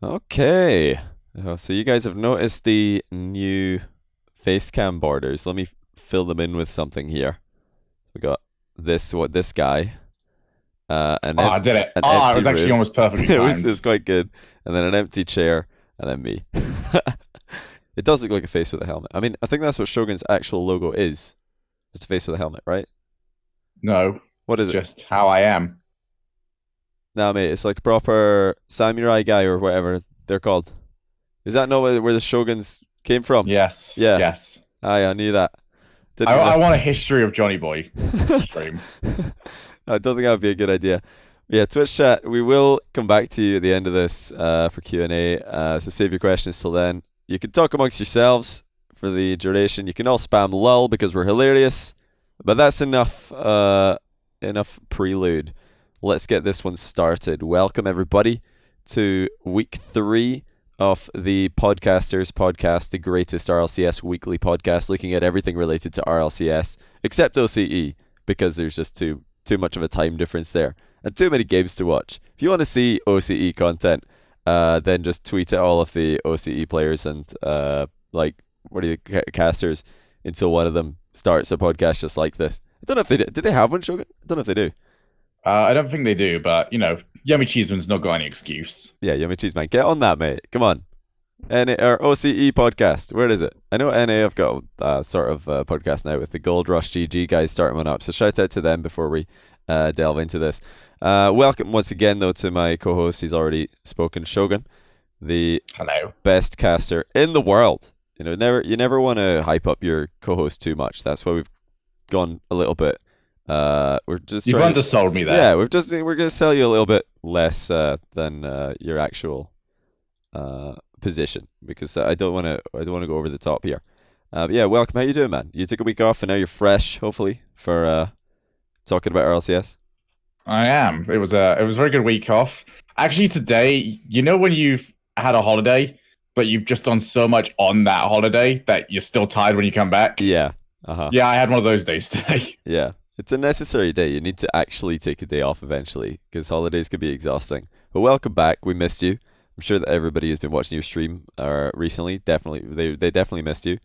Okay. So you guys have noticed the new face cam borders. Let me fill them in with something here. We got this guy, Oh, I did it. an Oh, it empty was actually room. almost perfectly It was timed. quite good, and then an empty chair, and then me. It does look like a face with a helmet. I mean, I think that's what Shogun's actual logo is. Just a face with a helmet, right? No, What it's is it? just how I am. Nah, mate, it's like a proper samurai guy or whatever they're called. Is that not where the Shoguns came from? Yes, Yeah, yes. I knew that. I, Didn't I realize. want a history of Johnny Boy stream. I don't think that would be a good idea. Yeah, Twitch chat. We will come back to you at the end of this for Q&A. So save your questions till then. You can talk amongst yourselves for the duration. You can all spam lol because we're hilarious. But that's enough. Enough prelude. Let's get this one started. Welcome everybody to week 3 of the Podcasters Podcast, the greatest RLCS weekly podcast, looking at everything related to RLCS except OCE because there's just too much of a time difference there and too many games to watch. If you want to see OCE content, then just tweet at all of the OCE players and casters until one of them starts a podcast just like this. I don't know if they did they have one, Shogun? I don't know if they do. I don't think they do, but Yummy Cheeseman's not got any excuse. Yeah, Yummy Cheese Man, get on that, mate. Come on. Or OCE podcast. Where is it? I know NA have got sort of podcast now with the Gold Rush GG guys starting one up. So shout out to them before we delve into this. Welcome once again though to my co-host. He's already spoken, Shogun, the Hello. best caster in the world. You never want to hype up your co-host too much. That's why we've gone a little bit. We're just You've trying. undersold me there. Yeah, we're gonna sell you a little bit less than your actual position because I don't want to go over the top here. Yeah, welcome. How you doing, man? You took a week off and now you're fresh, hopefully, for talking about RLCS. I am. It was a very good week off. Actually, today, when you've had a holiday, but you've just done so much on that holiday that you're still tired when you come back. Yeah. Uh-huh. Yeah, I had one of those days today. Yeah. It's a necessary day. You need to actually take a day off eventually because holidays can be exhausting. But welcome back. We missed you. I'm sure that everybody who's been watching your stream recently they definitely missed you.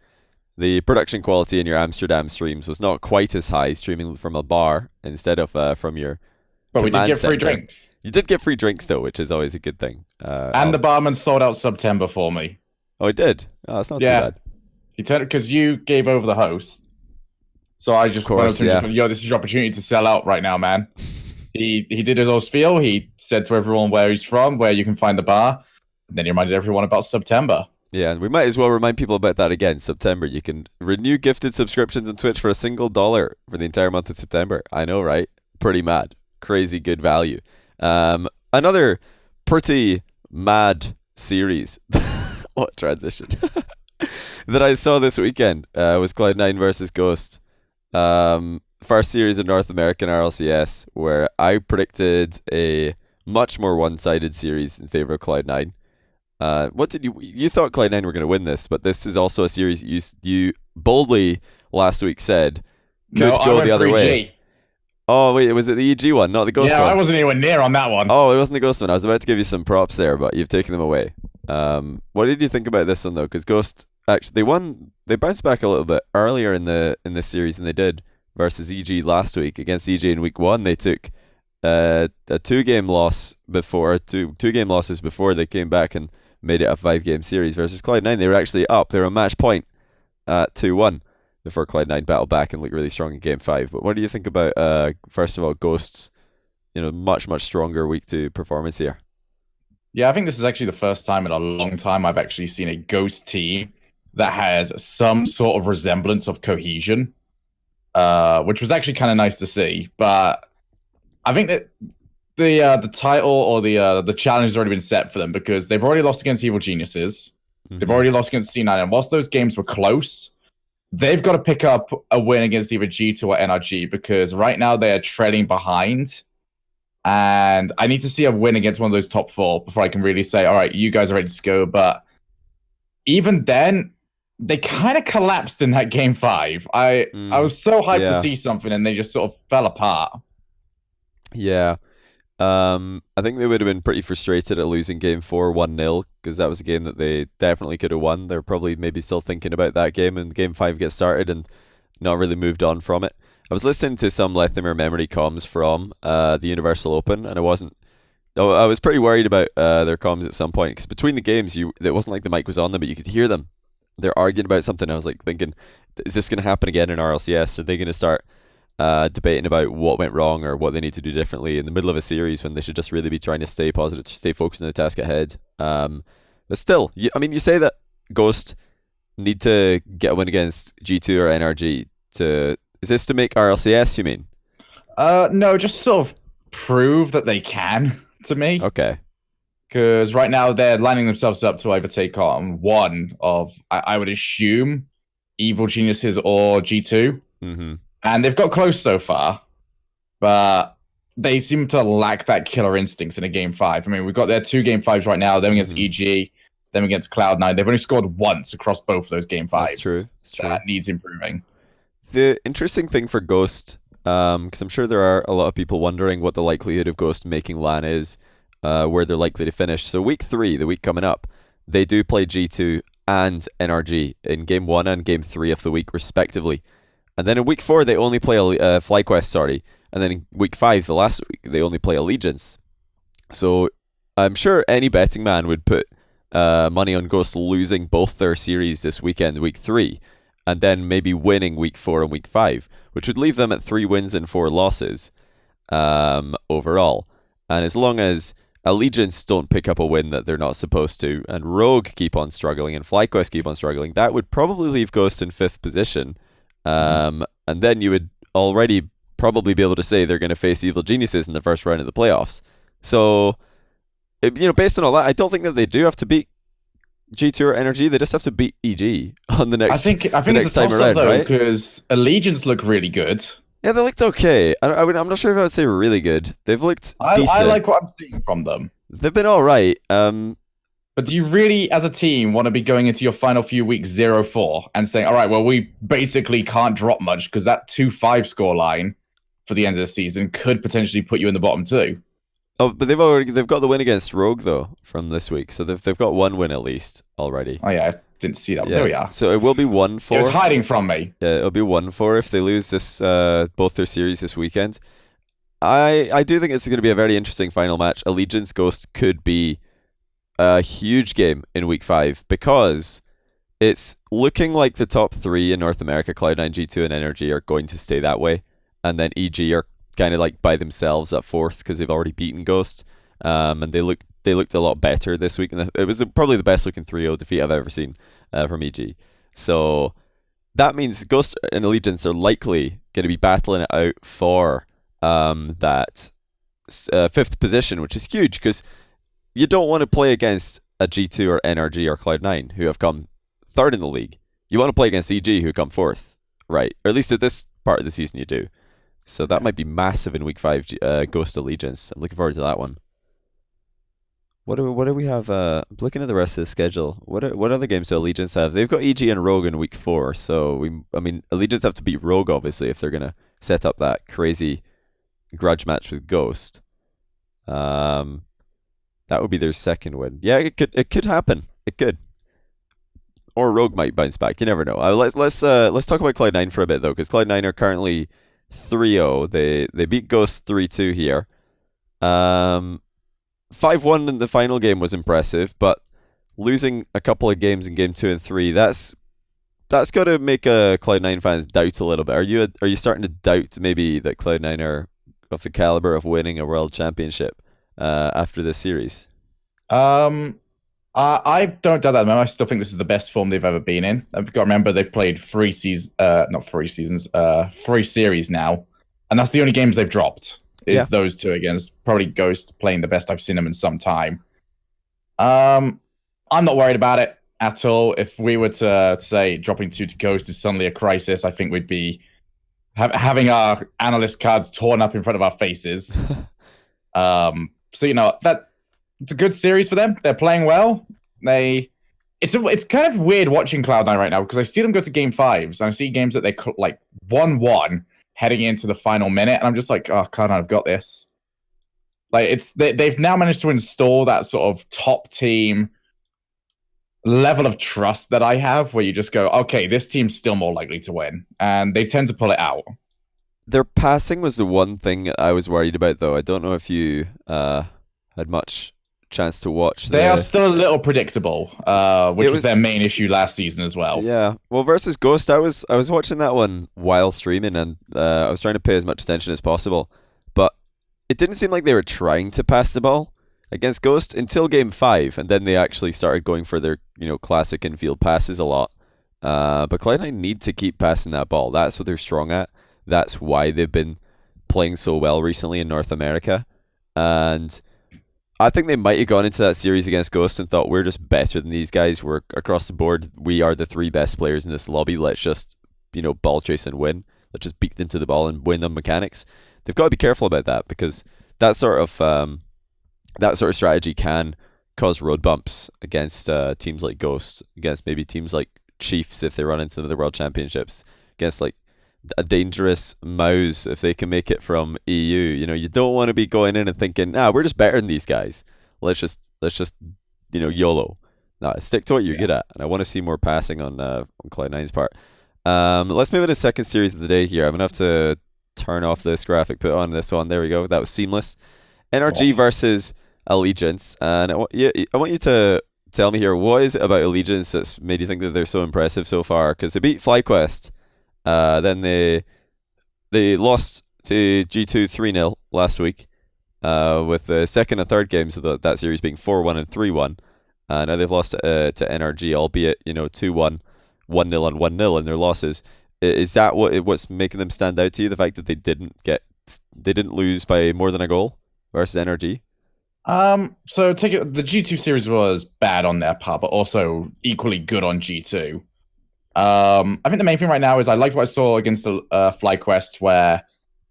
The production quality in your Amsterdam streams was not quite as high streaming from a bar instead of from your But we did command get free center. drinks. You did get free drinks though, which is always a good thing. And the barman sold out September for me. Oh, it did. Oh, that's not too Yeah. bad. He turned because you gave over the host. So I just went up to him and just went, this is your opportunity to sell out right now, man. He did his old spiel. He said to everyone where he's from, where you can find the bar. And then he reminded everyone about September. Yeah, and we might as well remind people about that again. September, you can renew gifted subscriptions on Twitch for $1 for the entire month of September. I know, right? Pretty mad. Crazy good value. Another pretty mad series. What transition. That I saw this weekend was Cloud9 versus Ghost. First series of North American RLCS, where I predicted a much more one-sided series in favor of Cloud9. What did you thought Cloud9 were going to win this, but this is also a series you boldly last week said could go the other way. Oh wait, was it the EG one, not the Ghost one? Yeah, I wasn't anywhere near on that one. Oh, it wasn't the Ghost one. I was about to give you some props there, but you've taken them away. What did you think about this one though? Because Ghost actually they bounced back a little bit earlier in the series than they did versus EG last week. Against EG in week 1, they took a two game losses before they came back and made it a 5-game series. Versus Cloud9, they were actually up. They were a match point at 2-1 before Cloud9 battled back and looked really strong in game 5. But what do you think about first of all Ghost's much stronger week 2 performance here? Yeah, I think this is actually the first time in a long time I've actually seen a Ghost team that has some sort of resemblance of cohesion, which was actually kind of nice to see. But I think that the title or the challenge has already been set for them because they've already lost against Evil Geniuses. Mm-hmm. They've already lost against C9, and whilst those games were close, they've got to pick up a win against either G2 or NRG because right now they are treading behind. And I need to see a win against one of those top 4 before I can really say, all right, you guys are ready to go. But even then, they kind of collapsed in that game 5. I was so hyped to see something, and they just sort of fell apart. Yeah. I think they would have been pretty frustrated at losing game 4 1-0 because that was a game that they definitely could have won. They're probably maybe still thinking about that game, and game 5 gets started and not really moved on from it. I was listening to some Lethamyr memory comms from the Universal Open, and I was pretty worried about their comms at some point because between the games, it wasn't like the mic was on them, but you could hear them. They're arguing about something. I was like thinking, is this going to happen again in RLCS? Are they going to start debating about what went wrong or what they need to do differently in the middle of a series when they should just really be trying to stay positive, stay focused on the task ahead? But still, you say that Ghost need to get a win against G2 or NRG to. Is this to make RLCS, you mean? No, just sort of prove that they can to me. Okay. Because right now they're lining themselves up to either take on one of, I would assume, Evil Geniuses or G2. Mm-hmm. And they've got close so far, but they seem to lack that killer instinct in a game 5. I mean, we've got their 2 game 5s right now, them against EG, them against Cloud9. They've only scored once across both of those game 5s. That's true. That's true. That needs improving. The interesting thing for Ghost, because I'm sure there are a lot of people wondering what the likelihood of Ghost making LAN is, where they're likely to finish. So week 3, the week coming up, they do play G2 and NRG in game 1 and game 3 of the week, respectively. And then in week 4, they only play FlyQuest, and then in week 5, the last week, they only play Allegiance. So I'm sure any betting man would put money on Ghost losing both their series this weekend, week 3, and then maybe winning week 4 and week 5, which would leave them at 3 wins and 4 losses overall. And as long as Allegiance don't pick up a win that they're not supposed to, and Rogue keep on struggling, and FlyQuest keep on struggling, that would probably leave Ghost in 5th position. And then you would already probably be able to say they're going to face Evil Geniuses in the first round of the playoffs. So, based on all that, I don't think that they do have to beat G2 or NRG. They just have to beat EG on the next. I think it's a toss-up though, because Allegiance look really good. Yeah, they looked okay. I'm not sure if I would say really good. They've looked decent. I like what I'm seeing from them. They've been all right. But do you really, as a team, want to be going into your final few weeks 0-4 and saying, all right, well, we basically can't drop much because that 2-5 score line for the end of the season could potentially put you in the bottom 2? Oh, but they've got the win against Rogue though from this week, so they've got 1 win at least already. Oh yeah, I didn't see that. Yeah. There we are. So it will be 1-4. It was hiding from me. Yeah, it'll be 1-4 if they lose this both their series this weekend. I do think it's going to be a very interesting final match. Allegiance Ghost could be a huge game in week 5 because it's looking like the top 3 in North America, Cloud9, G2, and NRG, are going to stay that way, and then EG are kind of like by themselves at 4th because they've already beaten Ghost, and they looked a lot better this week, and it was probably the best looking 3-0 defeat I've ever seen from EG. So that means Ghost and Allegiance are likely going to be battling it out for that 5th position, which is huge because you don't want to play against a G2 or NRG or Cloud9 who have come 3rd in the league. You want to play against EG who come 4th, right? Or at least at this part of the season you do. So that might be massive in week 5, Ghost Allegiance. I'm looking forward to that one. What do we have? Looking at the rest of the schedule, what other games do Allegiance have? They've got EG and Rogue in week 4. So Allegiance have to beat Rogue obviously if they're gonna set up that crazy grudge match with Ghost. That would be their 2nd win. Yeah, it could happen. It could. Or Rogue might bounce back. You never know. Let's talk about Cloud9 for a bit though, because Cloud9 are currently 3-0. They beat Ghost 3-2 here. 5-1 in the final game was impressive, but losing a couple of games in game 2 and 3, that's got to make Cloud9 fans doubt a little bit. Are you starting to doubt maybe that Cloud9 are of the caliber of winning a world championship after this series? I don't doubt that. I still think this is the best form they've ever been in. I've got to remember they've played 3 series now, and that's the only games they've dropped. Those 2 against probably Ghost playing the best I've seen them in some time. I'm not worried about it at all. If we were to say dropping 2 to Ghost is suddenly a crisis, I think we'd be having our analyst cards torn up in front of our faces. So it's a good series for them. They're playing well. It's kind of weird watching Cloud9 right now because I see them go to game 5s and I see games that they like 1-1 heading into the final minute, and I'm just like, oh, Cloud9 have got this. Like they've now managed to install that sort of top team level of trust that I have, where you just go, okay, this team's still more likely to win, and they tend to pull it out. Their passing was the one thing I was worried about, though. I don't know if you had much chance to watch. They are still a little predictable, which was their main issue last season as well. Yeah, well, versus Ghost, I was watching that one while streaming, and I was trying to pay as much attention as possible, but it didn't seem like they were trying to pass the ball against Ghost until game 5, and then they actually started going for their classic infield passes a lot. But Cloud9 need to keep passing that ball. That's what they're strong at. That's why they've been playing so well recently in North America. And I think they might have gone into that series against Ghost and thought, we're just better than these guys. We're across the board. We are the 3 best players in this lobby. Let's just, ball chase and win. Let's just beat them to the ball and win them mechanics. They've got to be careful about that, because that sort of strategy can cause road bumps against teams like Ghost, against maybe teams like Chiefs if they run into the World Championships, against like a dangerous Mouse if they can make it from EU. You don't want to be going in and thinking, we're just better than these guys. Let's just YOLO. No, stick to what you're good at. And I want to see more passing on Cloud9's part. Let's move to the second series of the day here. I'm gonna have to turn off this graphic, put on this one. There we go. That was seamless. NRG versus Allegiance, and I want you to tell me here, what is it about Allegiance that's made you think that they're so impressive so far? Because they beat FlyQuest. Then they lost to G2 3-0 last week, with the second and third games of that series being 4-1 and 3-1. Now they've lost to NRG, albeit 2-1, 1-0 and 1-0 in their losses. Is that what's making them stand out to you? The fact that they didn't lose by more than a goal versus NRG? So take it. The G2 series was bad on their part, but also equally good on G2. I think the main thing right now is I liked what I saw against the FlyQuest, where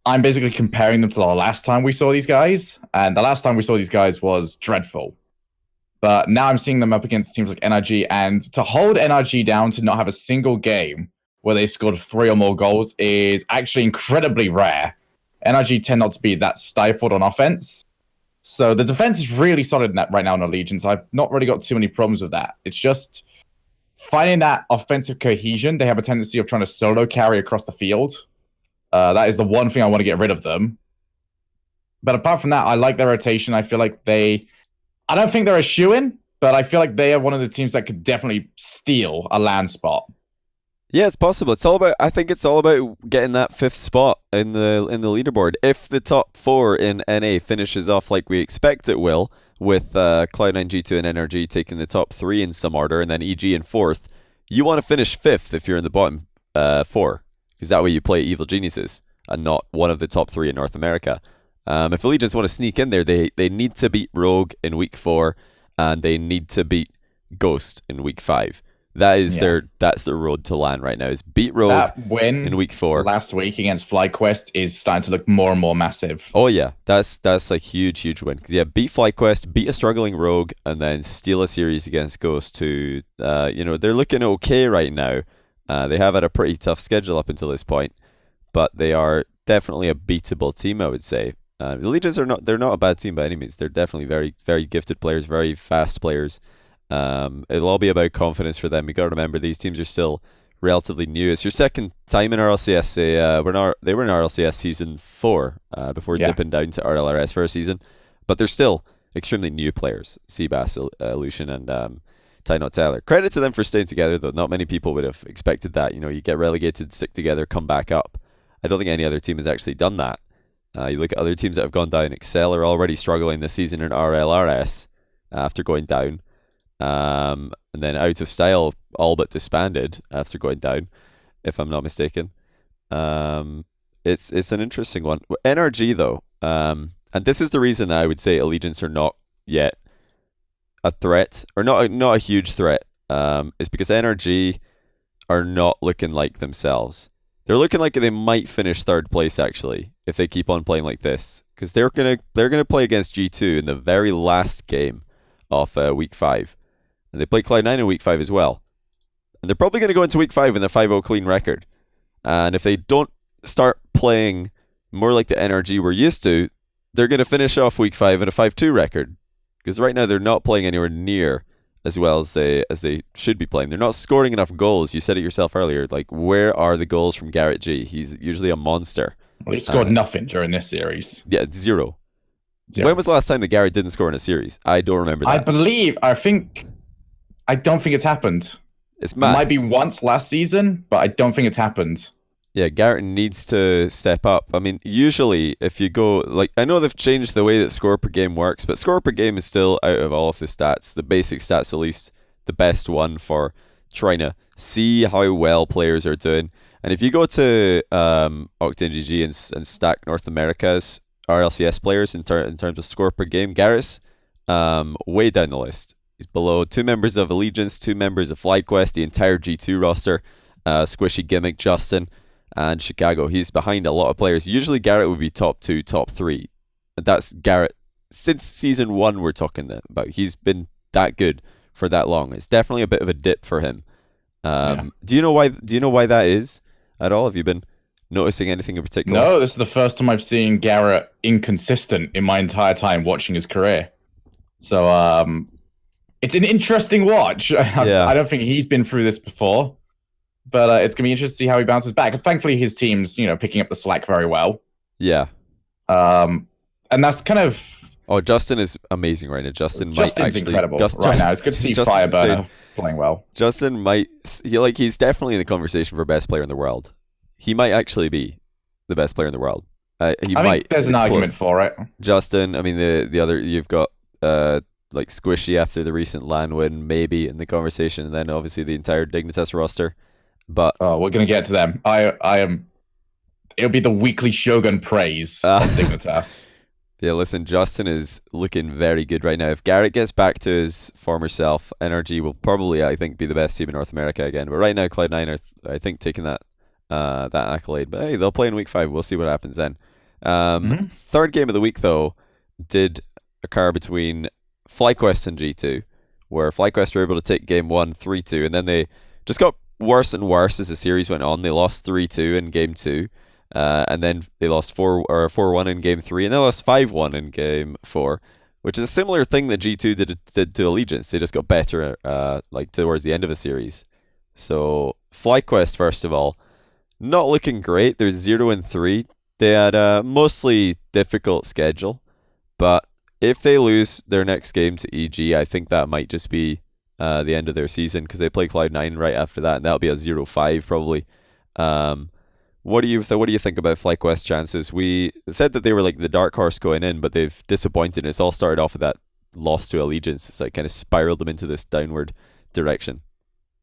I'm basically comparing them to the last time we saw these guys, and the last time we saw these guys was dreadful. But now I'm seeing them up against teams like NRG, and to hold NRG down to not have a single game where they scored 3 or more goals is actually incredibly rare. NRG tend not to be that stifled on offense. So the defense is really solid right now in Allegiance. I've not really got too many problems with that. It's just finding that offensive cohesion. They have a tendency of trying to solo carry across the field. That is the one thing I want to get rid of them. But apart from that, I like their rotation. I feel like I don't think they're a shoo-in, but I feel like they are one of the teams that could definitely steal a LAN spot. Yeah, it's possible. I think it's all about getting that 5th spot in the leaderboard. If the top 4 in NA finishes off like we expect it will, with Cloud9, G2, and NRG taking the top 3 in some order, and then EG in 4th, you want to finish 5th if you're in the bottom 4, because that way you play Evil Geniuses and not one of the top 3 in North America. If Allegiance want to sneak in there, they need to beat Rogue in week 4, and they need to beat Ghost in week 5. That's their road to LAN right now, is beat Rogue. That win in week 4 last week against FlyQuest is starting to look more and more massive. Oh yeah, that's a huge win, because beat FlyQuest, beat a struggling Rogue, and then steal a series against Ghost to they're looking okay right now. They have had a pretty tough schedule up until this point, but they are definitely a beatable team, I would say. The Legions they're not a bad team by any means. They're definitely very, very gifted players, very fast players. It'll all be about confidence for them. You got to remember, these teams are still relatively new. It's your second time in RLCS. They were in RLCS season 4 before dipping down to RLRS for a season, but they're still extremely new players. Seabass, Lucian, and Ty Not Tyler. Credit to them for staying together, though. Not many people would have expected that. You get relegated, stick together, come back up. I don't think any other team has actually done that. You look at other teams that have gone down. Excel are already struggling this season in RLRS after going down. And then Out of Style all but disbanded after going down, if I'm not mistaken. It's an interesting one. NRG though, and this is the reason that I would say Allegiance are not yet a threat, or not a huge threat, is because NRG are not looking like themselves. They're looking like they might finish 3rd place actually if they keep on playing like this, because they're gonna play against G2 in the very last game of week 5. And they play Cloud9 in week 5 as well. And they're probably going to go into week 5 with a 5-0 clean record. And if they don't start playing more like the NRG we're used to, they're going to finish off week 5 in a 5-2 record, because right now they're not playing anywhere near as well as they should be playing. They're not scoring enough goals. You said it yourself earlier. Like, where are the goals from Garrett G? He's usually a monster. Well, he scored nothing during this series. Yeah, zero. When was the last time that Garrett didn't score in a series? I don't remember that. I don't think it's happened. It's mad. It might be once last season, but I don't think it's happened. Yeah, Garrett needs to step up. I mean, usually if you go, like, I know they've changed the way that score per game works, but score per game is still, out of all of the stats, the basic stats at least, the best one for trying to see how well players are doing. And if you go to OctaneGG and stack North America's RLCS players in terms of score per game, Garrett's way down the list. He's below 2 members of Allegiance, 2 members of FlyQuest, the entire G2 roster, Squishy Gimmick, Justin, and Chicago. He's behind a lot of players. Usually Garrett would be top 2, top 3. And that's Garrett. Since season 1 we're talking about. He's been that good for that long. It's definitely a bit of a dip for him. Do you know why that is at all? Have you been noticing anything in particular? No, this is the first time I've seen Garrett inconsistent in my entire time watching his career. So it's an interesting watch. I don't think he's been through this before, but it's going to be interesting to see how he bounces back. Thankfully, his team's, picking up the slack very well. Yeah. And that's kind of... Oh, Justin is amazing right now. Justin's incredible right now. It's good to see Fireburner playing well. Justin he's definitely in the conversation for best player in the world. He might actually be the best player in the world. I think there's an argument for it. Justin, I mean, the other, you've got like Squishy after the recent LAN win, maybe in the conversation, and then obviously the entire Dignitas roster. But we're gonna get to them. It'll be the weekly Shogun praise of Dignitas. Yeah, listen, Justin is looking very good right now. If Garrett gets back to his former self, NRG will probably, I think, be the best team in North America again. But right now, Cloud9 are, I think, taking that accolade. But hey, they'll play in week 5. We'll see what happens then. Third game of the week, though, did occur between FlyQuest and G2, where FlyQuest were able to take game 1 3-2, and then they just got worse and worse as the series went on. They lost 3-2 in game 2. And then they lost 4-1 in game 3, and they lost 5-1 in game 4, which is a similar thing that G2 did to Allegiance. They just got better like towards the end of a series. So FlyQuest, first of all, not looking great. They're 0-3. They had a mostly difficult schedule, but if they lose their next game to EG, I think that might just be the end of their season, because they play Cloud9 right after that, and that'll be a 0-5 probably. What do you think about FlyQuest chances? We said that they were like the dark horse going in, but they've disappointed. It's all started off with that loss to Allegiance. It's like kind of spiraled them into this downward direction.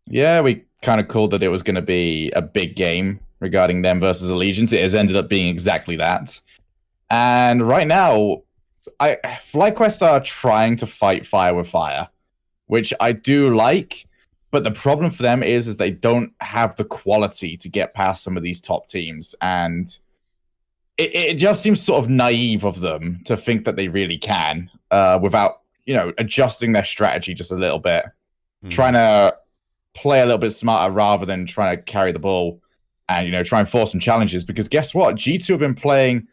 Yeah, we kind of called that it was going to be a big game regarding them versus Allegiance. It has ended up being exactly that. And right now, FlyQuest are trying to fight fire with fire, which I do like. But the problem for them is they don't have the quality to get past some of these top teams. And it just seems sort of naive of them to think that they really can without, adjusting their strategy just a little bit. Trying to play a little bit smarter rather than trying to carry the ball and, try and force some challenges. Because guess what? G2 have been playing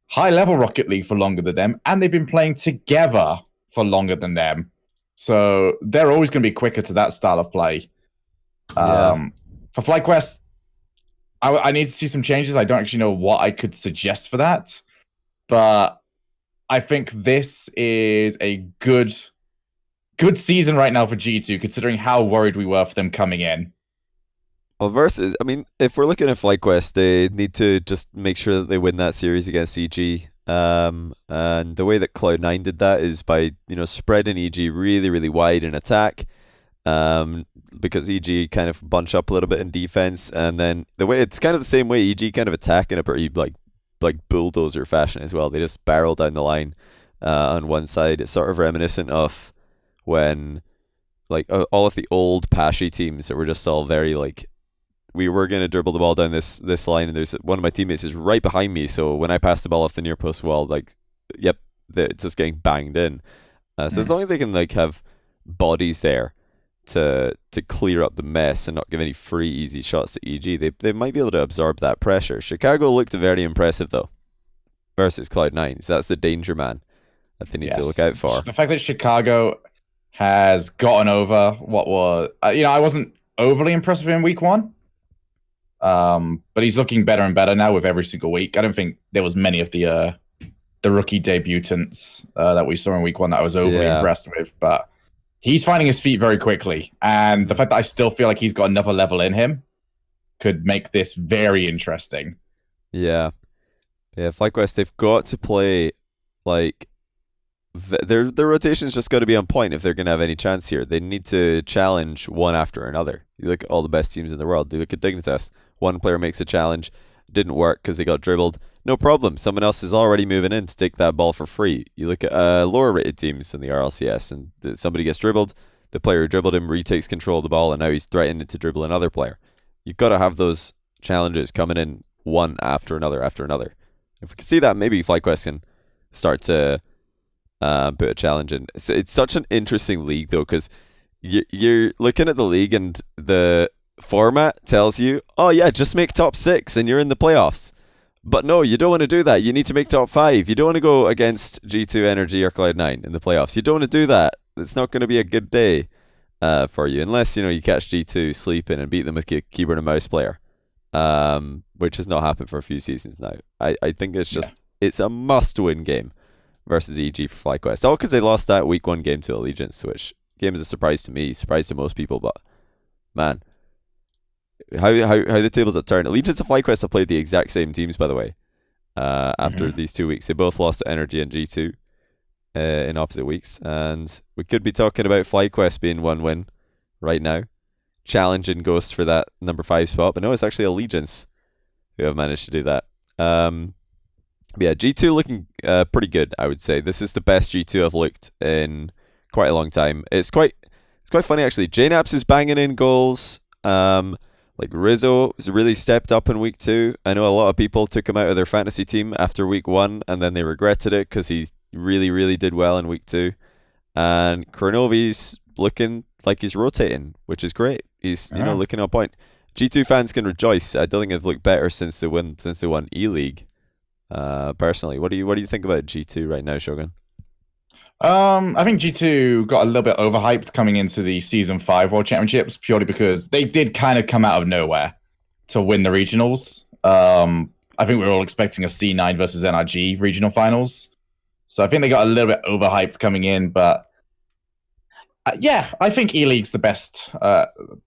high-level Rocket League for longer than them, and they've been playing together for longer than them. So they're always going to be quicker to that style of play. For FlyQuest, I need to see some changes. I don't actually know what I could suggest for that. But I think this is a good season right now for G2, considering how worried we were for them coming in. Well, versus, I mean, if we're looking at FlyQuest, they need to just make sure that they win that series against EG. And the way that Cloud9 did that is by, spreading EG really, really wide in attack, because EG kind of bunch up a little bit in defense, and then it's kind of the same way EG kind of attack in a pretty like bulldozer fashion as well. They just barrel down the line on one side. It's sort of reminiscent of when like all of the old Pashy teams that were just all very like, we were going to dribble the ball down this line, and there's one of my teammates is right behind me, so when I pass the ball off the near post wall, like, yep, it's just getting banged in. So as long as they can like have bodies there to clear up the mess and not give any free easy shots to EG, they might be able to absorb that pressure. Chicago looked very impressive though. versus Cloud9. So that's the danger man that they need to look Yes. out for. The fact that Chicago has gotten over what was, I wasn't overly impressed with him week one. But he's looking better and better now with every single week. I don't think there was many of the rookie debutants that we saw in week one that I was overly impressed with, but he's finding his feet very quickly. And the fact that I still feel like he's got another level in him could make this very interesting. Yeah. FlyQuest, they've got to play like their rotation's just got to be on point if they're going to have any chance here. They need to challenge one after another. You look at all the best teams in the world. You look at Dignitas. One player makes a challenge, didn't work because they got dribbled. No problem. Someone else is already moving in to take that ball for free. You look at lower rated teams in the RLCS and somebody gets dribbled. The player who dribbled him retakes control of the ball and now he's threatening to dribble another player. You've got to have those challenges coming in one after another after another. If we can see that, maybe FlyQuest can start to put a challenge in. It's such an interesting league though, because you're looking at the league and the format tells you, oh yeah, just make top 6 and you're in the playoffs. But no, you don't want to do that. You need to make top 5. You don't want to go against G2 Energy or Cloud9 in the playoffs. You don't want to do that. It's not going to be a good day for you unless you catch G2 sleeping and beat them with a keyboard and mouse player, which has not happened for a few seasons now. I think it's just it's a must-win game versus EG for FlyQuest. All because they lost that week 1 game to Allegiance, which game is a surprise to me, surprise to most people, but man, how the tables have turned. Allegiance and FlyQuest have played the exact same teams, by the way, after these 2 weeks. They both lost to Energy and G2 in opposite weeks, and we could be talking about FlyQuest being 1 win right now, challenging Ghost for that number 5 spot, but no, it's actually Allegiance who have managed to do that. Yeah, G2 looking pretty good, I would say. This is the best G2 I've looked in quite a long time. It's quite funny actually. JNaps is banging in goals. Like Rizzo has really stepped up in week 2. I know a lot of people took him out of their fantasy team after week 1 and then they regretted it because he really, really did well in week 2. And Kronovi's looking like he's rotating, which is great. He's looking on point. G2 fans can rejoice. I don't think they've looked better since they won E-League. Personally, what do you think about G2 right now, Shogun? I think G2 got a little bit overhyped coming into the Season 5 World Championships purely because they did kind of come out of nowhere to win the regionals. I think we were all expecting a C9 versus NRG regional finals. So I think they got a little bit overhyped coming in, but I think E-League's the best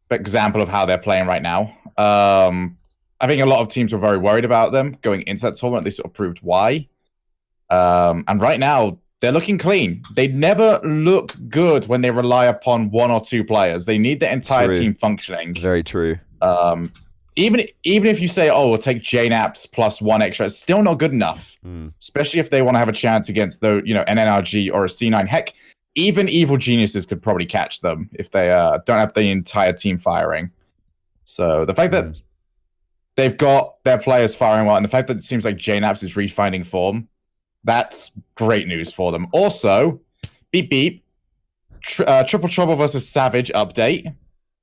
example of how they're playing right now. I think a lot of teams were very worried about them going into that tournament. They sort of proved why. And right now, they're looking clean. They never look good when they rely upon 1 or 2 players. They need the entire team functioning. Very true. Even if you say, oh, we'll take JNaps plus 1 extra, it's still not good enough. Especially if they want to have a chance against an NRG or a C9. Heck, even Evil Geniuses could probably catch them if they don't have the entire team firing. So the fact that they've got their players firing well, and the fact that it seems like JNaps is refinding form, that's great news for them. Also, beep, Triple Trouble versus Savage update.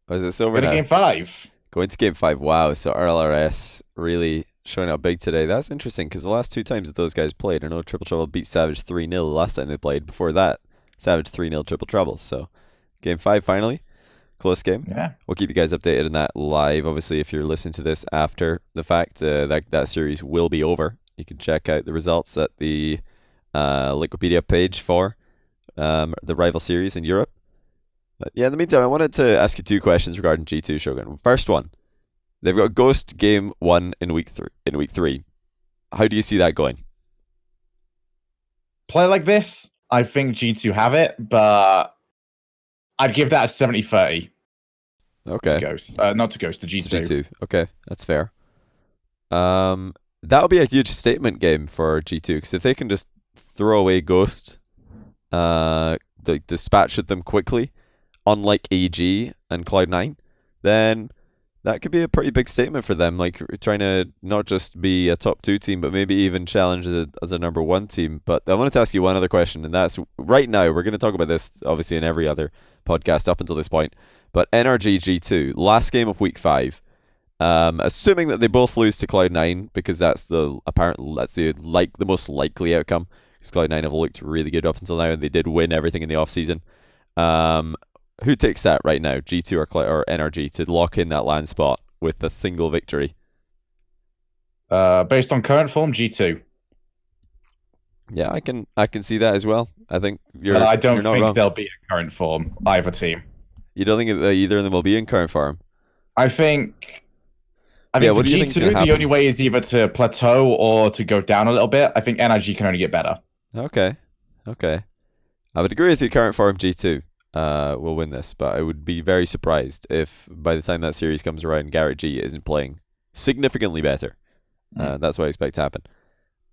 Is it over now? Game 5. Going to game 5. Wow, so RLRS really showing up big today. That's interesting because the last 2 times that those guys played, I know Triple Trouble beat Savage 3-0 the last time they played. Before that, Savage 3-0 Triple Trouble. So, game 5 finally. Close game. Yeah. We'll keep you guys updated on that live. Obviously, if you're listening to this after the fact, that series will be over. You can check out the results at the Wikipedia page for the rival series in Europe. But yeah, in the meantime, I wanted to ask you 2 questions regarding G2 Shogun. First one, they've got Ghost game 1 in week 3. How do you see that going? Play like this, I think G2 have it, but I'd give that a 70-30. Okay. To Ghost. Not to Ghost, to G2. G2. Okay, that's fair. That'll be a huge statement game for G2 because if they can just throw away Ghost, dispatch at them quickly, unlike AG and Cloud9, then that could be a pretty big statement for them. Like trying to not just be a top 2 team, but maybe even challenge as a number 1 team. But I wanted to ask you one other question, and that's right now we're going to talk about this obviously in every other podcast up until this point. But NRG G2 last game of week 5. Assuming that they both lose to Cloud9, because that's the most likely outcome. Because Cloud9 have looked really good up until now, and they did win everything in the off season. Who takes that right now, G2 or NRG, to lock in that LAN spot with a single victory? Based on current form, G2. Yeah, I can see that as well. I think but I don't think wrong. they'll be in current form, either team. You don't think either of them will be in current form? I think for G2, the only way is either to plateau or to go down a little bit. I think NRG can only get better. Okay. I would agree with you. Current form G2 will win this, but I would be very surprised if by the time that series comes around, Garrett G isn't playing significantly better. That's what I expect to happen.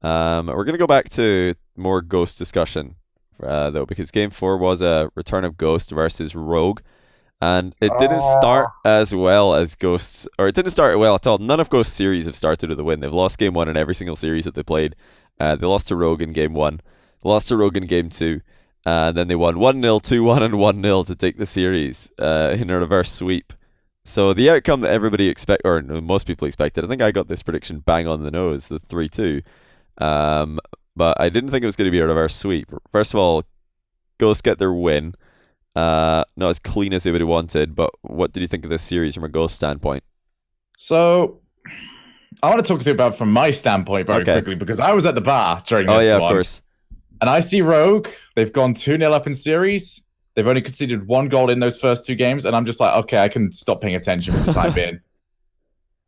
We're going to go back to more Ghost discussion, though, because Game 4 was a return of Ghost versus Rogue. And it didn't start as well as Ghosts, or it didn't start well at all. None of Ghost's series have started with a win. They've lost Game 1 in every single series that they played. They lost to Rogue in Game 1, lost to Rogue in Game 2, and then they won 1-0, 2-1, and 1-0 to take the series in a reverse sweep. So the outcome that everybody most people expected, I think I got this prediction bang on the nose, the 3-2. But I didn't think it was going to be a reverse sweep. First of all, Ghosts get their win. Not as clean as they would have wanted, but what did you think of this series from a Ghost standpoint? So, I want to talk to you about from my standpoint very quickly, because I was at the bar during this one. Oh yeah, of course. And I see Rogue, they've gone 2-0 up in series. They've only conceded 1 goal in those first 2 games, and I'm just like, okay, I can stop paying attention for the time being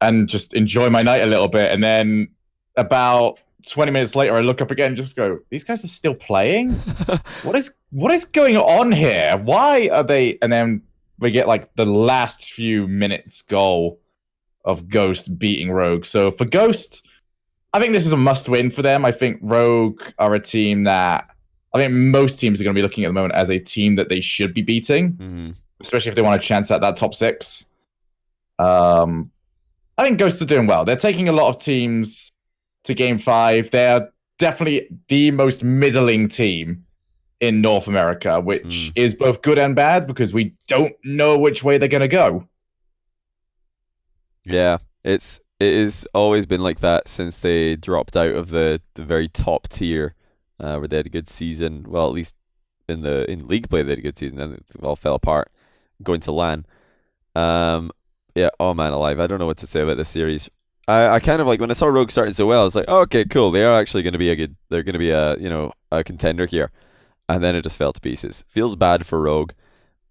and just enjoy my night a little bit. And then about 20 minutes later, I look up again and just go, these guys are still playing? What is going on here? Why are they? And then we get like the last few minutes goal of Ghost beating Rogue. So for Ghost, I think this is a must win for them. I think Rogue are a team that I think most teams are going to be looking at the moment as a team that they should be beating, especially if they want a chance at that top 6. I think Ghosts are doing well. They're taking a lot of teams to Game 5. They're definitely the most middling team in North America, which is both good and bad because we don't know which way they're going to go. Yeah, it has always been like that since they dropped out of the very top tier, where they had a good season. Well, at least in league play they had a good season. Then it all fell apart going to LAN. Yeah, oh man alive, I don't know what to say about this series. I kind of like when I saw Rogue starting so well, I was like, oh, okay, cool. They are actually going to be they're going to be a contender here, and then it just fell to pieces. Feels bad for Rogue.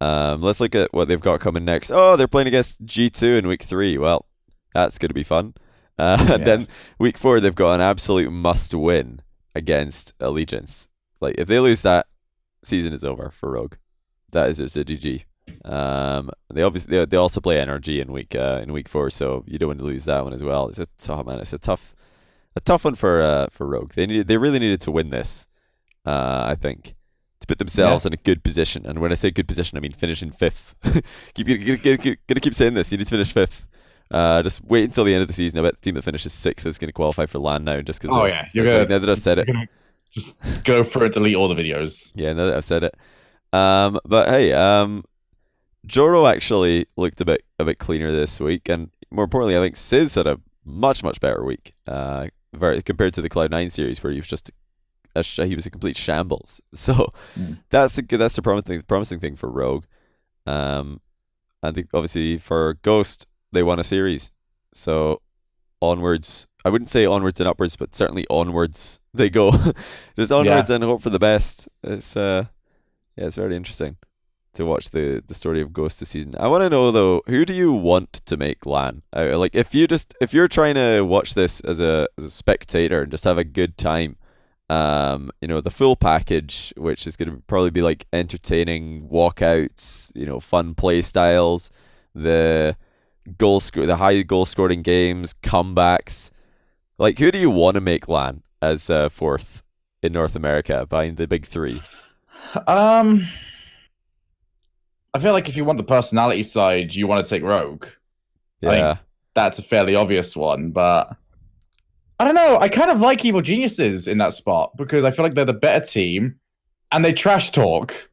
Let's look at what they've got coming next. Oh, they're playing against G2 in week 3. Well, that's going to be fun. And then week 4, they've got an absolute must-win against Allegiance. Like if they lose that, season is over for Rogue. That is just a GG. They also play NRG in week 4, so you don't want to lose that one as well. It's a tough one for Rogue. They really needed to win this, I think, to put themselves in a good position. And when I say good position, I mean finishing 5th. Gonna keep saying this. You need to finish 5th. Just wait until the end of the season. I bet the team that finishes 6th is going to qualify for LAN now, just because. Oh yeah, now that I've said it. Just go for it, delete all the videos. Yeah, now that I've said it. But hey, Joro actually looked a bit cleaner this week, and more importantly, I think Sizz had a much better week, compared to the Cloud9 series where he was just he was a complete shambles. So that's a promising thing for Rogue. I think obviously for Ghost they won a series, so onwards. I wouldn't say onwards and upwards, but certainly onwards they go. Just onwards and hope for the best. It's it's very interesting to watch the story of Ghost this season. I want to know though, who do you want to make LAN? Like if you're trying to watch this as a spectator and just have a good time, the full package, which is going to probably be like entertaining walkouts, fun play styles, the high goal scoring games, comebacks. Like who do you want to make LAN as 4th in North America behind the big 3? I feel like if you want the personality side, you want to take Rogue. Yeah. I think that's a fairly obvious one, but I don't know. I kind of like Evil Geniuses in that spot because I feel like they're the better team and they trash talk.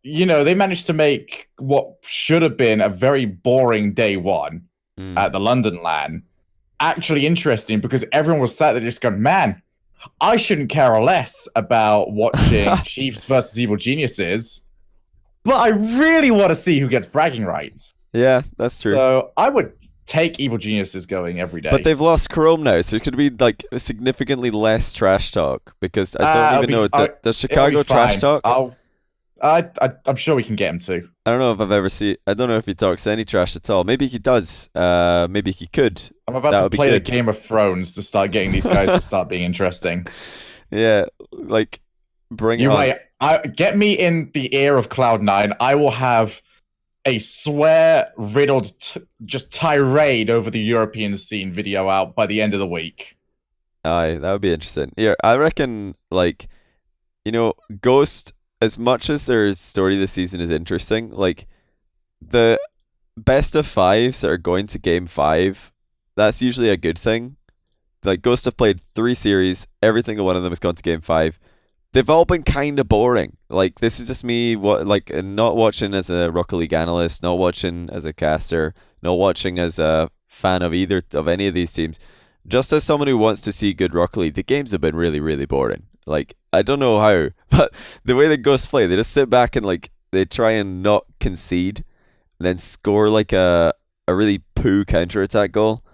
They managed to make what should have been a very boring day 1 Mm. at the London LAN actually interesting because everyone was sat there just going, man, I shouldn't care less about watching Chiefs versus Evil Geniuses, but I really want to see who gets bragging rights. Yeah, that's true. So I would take Evil Geniuses going every day. But they've lost Chrome now, so it could be like significantly less trash talk because I don't even know. Does Chicago trash talk? I'm sure we can get him to. I don't know if I've ever seen. I don't know if he talks any trash at all. Maybe he does. Maybe he could. I'm about to play the Game of Thrones to start getting these guys to start being interesting. Yeah, like bring it on. Get me in the ear of Cloud9. I will have a swear-riddled just tirade over the European scene video out by the end of the week. Aye, that would be interesting. Here, I reckon, like, Ghost, as much as their story this season is interesting, like, the best of fives that are going to game 5, that's usually a good thing. Like, Ghost have played 3 series, every single one of them has gone to game 5. They've all been kind of boring. Like, this is just me, not watching as a Rocket League analyst, not watching as a caster, not watching as a fan of either of any of these teams. Just as someone who wants to see good Rocket League, the games have been really, really boring. Like, I don't know how, but the way the Ghosts play, they just sit back and, like, they try and not concede, and then score, like, a really poo counter-attack goal.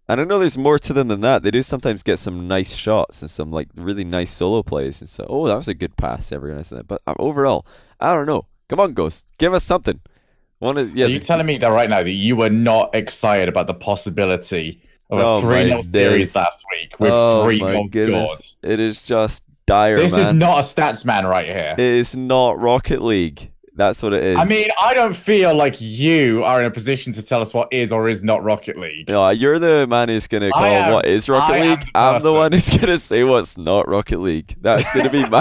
And I know there's more to them than that. They do sometimes get some nice shots and some like really nice solo plays and so. Oh, that was a good pass. Every now and. But overall, I don't know. Come on, Ghost, give us something. Are you telling me that right now that you were not excited about the possibility of a 3-0 series last week with 3 goals scored? It is just dire. This is not a stats man right here. It is not Rocket League. That's what it is. I mean, I don't feel like you are in a position to tell us what is or is not Rocket League. No, you're the man who's going to call what is Rocket League. I'm the one who's going to say what's not Rocket League. That's going to be my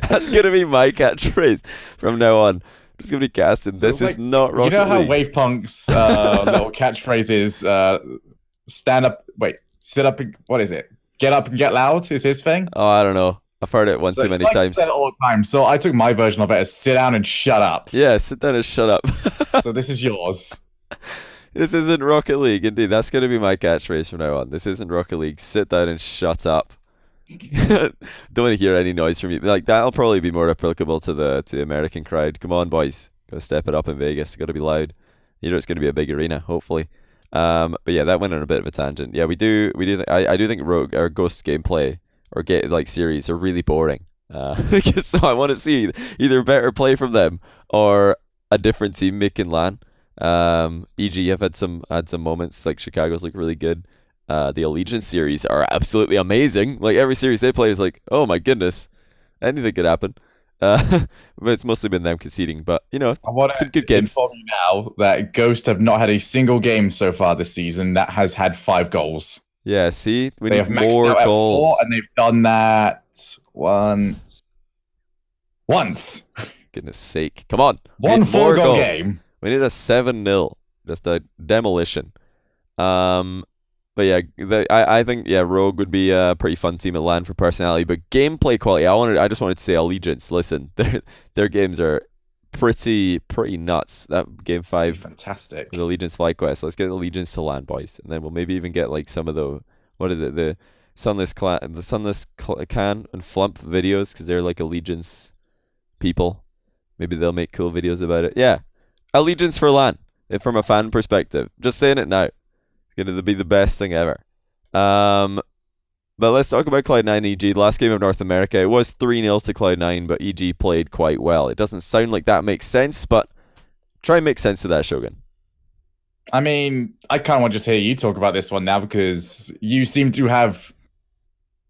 that's going to be my catchphrase from now on. I'm just going to be casting. So this is not Rocket League. You know how Wavepunk's little catchphrase is stand up, sit up, what is it? Get up and get loud is his thing? Oh, I don't know. I've heard it too many times. Say it all the time. So I took my version of it as sit down and shut up. Yeah, sit down and shut up. So this is yours. This isn't Rocket League, indeed. That's going to be my catchphrase from now on. This isn't Rocket League. Sit down and shut up. Don't want to hear any noise from you. Like, that'll probably be more applicable to the American crowd. Come on, boys. Gotta step it up in Vegas. Gotta be loud. It's going to be a big arena, hopefully. But yeah, that went on a bit of a tangent. Yeah, I do think Rogue or Ghost's gameplay or series are really boring. So I want to see either better play from them or a different team making LAN. E.g., I've had some moments like Chicago's look really good. The Allegiance series are absolutely amazing. Like every series they play is like, oh my goodness, anything could happen. But it's mostly been them conceding. But it's been good games. I want to inform you now that Ghost have not had a single game so far this season that has had 5 goals. Yeah, see, they have more goals, 4, and they've done that once. Goodness sake! Come on, one 4-goal game. We need a 7-0, just a demolition. But yeah, I think Rogue would be a pretty fun team at LAN for personality, but gameplay quality. I just wanted to say Allegiance. Listen, their games are pretty nuts. That game 5, fantastic. With Allegiance FlyQuest. Let's get Allegiance to LAN, boys, and then we'll maybe even get like some of the Sunless Can and Flump videos because they're like Allegiance people. Maybe they'll make cool videos about it. Yeah, Allegiance for LAN. From a fan perspective, just saying it now. It's going to be the best thing ever. But let's talk about Cloud9 EG. Last game of North America, it was 3-0 to Cloud9, but EG played quite well. It doesn't sound like that makes sense, but try and make sense of that, Shogun. I mean, I kind of want to just hear you talk about this one now because you seem to have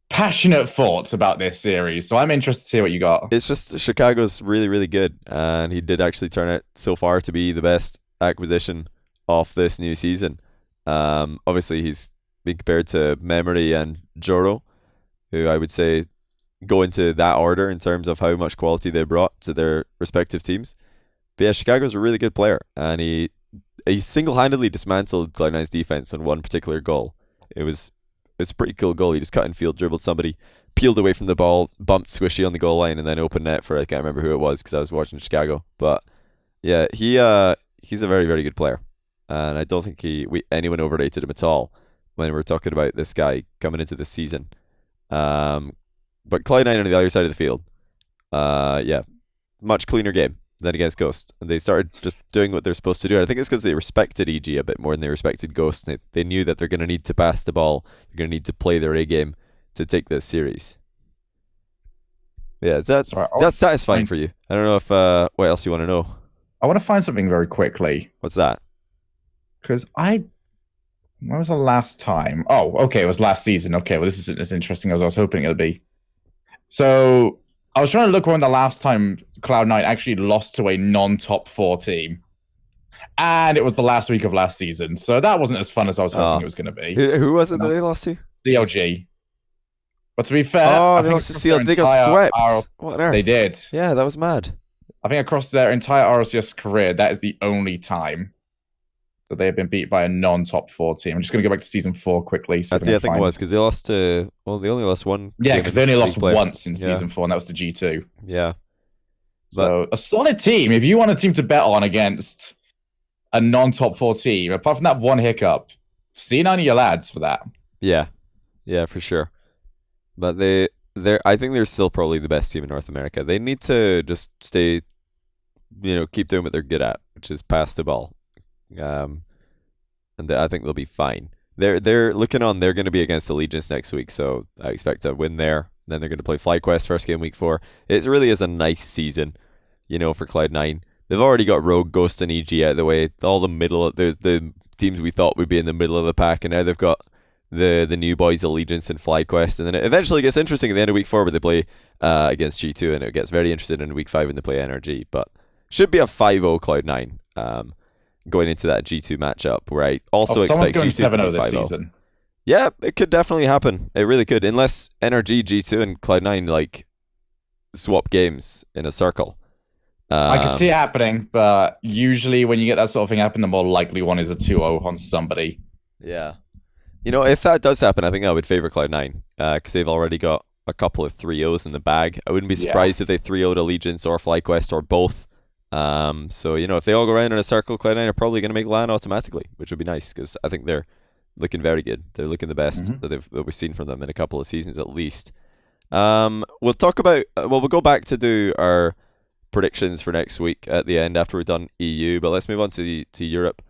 passionate thoughts about this series, so I'm interested to hear what you got. It's just Chicago's really, really good, and he did actually turn out so far to be the best acquisition of this new season. Obviously, he's being compared to Memory and Joro, who I would say go into that order in terms of how much quality they brought to their respective teams. But yeah, Chicago's a really good player, and he single-handedly dismantled Cloud9's defense on one particular goal. It was a pretty cool goal. He just cut in field, dribbled somebody, peeled away from the ball, bumped Squishy on the goal line, and then opened net for, I can't remember who it was because I was watching Chicago. But yeah, he's a very, very good player. and I don't think anyone overrated him at all when we were talking about this guy coming into the season. But Cloud9 on the other side of the field, yeah, much cleaner game than against Ghost. And they started just doing what they're supposed to do. And I think it's because they respected EG a bit more than they respected Ghost. And they knew that they're going to need to pass the ball. They're going to need to play their A game to take this series. Yeah, is that satisfying for you? I don't know if what else you want to know. I want to find something very quickly. What's that? Because when was the last time? Oh, okay, it was last season. Okay, well, this isn't as interesting as I was hoping it would be. So I was trying to look when the last time Cloud9 actually lost to a non-top 4 team. And it was the last week of last season. So that wasn't as fun as I was hoping it was going to be. Who was it that they lost to? CLG. But to be fair, I think lost to CLG. They got swept. What on earth? They did. Yeah, that was mad. I think across their entire RLCS career, that is the only time that they have been beat by a non-top 4 team. I'm just going to go back to season 4 quickly. I think it was because they lost to. Well, they only lost one. Yeah, because they only lost once in season 4, and that was to G2. Yeah. So a solid team. If you want a team to bet on against a non-top 4 team, apart from that one hiccup, C9 are your lads for that. Yeah, for sure. But I think they're still probably the best team in North America. They need to just stay, keep doing what they're good at, which is pass the ball. And I think they'll be fine. They're looking on. They're going to be against Allegiance next week, so I expect a win there. Then they're going to play FlyQuest first game week 4. It really is a nice season, for Cloud9. They've already got Rogue, Ghost, and EG out of the way. All the teams we thought would be in the middle of the pack, and now they've got the new boys Allegiance and FlyQuest, and then it eventually gets interesting at the end of week 4 where they play against G2, and it gets very interesting in week 5 when they play NRG. But should be a 5-0 Cloud9 going into that G2 matchup, where I also expect G2 to be 5-0 this season. Yeah, it could definitely happen. It really could, unless NRG, G2, and Cloud9 swap games in a circle. I could see it happening, but usually when you get that sort of thing happen, the more likely one is a 2-0 on somebody. Yeah. If that does happen, I think I would favor Cloud9 because they've already got a couple of 3-0s in the bag. I wouldn't be surprised if they 3-0'd Allegiance or FlyQuest or both. So, if they all go around in a circle, Cloud9 are probably going to make LAN automatically, which would be nice because I think they're looking very good. They're looking the best that we've seen from them in a couple of seasons at least. We'll talk about, we'll go back to do our predictions for next week at the end after we've done EU, but let's move on to Europe.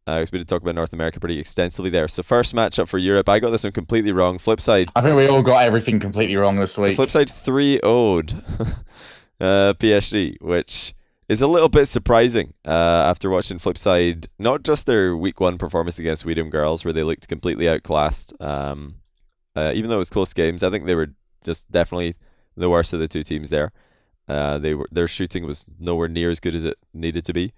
Because we did talk about North America pretty extensively there. So first matchup for Europe, I got this one completely wrong. Flipside. I think we all got everything completely wrong this week. Flipside 3-0'd PSG, which is a little bit surprising after watching Flipside, not just their week 1 performance against Weedham Girls, where they looked completely outclassed. Even though it was close games, I think they were just definitely the worst of the 2 teams there. Their shooting was nowhere near as good as it needed to be.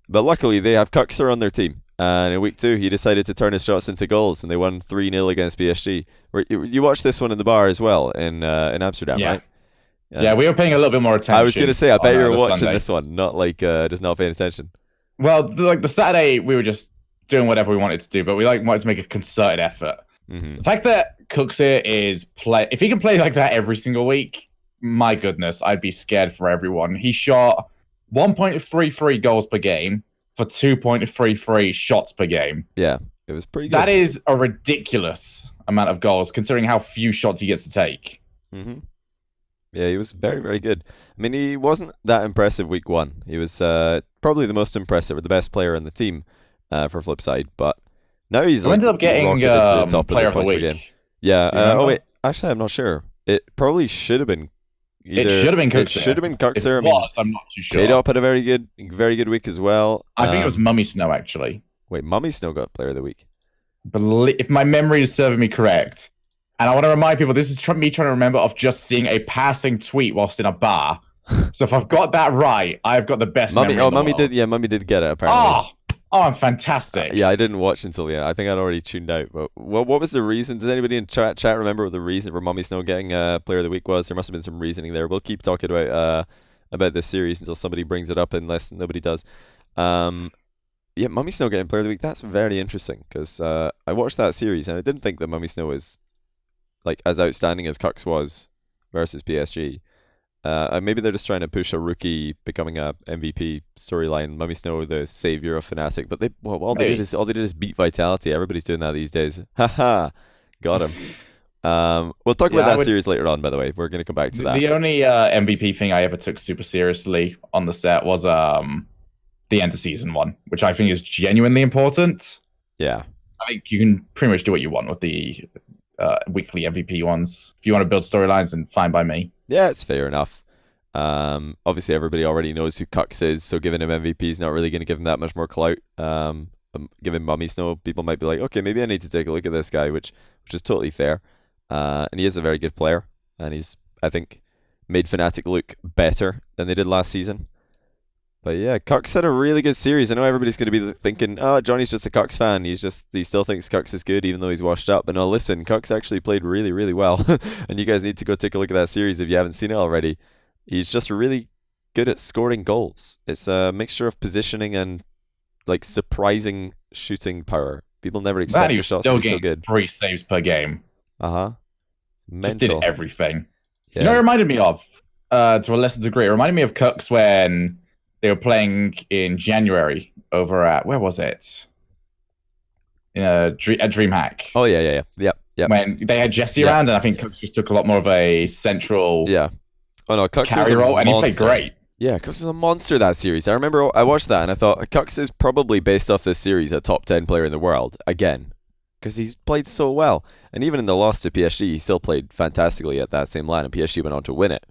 But luckily, they have Cuxer on their team. And in week 2, he decided to turn his shots into goals, and they won 3-0 against PSG. You watched this one in the bar as well in Amsterdam, right? Yeah, we were paying a little bit more attention. I was going to say, I bet you were watching Sunday. This one, not just not paying attention. Well, the Saturday, we were just doing whatever we wanted to do, but we wanted to make a concerted effort. Mm-hmm. The fact that Cuxer is if he can play like that every single week, my goodness, I'd be scared for everyone. He shot 1.33 goals per game for 2.33 shots per game. Yeah, it was pretty good. That is a ridiculous amount of goals, considering how few shots he gets to take. Mm-hmm. Yeah, he was very, very good. I mean, he wasn't that impressive week 1. He was probably the most impressive, or the best player on the team for Flipside, but now he's ended up getting to the top player of the of the points per week. game. Yeah, wait, actually, I'm not sure. It probably should have been. It should have been Cuxer. It should have been Cuxer. I'm not too sure. K-Dop had a very good week as well. I think it was Mummy Snow, actually. Wait, Mummy Snow got player of the week. If my memory is serving me correct, and I want to remind people, this is me trying to remember of just seeing a passing tweet whilst in a bar. So if I've got that right, I've got the best memory in the Mummy world. did. Yeah, Mummy did get it apparently. Oh, I'm fantastic. Yeah, I didn't watch until the end. I think I'd already tuned out. But what was the reason? Does anybody in chat remember what the reason for Mummy Snow getting player of the week was? There must have been some reasoning there. We'll keep talking about this series until somebody brings it up, unless nobody does. Yeah, Mummy Snow getting player of the week. That's very interesting because I watched that series and I didn't think that Mummy Snow was as outstanding as Cux was versus PSG. Maybe they're just trying to push a rookie becoming a MVP storyline. Mummy Snow, the savior of Fnatic, but all they did is beat Vitality. Everybody's doing that these days. Haha, got him. We'll talk about that series later on. By the way, we're going to come back to that. The only MVP thing I ever took super seriously on the set was the end of season one, which I think is genuinely important. Yeah, I think you can pretty much do what you want with the weekly MVP ones. If you want to build storylines, then fine by me. Yeah, it's fair enough. Obviously, everybody already knows who Cux is, so giving him MVP is not really going to give him that much more clout. Giving Mummy Snow, people might be like, okay, maybe I need to take a look at this guy, which is totally fair. And he is a very good player, and he's, I think, made Fnatic look better than they did last season. But yeah, Cux had a really good series. I know everybody's going to be thinking, oh, Johnny's just a Cux fan. He still thinks Cux is good, even though he's washed up. But no, listen, Cux actually played really, really well. And you guys need to go take a look at that series if you haven't seen it already. He's just really good at scoring goals. It's a mixture of positioning and like surprising shooting power. People never expect the shots to be so good. 3 saves per game. Mental. Just did everything. Yeah. You know, it reminded me of, to a lesser degree, it reminded me of Cux when they were playing in January over at, where was it? At DreamHack. Oh, yeah. When they had Jesse around, and I think Cux just took a lot more of a central carry role, and he played great. Yeah, Cux was a monster that series. I remember I watched that, and I thought, Cux is probably, based off this series, a top 10 player in the world, again, because he's played so well. And even in the loss to PSG, he still played fantastically at that same line, and PSG went on to win it.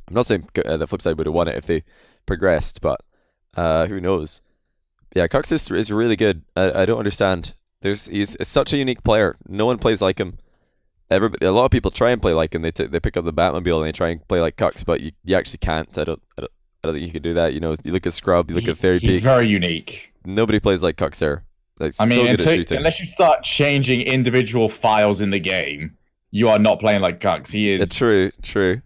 I'm not saying the flip side would have won it if they progressed, but who knows? Yeah, Cux is really good. I don't understand. He's such a unique player. No one plays like him. A lot of people try and play like him. They pick up the Batmobile and they try and play like Cux, but you actually can't. I don't think you can do that. You know, you look at Scrub, you look at Fairy Peak. He's very unique. Nobody plays like Cux there. Like, I mean, so good at shooting. Unless you start changing individual files in the game, you are not playing like Cux. He is true.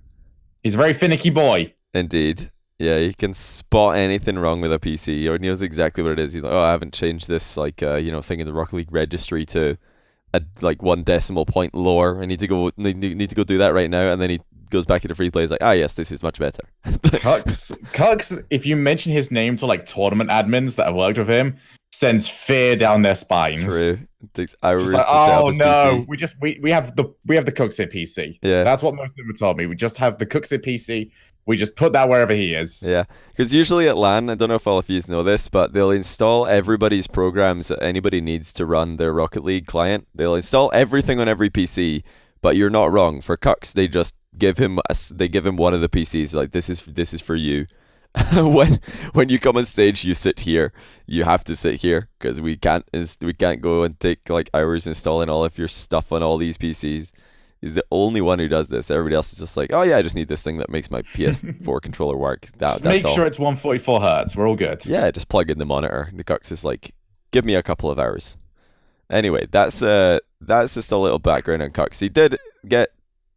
He's a very finicky boy. Indeed. Yeah, he can spot anything wrong with a PC, or he knows exactly what it is. He's like, oh, I haven't changed this thing in the Rocket League registry to a 1 decimal point lower. I need to go do that right now, and then he goes back into free play. He's like, yes, this is much better. Cux, if you mention his name to like tournament admins that have worked with him, sends fear down their spines. True. It takes hours to set up his no, PC. we have the Cuxit PC. Yeah, that's what most of them have told me. We just have the Cuxit PC. We just put that wherever he is. Yeah, because usually at LAN, I don't know if all of you know this, but they'll install everybody's programs that anybody needs to run their Rocket League client. They'll install everything on every PC, but you're not wrong. For Cux, they just give him one of the PCs. Like, this is for you. when you come on stage, you sit here. You have to sit here because we can't go and take like hours installing all of your stuff on all these PCs. He's the only one who does this. Everybody else is just like, oh yeah, I just need this thing that makes my PS4 controller work. That's make all. Sure it's 144 hertz. We're all good. Yeah, just plug in the monitor. The Cux is like, give me a couple of hours. Anyway, that's just a little background on Cux. He did get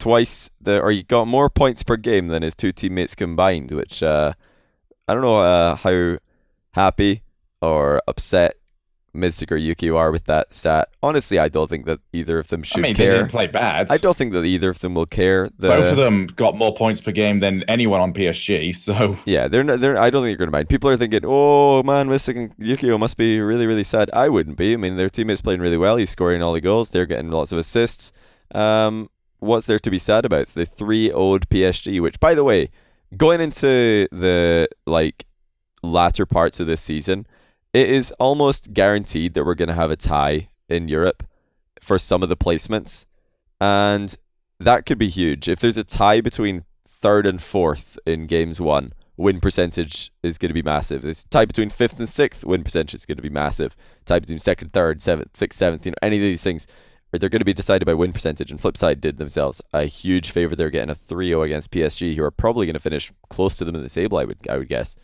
he got more points per game than his 2 teammates combined, which I don't know how happy or upset Mystic or Yuki are with that stat. Honestly, I don't think that either of them should care. They didn't play bad. I don't think that either of them will care. Both of them got more points per game than anyone on PSG, so... Yeah, they're I don't think you're going to mind. People are thinking, oh man, Mystic and Yukio must be really, really sad. I wouldn't be. I mean, their teammate's playing really well. He's scoring all the goals. They're getting lots of assists. What's there to be sad about? The 3-0'd PSG, which, by the way, going into the latter parts of this season, it is almost guaranteed that we're going to have a tie in Europe for some of the placements, and that could be huge. If there's a tie between 3rd and 4th in games 1, win percentage is going to be massive. There's a tie between 5th and 6th, win percentage is going to be massive. Tie between 2nd, 3rd, 7th, 6th, 7th, any of these things, they're going to be decided by win percentage, and Flipside did themselves a huge favor. They're getting a 3-0 against PSG, who are probably going to finish close to them in the table, I would guess.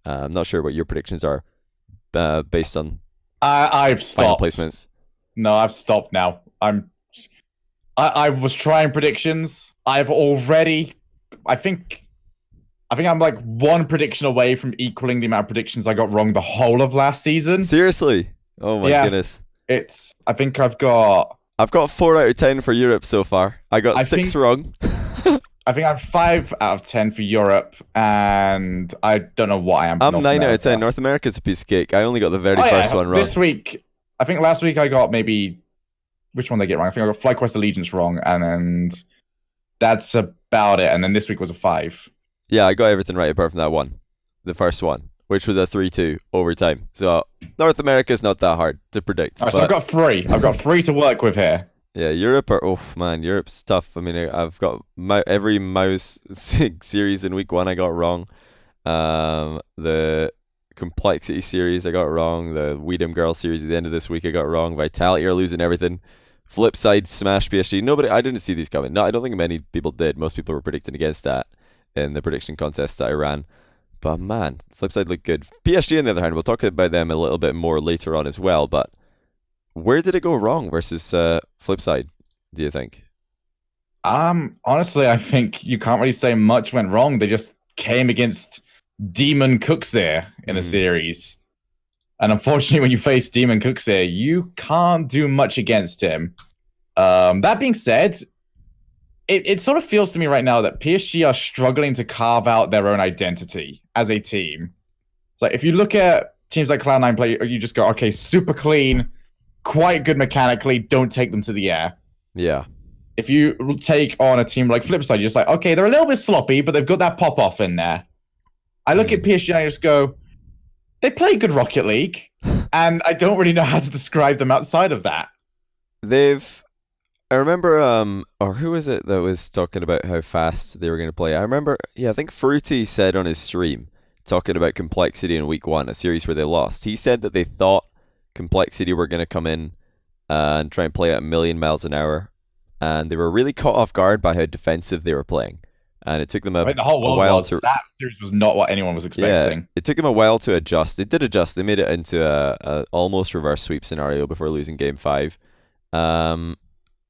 I'm not sure what your predictions are based on I've stopped placements. No, I've stopped now. I was trying predictions. I've already I think I'm like 1 prediction away from equaling the amount of predictions I got wrong the whole of last season. Seriously? Oh my goodness. I think I've got 4 out of 10 for Europe so far. I got 6 wrong. I think I'm 5 out of 10 for Europe, and I don't know what I am for I'm North 9 out of America. 10. North America's a piece of cake. I only got the very Oh first yeah, one wrong. this week. I think last week I got maybe which one they get wrong. I think I got FlyQuest Allegiance wrong, and that's about it. And then this week was a 5. Yeah, I got everything right apart from that one. The first one, which was a 3-2 overtime. So North America's not that hard to predict. All right, so I've got 3. I've got 3 to work with here. Yeah, Europe oh man, Europe's tough. I mean, I've got every mouse series in week 1 I got wrong. The complexity series I got wrong. The Weedham Girl series at the end of this week I got wrong. Vitality are losing everything. Flip side, smash PSG. I didn't see these coming. No, I don't think many people did. Most people were predicting against that in the prediction contest that I ran. But man, Flipside looked good. PSG, on the other hand, we'll talk about them a little bit more later on as well. But where did it go wrong versus Flipside, do you think? Honestly, I think you can't really say much went wrong. They just came against Demon Cookseer in a series. And unfortunately, when you face Demon Cookseer, you can't do much against him. That being said, it sort of feels to me right now that PSG are struggling to carve out their own identity as a team. It's like if you look at teams like Cloud9 play, you just go, okay, super clean, quite good mechanically, don't take them to the air. Yeah. If you take on a team like Flipside, you're just like, okay, they're a little bit sloppy, but they've got that pop-off in there. I look at PSG and I just go, they play good Rocket League, and I don't really know how to describe them outside of that. I remember, or who was it that was talking about how fast they were going to play? I remember, I think Fruity said on his stream, talking about Complexity in week 1, a series where they lost. He said that they thought Complexity were going to come in and try and play at 1,000,000 miles an hour, and they were really caught off guard by how defensive they were playing. And it took them a while to... That series was not what anyone was expecting. Yeah, it took them a while to adjust. They did adjust. They made it into a almost reverse sweep scenario before losing game 5.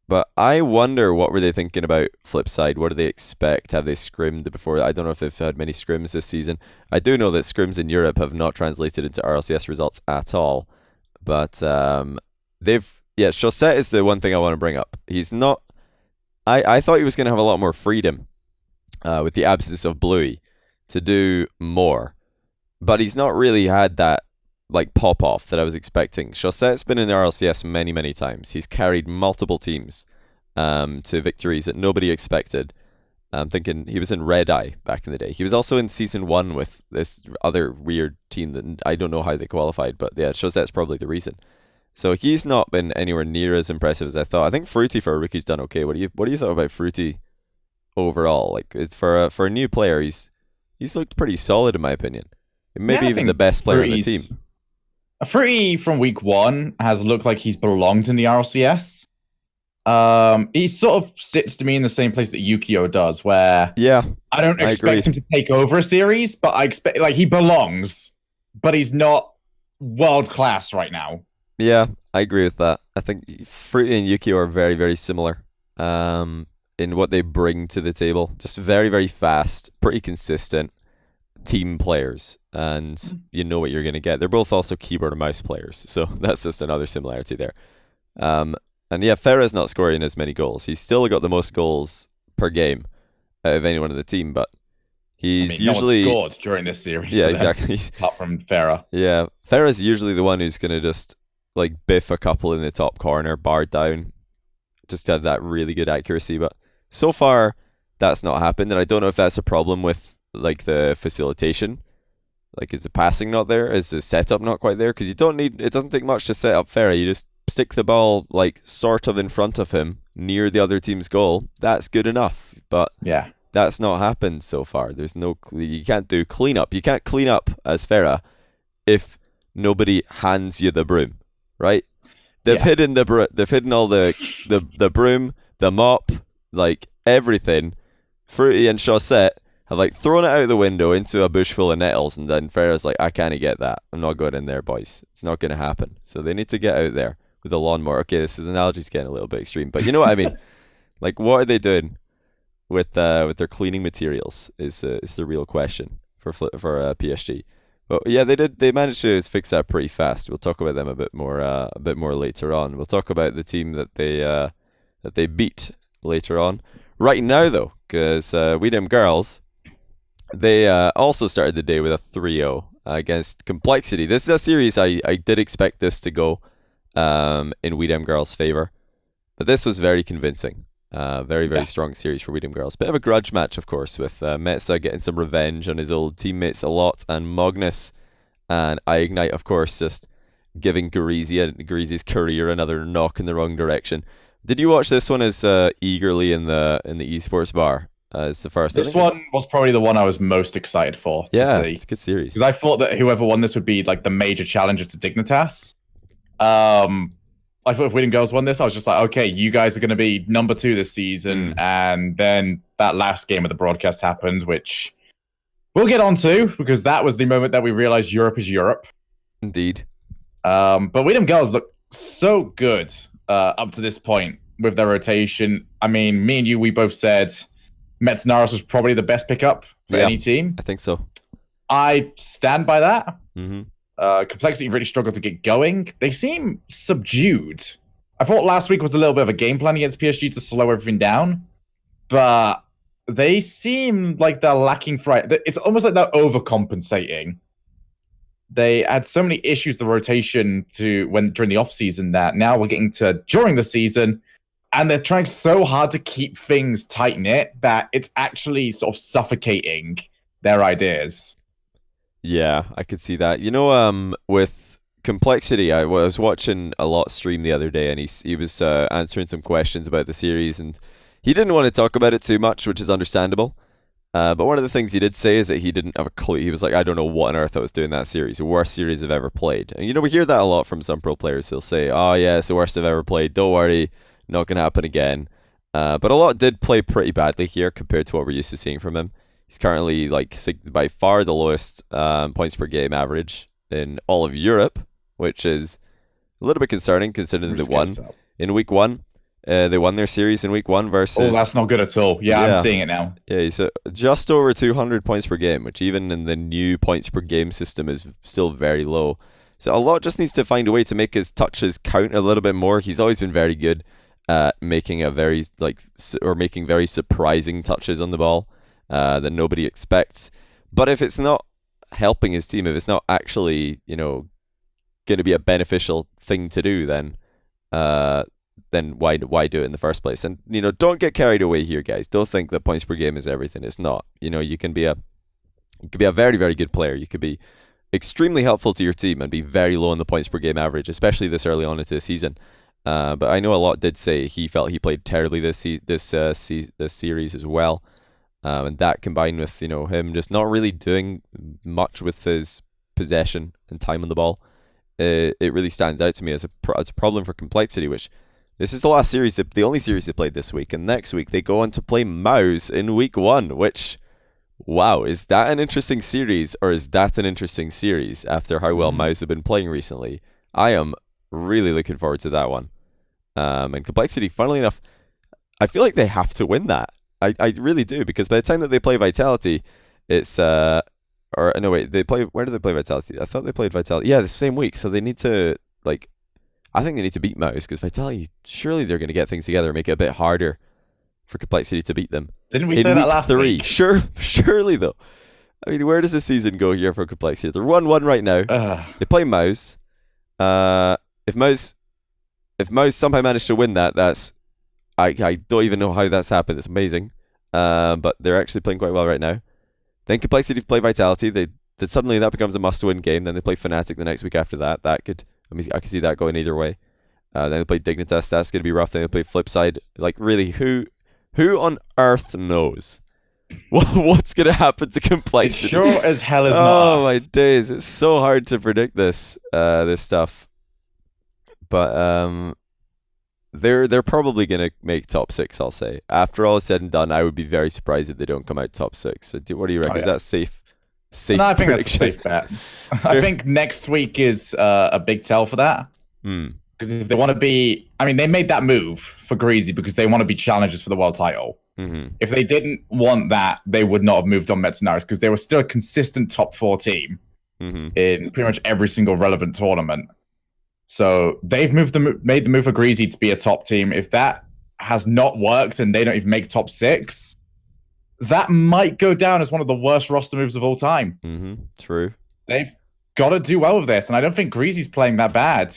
But I wonder, what were they thinking about Flipside? What do they expect? Have they scrimmed before? I don't know if they've had many scrims this season. I do know that scrims in Europe have not translated into RLCS results at all. But Chaussette is the one thing I want to bring up. He's not... I thought he was going to have a lot more freedom with the absence of Bluey to do more. But he's not really had that pop-off that I was expecting. Chaussette's been in the RLCS many, many times. He's carried multiple teams to victories that nobody expected. I'm thinking he was in Red Eye back in the day. He was also in Season 1 with this other weird team that I don't know how they qualified, but yeah, Chaussette's probably the reason. So he's not been anywhere near as impressive as I thought. I think Fruity for a rookie's done okay. What do you thought about Fruity overall? For a new player, he's looked pretty solid in my opinion. Maybe even the best player on the team. Fruity from week 1 has looked like he's belonged in the RLCS. He sort of sits to me in the same place that Yukio does, where I don't expect him to take over a series, but I expect he belongs, but he's not world class right now. Yeah, I agree with that. I think Fruity and Yukio are very, very similar in what they bring to the table. Just very, very fast, pretty consistent team players, and you know what you're going to get. They're both also keyboard and mouse players, so that's just another similarity there. And yeah, Farah's not scoring as many goals. He's still got the most goals per game out of anyone on the team, but he's usually no one scored during this series. Yeah, exactly. Apart from Farah. Yeah, Farah's usually the one who's going to just biff a couple in the top corner, bar down, just have that really good accuracy. But so far, that's not happened, and I don't know if that's a problem with the facilitation. Is the passing not there? Is the setup not quite there? Because it doesn't take much to set up Farah. You just stick the ball sort of in front of him near the other team's goal. That's good enough. But yeah, that's not happened so far. You can't do cleanup. You can't clean up as Farah if nobody hands you the broom, right? They've hidden they've hidden all the broom, the mop, everything. Fruity and Chaussette have thrown it out the window into a bush full of nettles, and then Farah's I can't get that. I'm not going in there, boys. It's not going to happen. So they need to get out there with a lawnmower. Okay, this analogy's getting a little bit extreme, but you know what I mean. What are they doing with their cleaning materials is the real question for PSG. But yeah, they managed to fix that pretty fast. We'll talk about them a bit more later on. We'll talk about the team that they beat later on. Right now, though, because We Dem Girls, they also started the day with a 3-0 against Complexity. This is a series I did expect this to go in We Dem Girls' favor, but this was very convincing. Very, very strong series for We Dem Girls. Bit of a grudge match, of course, with Metza getting some revenge on his old teammates a lot, and Magnus and Ignite, of course, just giving Garizi's career another knock in the wrong direction. Did you watch this one as eagerly in the esports bar as the first? This one was probably the one I was most excited for to see. It's a good series. Because I thought that whoever won this would be like the major challenger to Dignitas. I thought if We Dem Girls won this, I was just like, okay, you guys are going to be number 2 this season. And then that last game of the broadcast happened, which we'll get on to, because that was the moment that we realized Europe is Europe. Indeed. But We Dem Girls look so good up to this point with their rotation. I mean, me and you, we both said Metznaris was probably the best pickup for any team. I think so. I stand by that. Mm-hmm. Complexity really struggled to get going. They seem subdued. I thought last week was a little bit of a game plan against PSG to slow everything down, but they seem like they're lacking fright. It's almost like they're overcompensating. They had so many issues with the rotation during the off season that now we're getting to during the season, and they're trying so hard to keep things tight knit that it's actually sort of suffocating their ideas. Yeah, I could see that. You know, with Complexity, I was watching a lot stream the other day, and he was answering some questions about the series, and he didn't want to talk about it too much, which is understandable. But one of the things he did say is that he didn't have a clue. He was like, I don't know what on earth I was doing that series. The worst series I've ever played. And, you know, we hear that a lot from some pro players. They'll say, oh, yeah, it's the worst I've ever played. Don't worry, not going to happen again. But a lot did play pretty badly here compared to what we're used to seeing from him. He's currently like by far the lowest points per game average in all of Europe, which is a little bit concerning considering they won in week 1. They won their series in week 1 versus... Oh, that's not good at all. Yeah, I'm seeing it now. Yeah, he's just over 200 points per game, which even in the new points per game system is still very low. So a lot just needs to find a way to make his touches count a little bit more. He's always been very good at making very surprising touches on the ball that nobody expects. But if it's not helping his team, if it's not actually, going to be a beneficial thing to do, then why do it in the first place? And don't get carried away here, guys. Don't think that points per game is everything. It's not. You can be a very, very good player. You could be extremely helpful to your team and be very low in the points per game average, especially this early on into the season. But I know a lot did say he felt he played terribly this series as well. And that combined with him just not really doing much with his possession and time on the ball, it really stands out to me as a problem for Complexity. Which this is the last series, the only series they played this week, and next week they go on to play Mouse in week 1. Which, wow, is that an interesting series, or is that an interesting series after how well Mouse have been playing recently? I am really looking forward to that one. And Complexity, funnily enough, I feel like they have to win that. I really do, because by the time that they play Vitality, it's where do they play Vitality? I thought they played Vitality. Yeah, the same week. So they need to I think they need to beat Mouse, because Vitality, surely they're going to get things together and make it a bit harder for Complexity to beat them. Didn't we say that last week? Surely though. I mean, where does the season go here for Complexity? They're 1-1 right now. They play Mouse. If Mouse somehow managed to win that, that's I don't even know how that's happened. It's amazing. But they're actually playing quite well right now. Then Complexity play Vitality. Suddenly that becomes a must-win game. Then they play Fnatic the next week after that. I could see that going either way. Then they play Dignitas. That's going to be rough. Then they play Flipside. Like, really, who on earth knows what's going to happen to Complexity? It sure as hell is not us. Oh my days! It's so hard to predict this stuff. But they're probably going to make top 6, I'll say. After all is said and done, I would be very surprised if they don't come out top 6. So what do you reckon? Is that safe? No, I think that's a safe bet. I think next week is a big tell for that. Because if they want to be... I mean, they made that move for Greasy because they want to be challengers for the world title. Mm-hmm. If they didn't want that, they would not have moved on Metznaris, because they were still a consistent top 4 team in pretty much every single relevant tournament. So they've made the move for Greasy to be a top team. If that has not worked and they don't even make top 6, that might go down as one of the worst roster moves of all time. True. They've got to do well with this, and I don't think Greasy's playing that bad.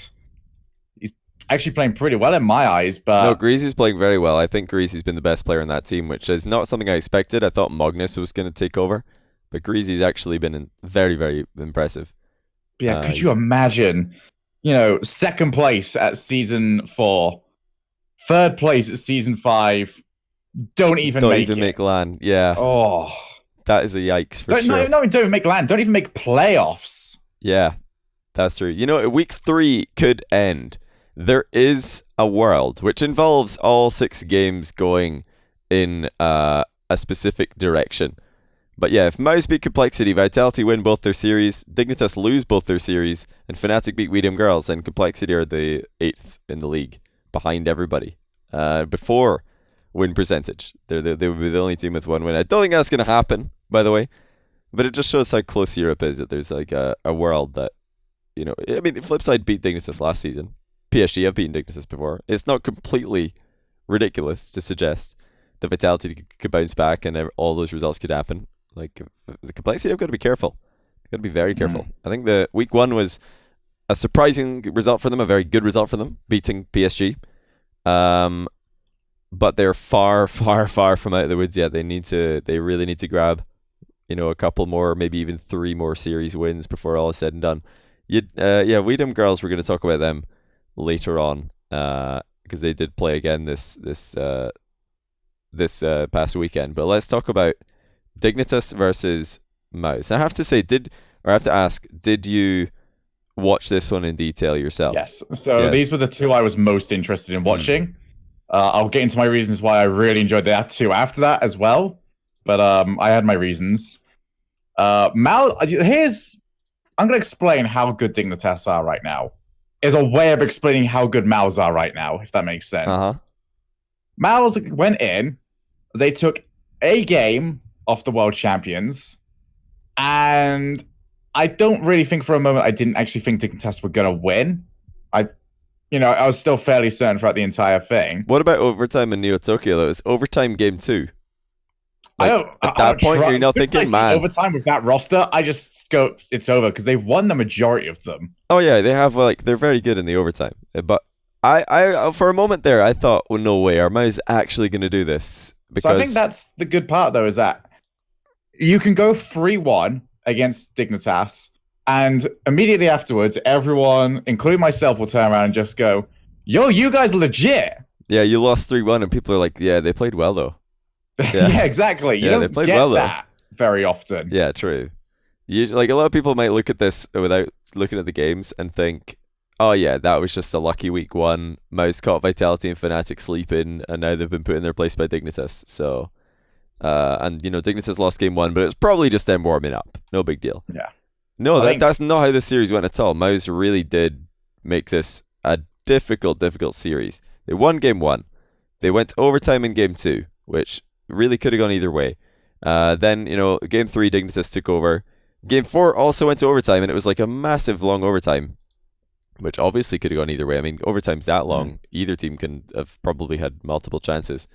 He's actually playing pretty well in my eyes, but... No, Greasy's playing very well. I think Greasy's been the best player on that team, which is not something I expected. I thought Magnus was going to take over, but Greasy's actually been very, very impressive. Yeah, could you imagine, second place at Season 4, third place at Season 5, don't even make LAN. Yeah. Oh. That is a yikes for sure. No, don't even make LAN. Don't even make playoffs. Yeah, that's true. Week 3 could end. There is a world which involves all 6 games going in a specific direction. But yeah, if Mouse beat Complexity, Vitality win both their series, Dignitas lose both their series, and Fnatic beat Weedham Girls, then Complexity are the 8th in the league, behind everybody. Before win percentage, they would be the only team with 1 win. I don't think that's going to happen, by the way, but it just shows how close Europe is, that there's like a world that, Flipside beat Dignitas last season. PSG have beaten Dignitas before. It's not completely ridiculous to suggest that Vitality could bounce back and all those results could happen. Like, the Complexity have got to be careful. They've got to be very careful. I think the week 1 was a surprising result for them, a very good result for them, beating PSG. But they're far, far, far from out of the woods yet. They really need to grab, a couple more, maybe even 3 more series wins before all is said and done. Weedham Girls, we're going to talk about them later on, because they did play again this past weekend. But let's talk about Dignitas versus Mouse. I have to ask, did you watch this one in detail yourself? Yes. So these were the 2 I was most interested in watching. I'll get into my reasons why I really enjoyed that 2 after that as well. But I had my reasons. I'm going to explain how good Dignitas are right now. Is a way of explaining how good Mouse are right now, if that makes sense. Mouse went in, they took a game off the world champions, and I don't really think for a moment I didn't actually think Dignitas were going to win. I was still fairly certain throughout the entire thing. What about overtime in Neo Tokyo, though? It's overtime game 2. At that point, you're not thinking, man. Overtime with that roster, I just go, it's over, because they've won the majority of them. Oh, yeah, they have, they're very good in the overtime. But I for a moment there, I thought, well, no way, are Mouse actually going to do this? So I think that's the good part, though, is that you can go 3-1 against Dignitas, and immediately afterwards, everyone, including myself, will turn around and just go, yo, you guys are legit. Yeah, you lost 3-1, and people are like, yeah, they played well, though. Yeah, exactly. You don't get that very often. Yeah, true. A lot of people might look at this without looking at the games and think, oh yeah, that was just a lucky week 1. Mouse caught Vitality and Fnatic sleeping, and now they've been put in their place by Dignitas. So, Dignitas lost game 1, but it's probably just them warming up. No big deal. Yeah. No, that's not how this series went at all. Mouse really did make this a difficult series. They won game 1. They went to overtime in game 2, which really could have gone either way. Then, game 3, Dignitas took over. Game 4 also went to overtime, and it was like a massive long overtime, which obviously could have gone either way. I mean, overtime's that long. Either team can have probably had multiple chances.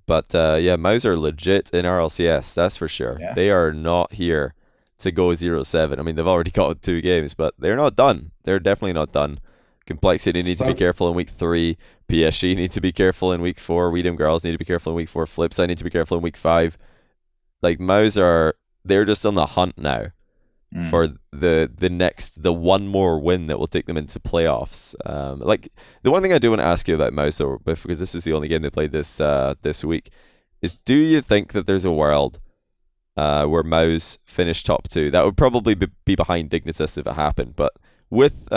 But Mouse are legit in RLCS, that's for sure. Yeah. They are not here to go 0-7. I mean, they've already got 2 games, but they're not done. They're definitely not done. Complexity need to be careful in week 3. PSG need to be careful in week 4. Weedham Girls need to be careful in week 4. Flipside need to be careful in week 5. Like, Mouse they're just on the hunt now for the one more win that will take them into playoffs. The one thing I do want to ask you about Mouse, though, because this is the only game they played this week, is do you think that there's a world where Mouse finish top 2? That would probably be behind Dignitas if it happened, but with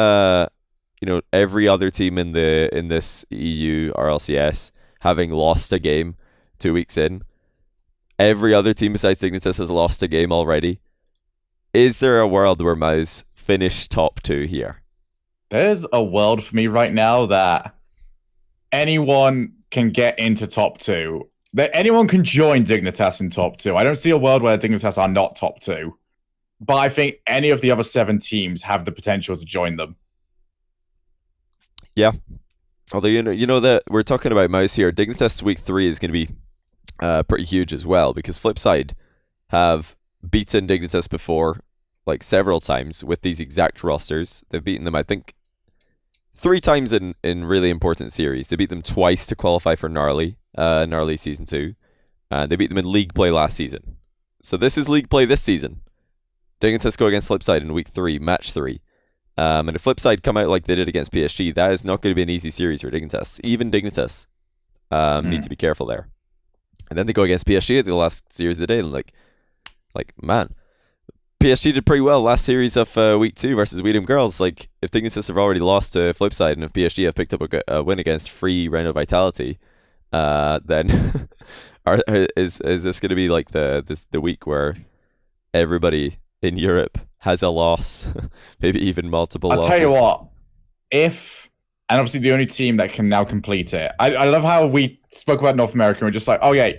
every other team in this EU RLCS having lost a game 2 weeks in, every other team besides Dignitas has lost a game already. Is there a world where Mouse finish top 2 here? There's a world for me right now that anyone can get into top 2. That anyone can join Dignitas in top 2. I don't see a world where Dignitas are not top 2. But I think any of the other 7 teams have the potential to join them. Yeah. Although you know that we're talking about Mouse here. Dignitas week 3 is going to be pretty huge as well because Flipside have beaten Dignitas before, like several times with these exact rosters. They've beaten them, I think, 3 times in really important series. They beat them twice to qualify for Gnarly Season 2. They beat them in League Play last season. So this is League Play this season. Dignitas go against Flipside in week 3, match 3. And if Flipside come out like they did against PSG, that is not going to be an easy series for Dignitas. Even Dignitas need to be careful there. And then they go against PSG at the last series of the day, and man, PSG did pretty well last series of week 2 versus Weedham Girls. Like, if Dignitas have already lost to Flipside, and if PSG have picked up a win against Free Reno Vitality, then is this going to be like the week where everybody in Europe has a loss, maybe even multiple losses? I'll tell you what, and obviously the only team that can now complete it. I love how we spoke about North America and we're just like, oh yeah,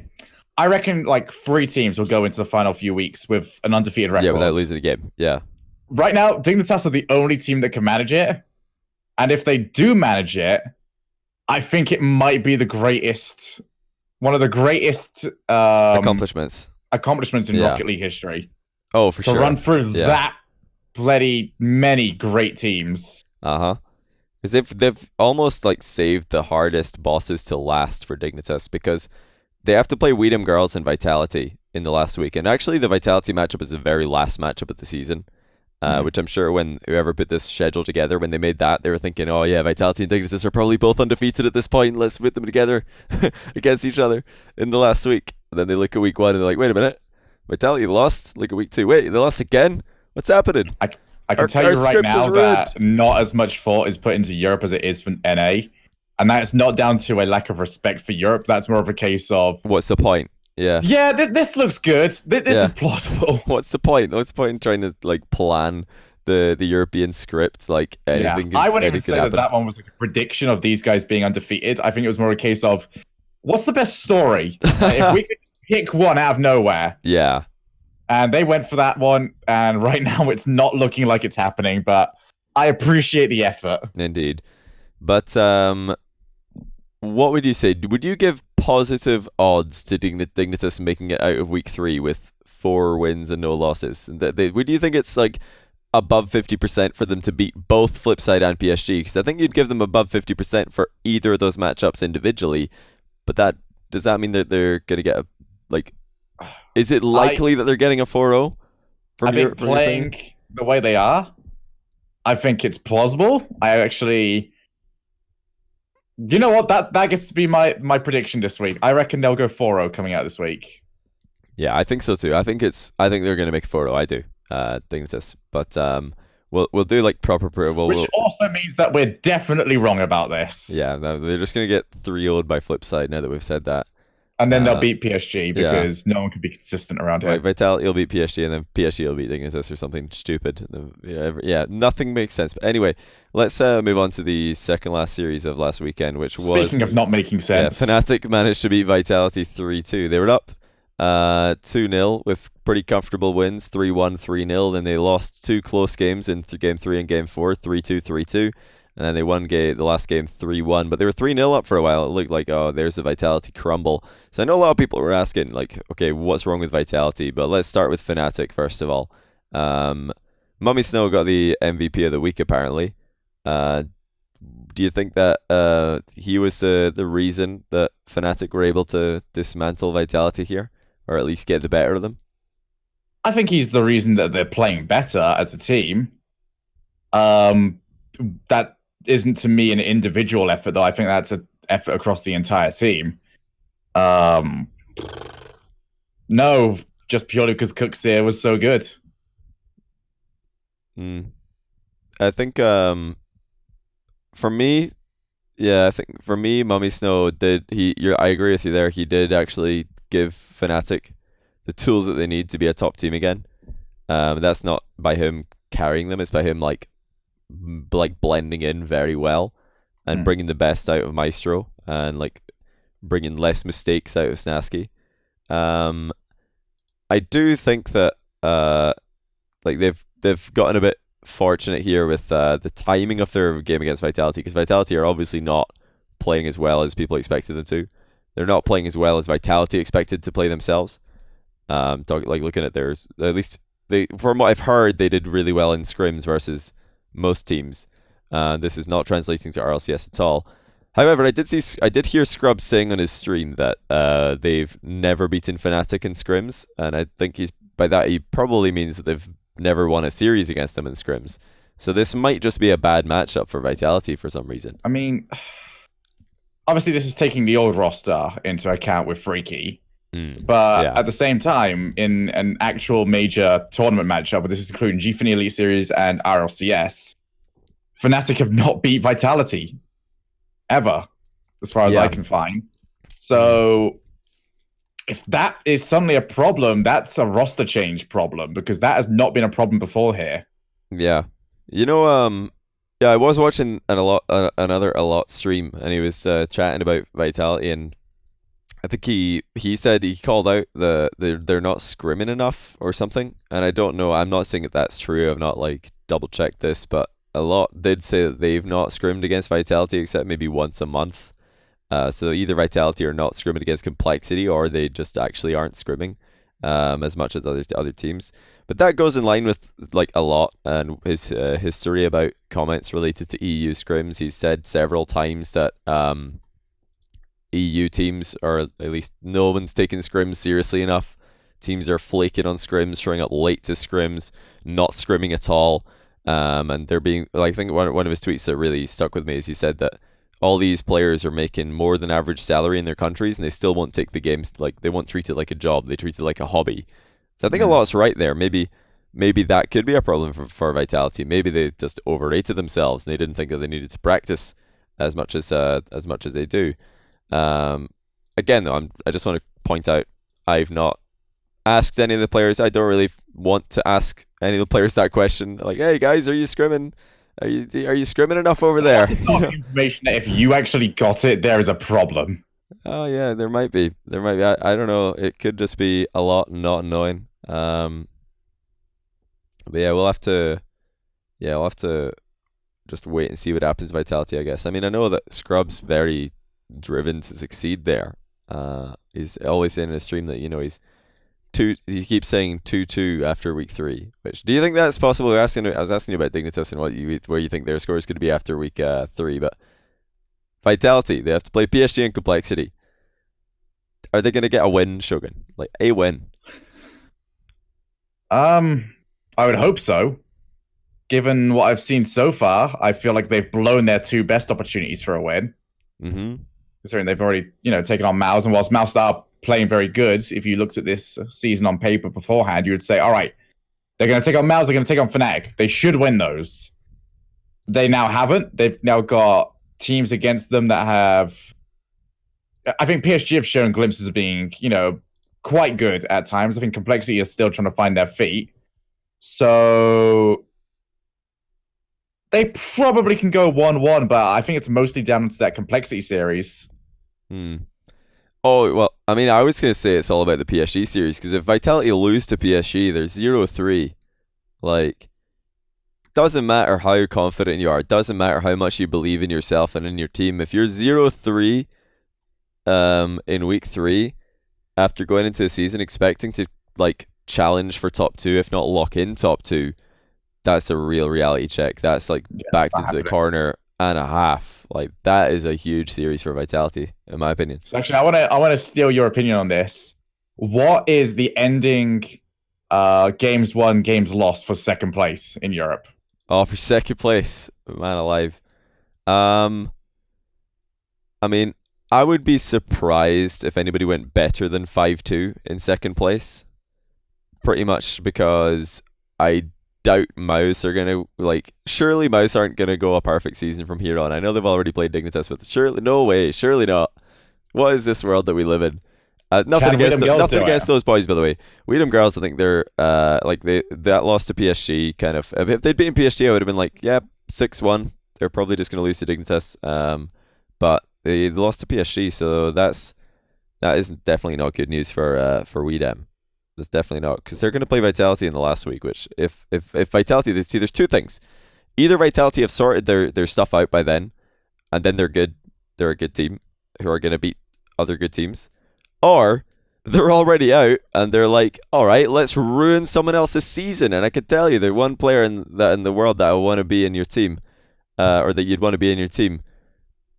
I reckon like 3 teams will go into the final few weeks with an undefeated record. Yeah, without losing a game. Yeah. Right now, Dignitas are the only team that can manage it. And if they do manage it, I think it might be one of the greatest accomplishments in Rocket League history. Oh, for sure. To run through that bloody many great teams. Because they've almost like saved the hardest bosses to last for Dignitas, because they have to play Weedham Girls and Vitality in the last week. And actually the Vitality matchup is the very last matchup of the season, which I'm sure when whoever put this schedule together, when they made that, they were thinking, oh yeah, Vitality and Dignitas are probably both undefeated at this point. Let's put them together against each other in the last week. And then they look at week 1 and they're like, wait a minute, Vitality lost. Look at week 2. Wait, they lost again? What's happening? I can tell you right now that not as much thought is put into Europe as it is for NA. And that's not down to a lack of respect for Europe. That's more of a case of... what's the point? Yeah. Yeah, this looks good. This is plausible. What's the point? What's the point in trying to like plan the European script? Like anything. I wouldn't even say that one was like a prediction of these guys being undefeated. I think it was more a case of, what's the best story? If we could pick one out of nowhere. Yeah. And they went for that one, and right now it's not looking like it's happening, but I appreciate the effort. Indeed. But what would you say? Would you give positive odds to Dignitas making it out of week 3 with 4 wins and no losses? Would you think it's like above 50% for them to beat both Flipside and PSG? Because I think you'd give them above 50% for either of those matchups individually, but does that mean that they're going to get is it likely that they're getting a 4-0? I think playing the way they are, I think it's plausible. I actually... You know what? That gets to be my prediction this week. I reckon they'll go 4-0 coming out this week. Yeah, I think so too. I think they're going to make 4-0. I do. Dignitas. But we'll do like proper approval. Which also means that we're definitely wrong about this. Yeah, no, they're just going to get 3-0'd by Flipside now that we've said that. And then they'll beat PSG because no one can be consistent around here. Vitality will beat PSG, and then PSG will beat Dignitas or something stupid. Yeah, nothing makes sense. But anyway, let's move on to the second last series of last weekend, which was... Speaking of not making sense. Fnatic managed to beat Vitality 3-2. They were up 2-0 with pretty comfortable wins, 3-1, 3-0. Then they lost 2 close games in Game 3 and Game 4, 3-2, 3-2. And then they won the last game 3-1, but they were 3-0 up for a while. It looked like, oh, there's a Vitality crumble. So I know a lot of people were asking, like, okay, what's wrong with Vitality? But let's start with Fnatic first of all. Mummy Snow got the MVP of the week, apparently. Do you think that he was the reason that Fnatic were able to dismantle Vitality here? Or at least get the better of them? I think he's the reason that they're playing better as a team. That isn't to me an individual effort, though. I think that's an effort across the entire team. No, just purely because Cooksier was so good. I think for me, Mummy Snow did. I agree with you there. He did actually give Fnatic the tools that they need to be a top team again. That's not by him carrying them; it's by him like blending in very well and bringing the best out of Maestro and like bringing less mistakes out of Snasky. I do think that like they've gotten a bit fortunate here with the timing of their game against Vitality, because Vitality are obviously not playing as well as people expected them to. They're not playing as well as Vitality expected to play themselves. Looking at their, at least from what I've heard, they did really well in scrims versus most teams. This is not translating to RLCS at all. However, I did hear Scrub saying on his stream that they've never beaten Fnatic in scrims, and I think by that he probably means that they've never won a series against them in scrims. So this might just be a bad matchup for Vitality for some reason. I mean, obviously this is taking the old roster into account with Freaky, but at the same time, in an actual major tournament matchup, this is including GFN Elite Series and RLCS, Fnatic have not beat Vitality ever, as far as I can find. So if that is suddenly a problem, that's a roster change problem, because that has not been a problem before here. Yeah. You know, I was watching another Alot stream, and he was chatting about Vitality, and I think he said he called out they're not scrimming enough or something, and I don't know. I'm not saying that that's true. I've not double checked this, but Alot did say that they've not scrimmed against Vitality except maybe once a month. So either Vitality are not scrimming against Complexity, or they just actually aren't scrimming as much as other teams. But that goes in line with Alot and his history about comments related to EU scrims. He's said several times that EU teams, or at least no one's taking scrims seriously enough. Teams are flaking on scrims, showing up late to scrims, not scrimming at all. And they're being, I think one of his tweets that really stuck with me is he said that all these players are making more than average salary in their countries, and they still won't take the games, they won't treat it like a job, they treat it like a hobby. So I think Alot's right there. Maybe that could be a problem for Vitality. Maybe they just overrated themselves and they didn't think that they needed to practice as much as they do. Again though, I just want to point out, I've not asked any of the players. I don't really want to ask any of the players that question. Hey guys, are you scrimming? Are you scrimming enough over there? That's the sort of information that if you actually got it, there is a problem. Oh yeah, there might be. I don't know. It could just be a lot not annoying. But yeah, we'll have to just wait and see what happens to Vitality, I guess. I mean, I know that Scrub's very driven to succeed there. He's always saying in his stream that he keeps saying 2-2 after week 3. Which, do you think that's possible? I was asking you about Dignitas and where you think their score is going to be after week 3, but Vitality, they have to play PSG and Complexity. Are they going to get a win, Shogun? A win? I would hope so. Given what I've seen so far, I feel like they've blown their 2 best opportunities for a win. Mm-hmm. Considering they've already, taken on Mouse, and whilst Mouse are playing very good, if you looked at this season on paper beforehand, you would say, all right, they're going to take on Mouse, they're going to take on Fnatic. They should win those. They now haven't. They've now got teams against them that have... I think PSG have shown glimpses of being, quite good at times. I think Complexity is still trying to find their feet. So they probably can go 1-1, but I think it's mostly down to that Complexity series. Oh, well, I mean, I was going to say it's all about the PSG series, because if Vitality lose to PSG, they're 0-3. Doesn't matter how confident you are, doesn't matter how much you believe in yourself and in your team. If you're 0-3 in week 3, after going into the season expecting to challenge for top 2, if not lock in top 2, that's a real reality check. That's backed into the corner and a half. That is a huge series for Vitality, in my opinion. So actually, I want to steal your opinion on this. What is the ending games won, games lost for second place in Europe? Oh, for second place, man alive. I mean, I would be surprised if anybody went better than 5-2 in second place. Pretty much because I doubt Mouse are going to, surely Mouse aren't going to go a perfect season from here on. I know they've already played Dignitas, but surely not. What is this world that we live in? Nothing against those boys, by the way. Weedham Girls, I think they're, that loss to PSG kind of, if they'd beaten PSG, I would have been 6-1. They're probably just going to lose to Dignitas. But they lost to PSG, so that is definitely not good news for Weedham. That's definitely not, because they're going to play Vitality in the last week, which if Vitality, there's 2 things. Either Vitality have sorted their stuff out by then, and then they're good, they're a good team who are going to beat other good teams, or they're already out and they're like, all right, let's ruin someone else's season. And I can tell you, there's one player in the world that I want to be in your team, or that you'd want to be in your team,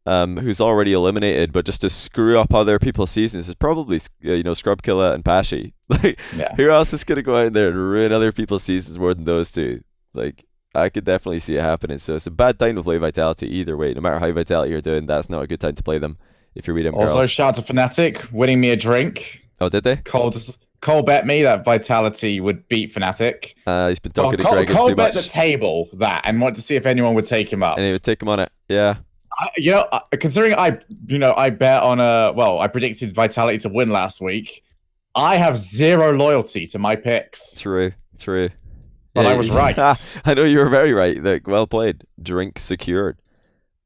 who's already eliminated, but just to screw up other people's seasons is probably Scrubkilla and Pashi. Like, who else is gonna go out there and ruin other people's seasons more than those two? Like, I could definitely see it happening. So it's a bad time to play Vitality either way. No matter how Vitality you're doing, that's not a good time to play them if you're beating Also, girls. shout out to Fnatic winning me a drink. Oh, did they? Cole bet me that Vitality would beat Fnatic. He's been talking to Greg Cole too bet much. the table that and wanted to see if anyone would take him up. And he would take him on it. Yeah. Considering I bet on I predicted Vitality to win last week. I have zero loyalty to my picks. True. But I was right. I know you were very right. Like, well played. Drink secured.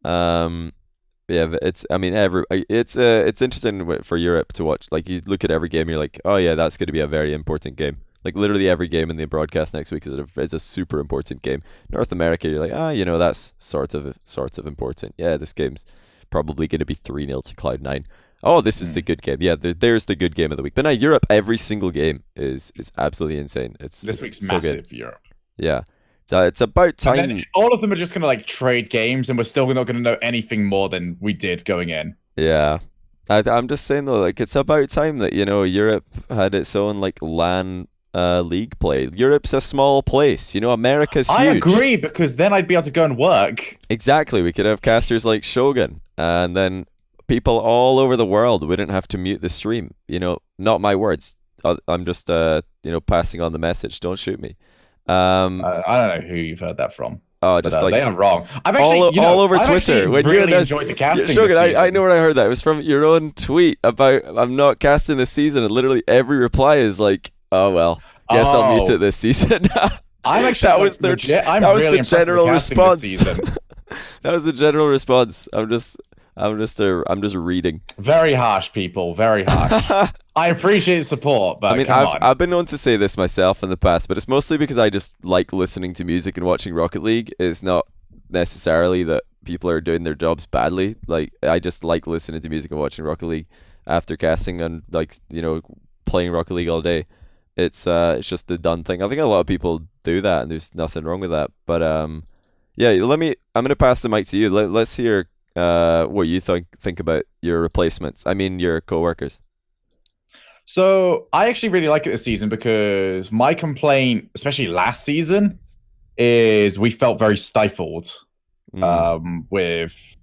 Yeah, but it's interesting for Europe to watch. Like, you look at every game, you're like, oh yeah, that's going to be a very important game. Like, literally every game in the broadcast next week is a super important game. North America, you're like, that's sort of important. Yeah, this game's probably going to be 3-0 to Cloud9. Oh, this is the good game. Yeah, there's the good game of the week. But now Europe, every single game is absolutely insane. This week's so massive good. for Europe. Yeah. So it's about time. And then all of them are just going to like trade games, and we're still not going to know anything more than we did going in. Yeah. I'm just saying though, like, it's about time that, Europe had its own like LAN league play. Europe's a small place. America's huge. I agree, because then I'd be able to go and work. Exactly. We could have casters like Shogun, and then people all over the world wouldn't have to mute the stream. Not my words. I'm just passing on the message. Don't shoot me. I don't know who you've heard that from. Oh, just but, like they are wrong. I've actually all over Twitter. When really enjoyed the casting. Shogun, I know where I heard that. It was from your own tweet about I'm not casting this season, and literally every reply is like, "Oh well, guess I'll mute it this season." I'm actually that was the general response. That was the general response. I'm just reading. Very harsh, people. Very harsh. I appreciate support, but I've been known to say this myself in the past, but it's mostly because I just like listening to music and watching Rocket League. It's not necessarily that people are doing their jobs badly. Like, I just like listening to music and watching Rocket League after casting and playing Rocket League all day. It's just the done thing. I think a lot of people do that, and there's nothing wrong with that. But I'm gonna pass the mic to you. Let's hear what you think about your replacements. I mean, your co-workers. So I actually really like it this season, because my complaint, especially last season, is we felt very stifled with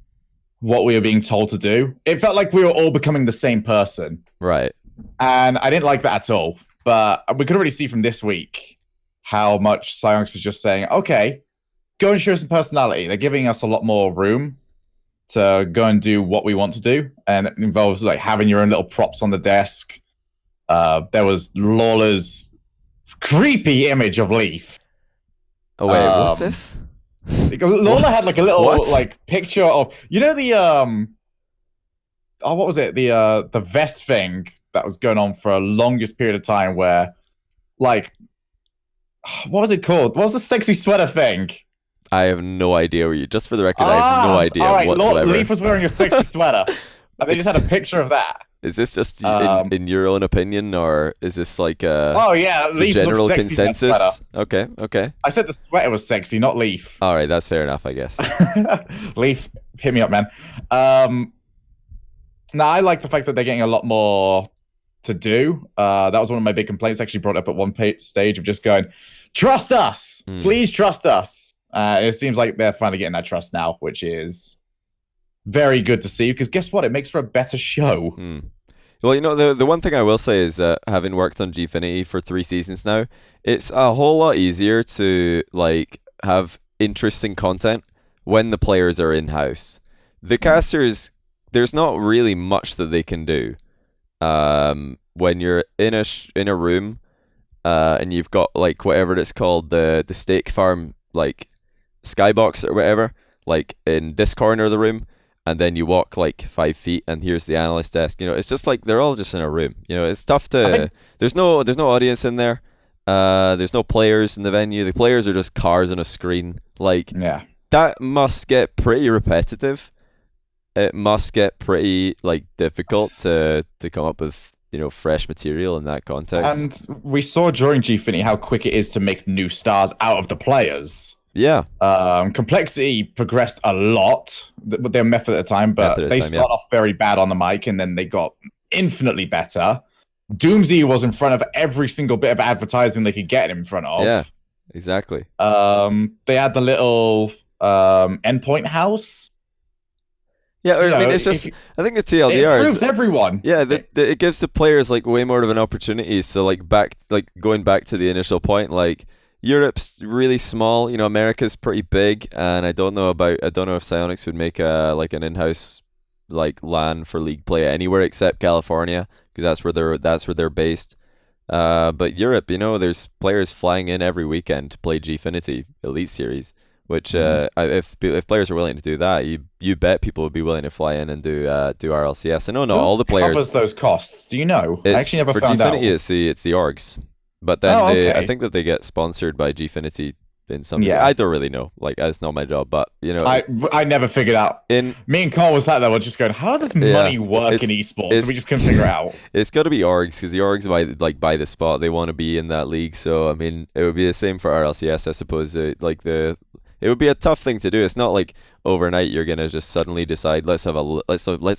what we were being told to do. It felt like we were all becoming the same person. Right. And I didn't like that at all. But we could already see from this week how much Psyonix is just saying, okay, go and show some personality. They're giving us a lot more room to go and do what we want to do. And it involves like having your own little props on the desk. There was Lawler's creepy image of Leaf. Oh wait, what's this? Lawler had like a little like picture of the what was it? The vest thing that was going on for a longest period of time, where like what was it called? What was the sexy sweater thing? I have no idea just for the record, I have no idea whatsoever. Leaf was wearing a sexy sweater. And they just had a picture of that. Is this just in your own opinion, or is this like Leaf general sexy consensus? Okay. I said the sweater was sexy, not Leaf. All right, that's fair enough, I guess. Leaf, hit me up, man. Now, I like the fact that they're getting a lot more to do. That was one of my big complaints, actually brought up at one stage, of just going, trust us! Please trust us! It seems like they're finally getting that trust now, which is very good to see, because guess what? It makes for a better show. Well, the one thing I will say is that having worked on Gfinity for 3 seasons now, it's a whole lot easier to like have interesting content when the players are in-house. The casters, there's not really much that they can do. When you're in a room and you've got like whatever it's called, the steak farm, like skybox or whatever, like in this corner of the room, and then you walk like 5 feet and here's the analyst desk. It's just like they're all just in a room. It's tough to there's no audience in there. There's no players in the venue. The players are just cars on a screen. Like, that must get pretty repetitive. it must get pretty like difficult to come up with fresh material in that context. And we saw during Gfinity how quick it is to make new stars out of the players. Yeah, Complexity progressed a lot with their method at the time, but they start off very bad on the mic, and then they got infinitely better. Doomsy was in front of every single bit of advertising they could get in front of. yeah, exactly. They had the little endpoint house. Yeah, I mean, it's just, I think the TLDR it improves everyone. Yeah, it gives the players like way more of an opportunity. So like going back to the initial point, like Europe's really small. America's pretty big, and I don't know if Psyonix would make an in-house like LAN for League play anywhere except California, because that's where they're based. But Europe, there's players flying in every weekend to play Gfinity Elite Series. Which if players are willing to do that, you bet people would be willing to fly in and do RLCS. I know not all the players covers those costs. Do you know? I actually never found out. For Gfinity, it's the orgs, but then I think that they get sponsored by Gfinity in some. Yeah, I don't really know. Like, it's not my job, but I never figured out. Me and Carl was sat there, we're just going, how does this money work in esports? We just couldn't figure it out. It's got to be orgs, because the orgs buy the spot. They want to be in that league. So I mean, it would be the same for RLCS, I suppose. It would be a tough thing to do. It's not like overnight you're gonna just suddenly decide let's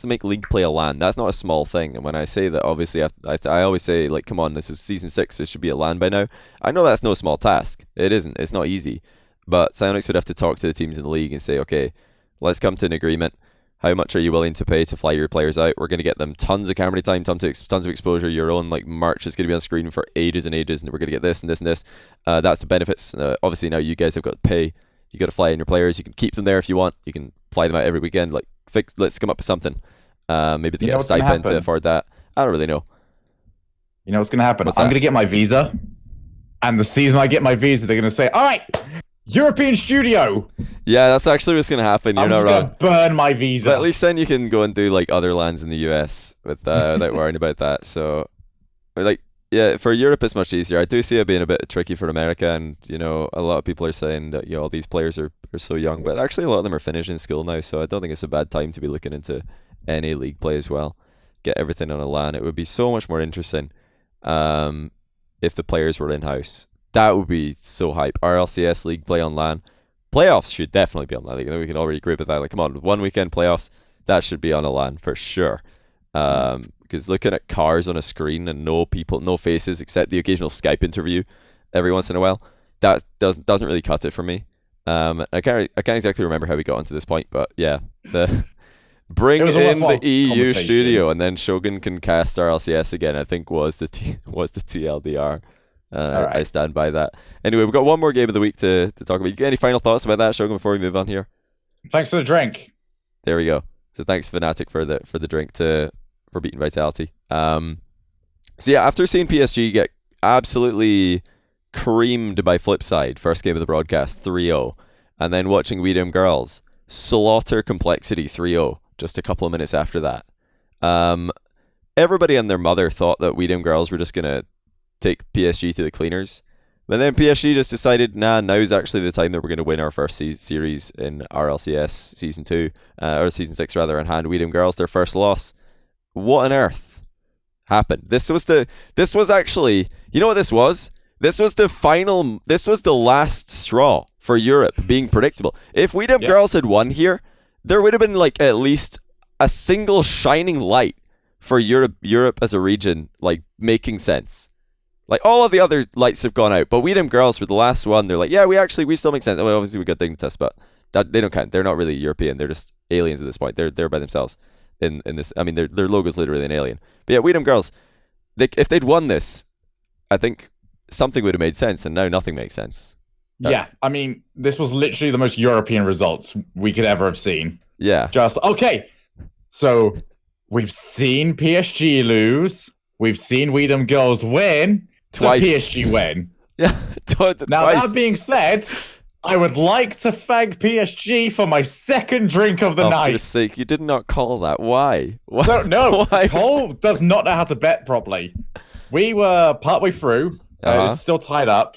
make League play a LAN. That's not a small thing. And when I say that, obviously I always say, like, come on, this is season 6. It should be a LAN by now. I know that's no small task. It isn't. It's not easy. But Psyonix would have to talk to the teams in the league and say, okay, let's come to an agreement. How much are you willing to pay to fly your players out? We're going to get them tons of camera time, tons of exposure. Your own like merch is going to be on screen for ages and ages, and we're going to get this and this and this. That's the benefits. Obviously now you guys have got to pay. You got to fly in your players. You can keep them there if you want. You can fly them out every weekend. Like, let's come up with something. Maybe they get a stipend to afford that. I don't really know. You know what's going to happen? I'm going to get my visa. And the season I get my visa, they're going to say, all right, European studio. Yeah, that's actually what's going to happen. You're not wrong. I'm just going to burn my visa. But at least then you can go and do like other lands in the US without worrying about that. So, like, yeah, for Europe it's much easier. I do see it being a bit tricky for America, and a lot of people are saying that all these players are so young, but actually a lot of them are finishing school now, so I don't think it's a bad time to be looking into any league play as well. Get everything on a LAN. It would be so much more interesting if the players were in-house. That would be so hype. RLCS league play on LAN. Playoffs should definitely be on LAN. We can already agree with that. Like, come on, 1 weekend playoffs, that should be on a LAN for sure. Because looking at cars on a screen and no people, no faces except the occasional Skype interview every once in a while, that doesn't really cut it for me. I can't exactly remember how we got onto this point, but yeah, bring in the EU studio and then Shogun can cast RLCS again, I think was the TLDR. Right. I stand by that. Anyway, we've got one more game of the week to talk about. You got any final thoughts about that, Shogun, before we move on here? Thanks for the drink. There we go. So thanks, Fnatic, for the drink for beating Vitality. So yeah, after seeing PSG get absolutely creamed by Flipside, first game of the broadcast, 3-0, and then watching Weedham Girls slaughter Complexity 3-0 just a couple of minutes after that. Everybody and their mother thought that Weedham Girls were just going to take PSG to the cleaners. But then PSG just decided, now's actually the time that we're going to win our first series in RLCS Season 2, or Season 6 rather, and hand Weedham Girls their first loss. What on earth happened? This was actually, you know what this was? This was the last straw for Europe being predictable. If Weedham Girls had won here, there would have been like at least a single shining light for Europe as a region, like making sense. Like, all of the other lights have gone out, but Weedham Girls were the last one. They're like, yeah, we still make sense. Well, obviously we got Dignitas, but they don't count. They're not really European. They're just aliens at this point. They're by themselves in this. I mean, their logo's literally an alien. But yeah, Weedham Girls, if they'd won this, I think something would have made sense, and now nothing makes sense. Yeah, I mean, this was literally the most European results we could ever have seen. Yeah. Just, okay, so we've seen PSG lose. We've seen Weedham Girls win. Twice. So PSG win. Yeah, now, that being said, I would like to thank PSG for my second drink of the night. For sake, you did not call that. Why? So, no, Why? Cole does not know how to bet properly. We were partway through. It was still tied up.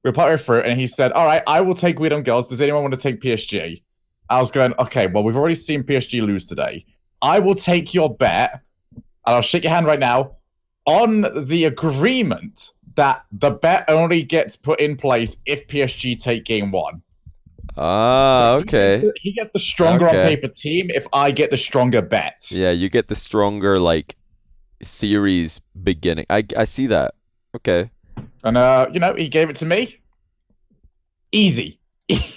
We were partway through, and he said, all right, I will take Weedham Girls. Does anyone want to take PSG? I was going, okay, well, we've already seen PSG lose today. I will take your bet, and I'll shake your hand right now, on the agreement that the bet only gets put in place if PSG take game one. So Okay. he gets the stronger on paper team if I get the stronger bet. Yeah, you get the stronger, like, series beginning. I see that. Okay. And, he gave it to me. Easy.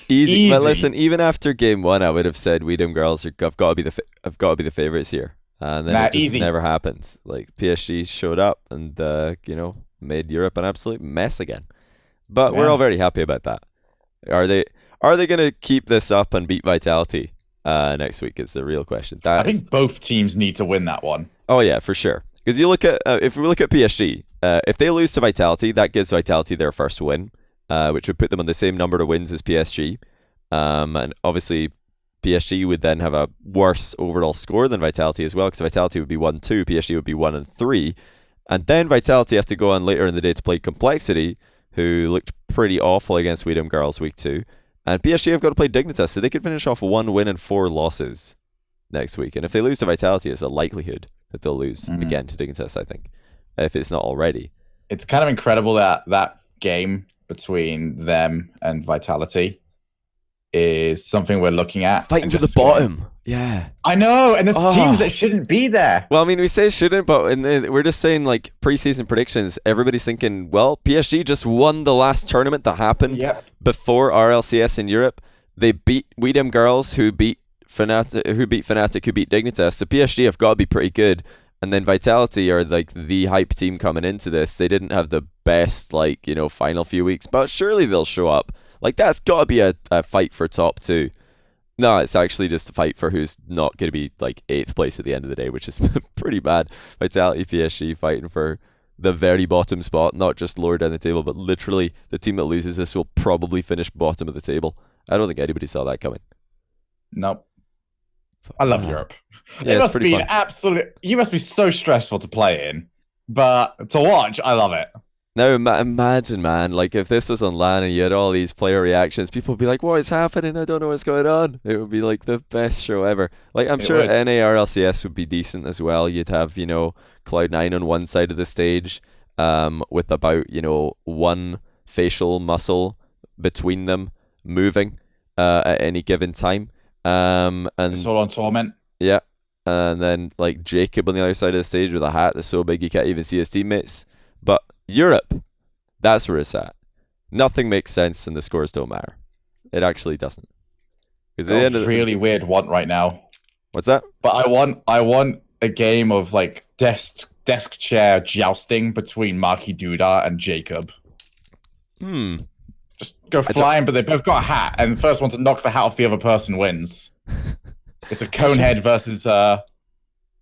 Easy. But listen, even after game one, I would have said Weedham Girls have got to be the favorites here. And then it just never happened. Like, PSG showed up and, made Europe an absolute mess again. But we're all very happy about that. Are they going to keep this up and beat Vitality next week is the real question. I think both teams need to win that one. Oh, yeah, for sure. Because you look at, if we look at PSG, if they lose to Vitality, that gives Vitality their first win, which would put them on the same number of wins as PSG. And obviously, PSG would then have a worse overall score than Vitality as well, because Vitality would be 1-2, PSG would be 1-3. And then Vitality have to go on later in the day to play Complexity, who looked pretty awful against Weedham Girls week 2. And PSG have got to play Dignitas, so they could finish off 1 win and 4 losses next week. And if they lose to Vitality, it's a likelihood that they'll lose again to Dignitas, I think, if it's not already. It's kind of incredible that game between them and Vitality is something we're looking at. Fighting for the bottom. Yeah. I know, and there's teams that shouldn't be there. Well, I mean, we say shouldn't, but we're just saying, like, preseason predictions, everybody's thinking, well, PSG just won the last tournament that happened before RLCS in Europe. They beat Weedham Girls, who beat Fnatic, who beat Dignitas, so PSG have got to be pretty good. And then Vitality are, like, the hype team coming into this. They didn't have the best, like, final few weeks, but surely they'll show up. Like, that's got to be a fight for top 2. No, it's actually just a fight for who's not going to be, like, 8th place at the end of the day, which is pretty bad. Vitality, PSG fighting for the very bottom spot, not just lower down the table, but literally the team that loses this will probably finish bottom of the table. I don't think anybody saw that coming. Nope. I love Europe. Yeah, it must be an absolute... You must be so stressful to play in, but to watch, I love it. Now imagine, man, like, if this was on LAN and you had all these player reactions, people would be like, what is happening? I don't know what's going on. It would be like the best show ever. Like, I'm sure NARLCS would be decent as well. You'd have, Cloud9 on one side of the stage with about, one facial muscle between them moving at any given time. And it's all on Torment. Yeah. And then, like, Jacob on the other side of the stage with a hat that's so big you can't even see his teammates. But Europe, that's where it's at. Nothing makes sense and the scores don't matter. It actually doesn't. It's a really weird want right now. What's that? But I want a game of, like, desk chair jousting between Marky Duda and Jacob. Just go flying, but they both got a hat, and the first one to knock the hat off the other person wins. It's a cone head versus a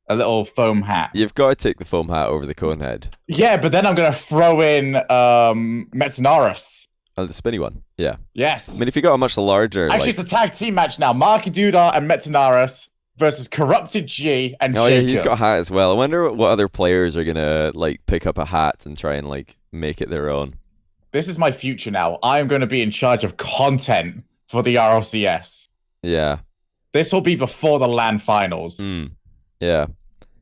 little foam hat. You've got to take the foam hat over the cone head. Yeah, but then I'm going to throw in Metsunaris. Oh, the spinny one. Yeah. Yes. I mean, if you got a much larger... Actually, it's a tag team match now. Marky Duda and Metsunaris versus Corrupted G and Jacob. Yeah, he's got a hat as well. I wonder what other players are going to, like, pick up a hat and try and, like, make it their own. This is my future now. I am going to be in charge of content for the RLCS. Yeah. This will be before the LAN finals. Yeah.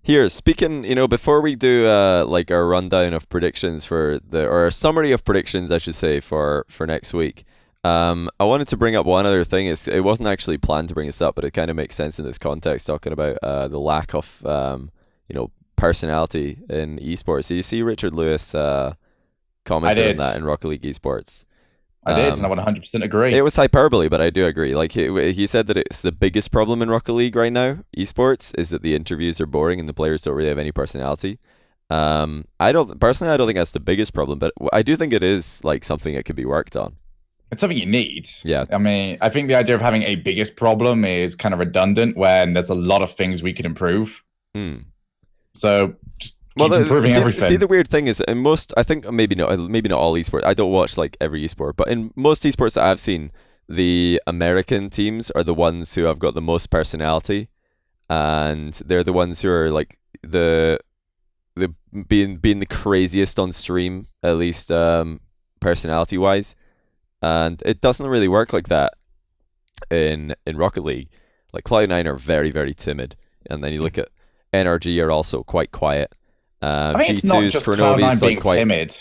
Here, speaking, before we do like our rundown of predictions or a summary of predictions, I should say, for next week, I wanted to bring up one other thing. It wasn't actually planned to bring this up, but it kind of makes sense in this context, talking about the lack of personality in esports. So you see Richard Lewis commented on that in Rocket League esports. I did, and I would 100% agree. It was hyperbole, but I do agree. Like, he said that it's the biggest problem in Rocket League right now, esports, is that the interviews are boring and the players don't really have any personality. I don't think that's the biggest problem, but I do think it is, like, something that could be worked on. It's something you need. Yeah. I mean, I think the idea of having a biggest problem is kind of redundant when there's a lot of things we could improve. So just keep improving everything. See, the weird thing is, in most, I think maybe not all esports. I don't watch, like, every esport, but in most esports that I've seen, the American teams are the ones who have got the most personality, and they're the ones who are, like, the being the craziest on stream, at least personality wise. And it doesn't really work like that in Rocket League, like Cloud9 are very, very timid, and then you look at NRG are also quite quiet. I think it's not G2's just Kronovi's Cloud9 being like quite timid.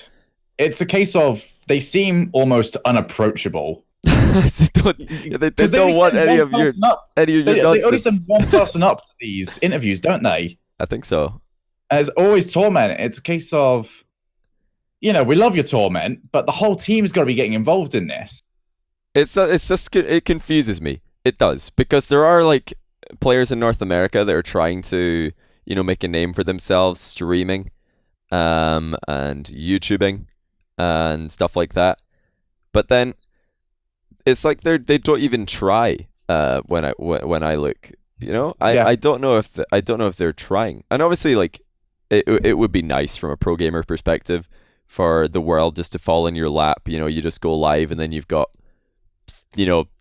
It's a case of they seem almost unapproachable. they don't want any of your They only nonsense. send one person up to these interviews, don't they? I think so. And it's always Torment. It's a case of, we love your Torment, but the whole team's got to be getting involved in this. It's just it confuses me. It does, because there are like players in North America that are trying to make a name for themselves streaming, and YouTubing, and stuff like that. But then it's like they don't even try. When I look, I don't know if they're trying. And obviously, like it would be nice from a pro gamer perspective for the world just to fall in your lap. You just go live and then you've got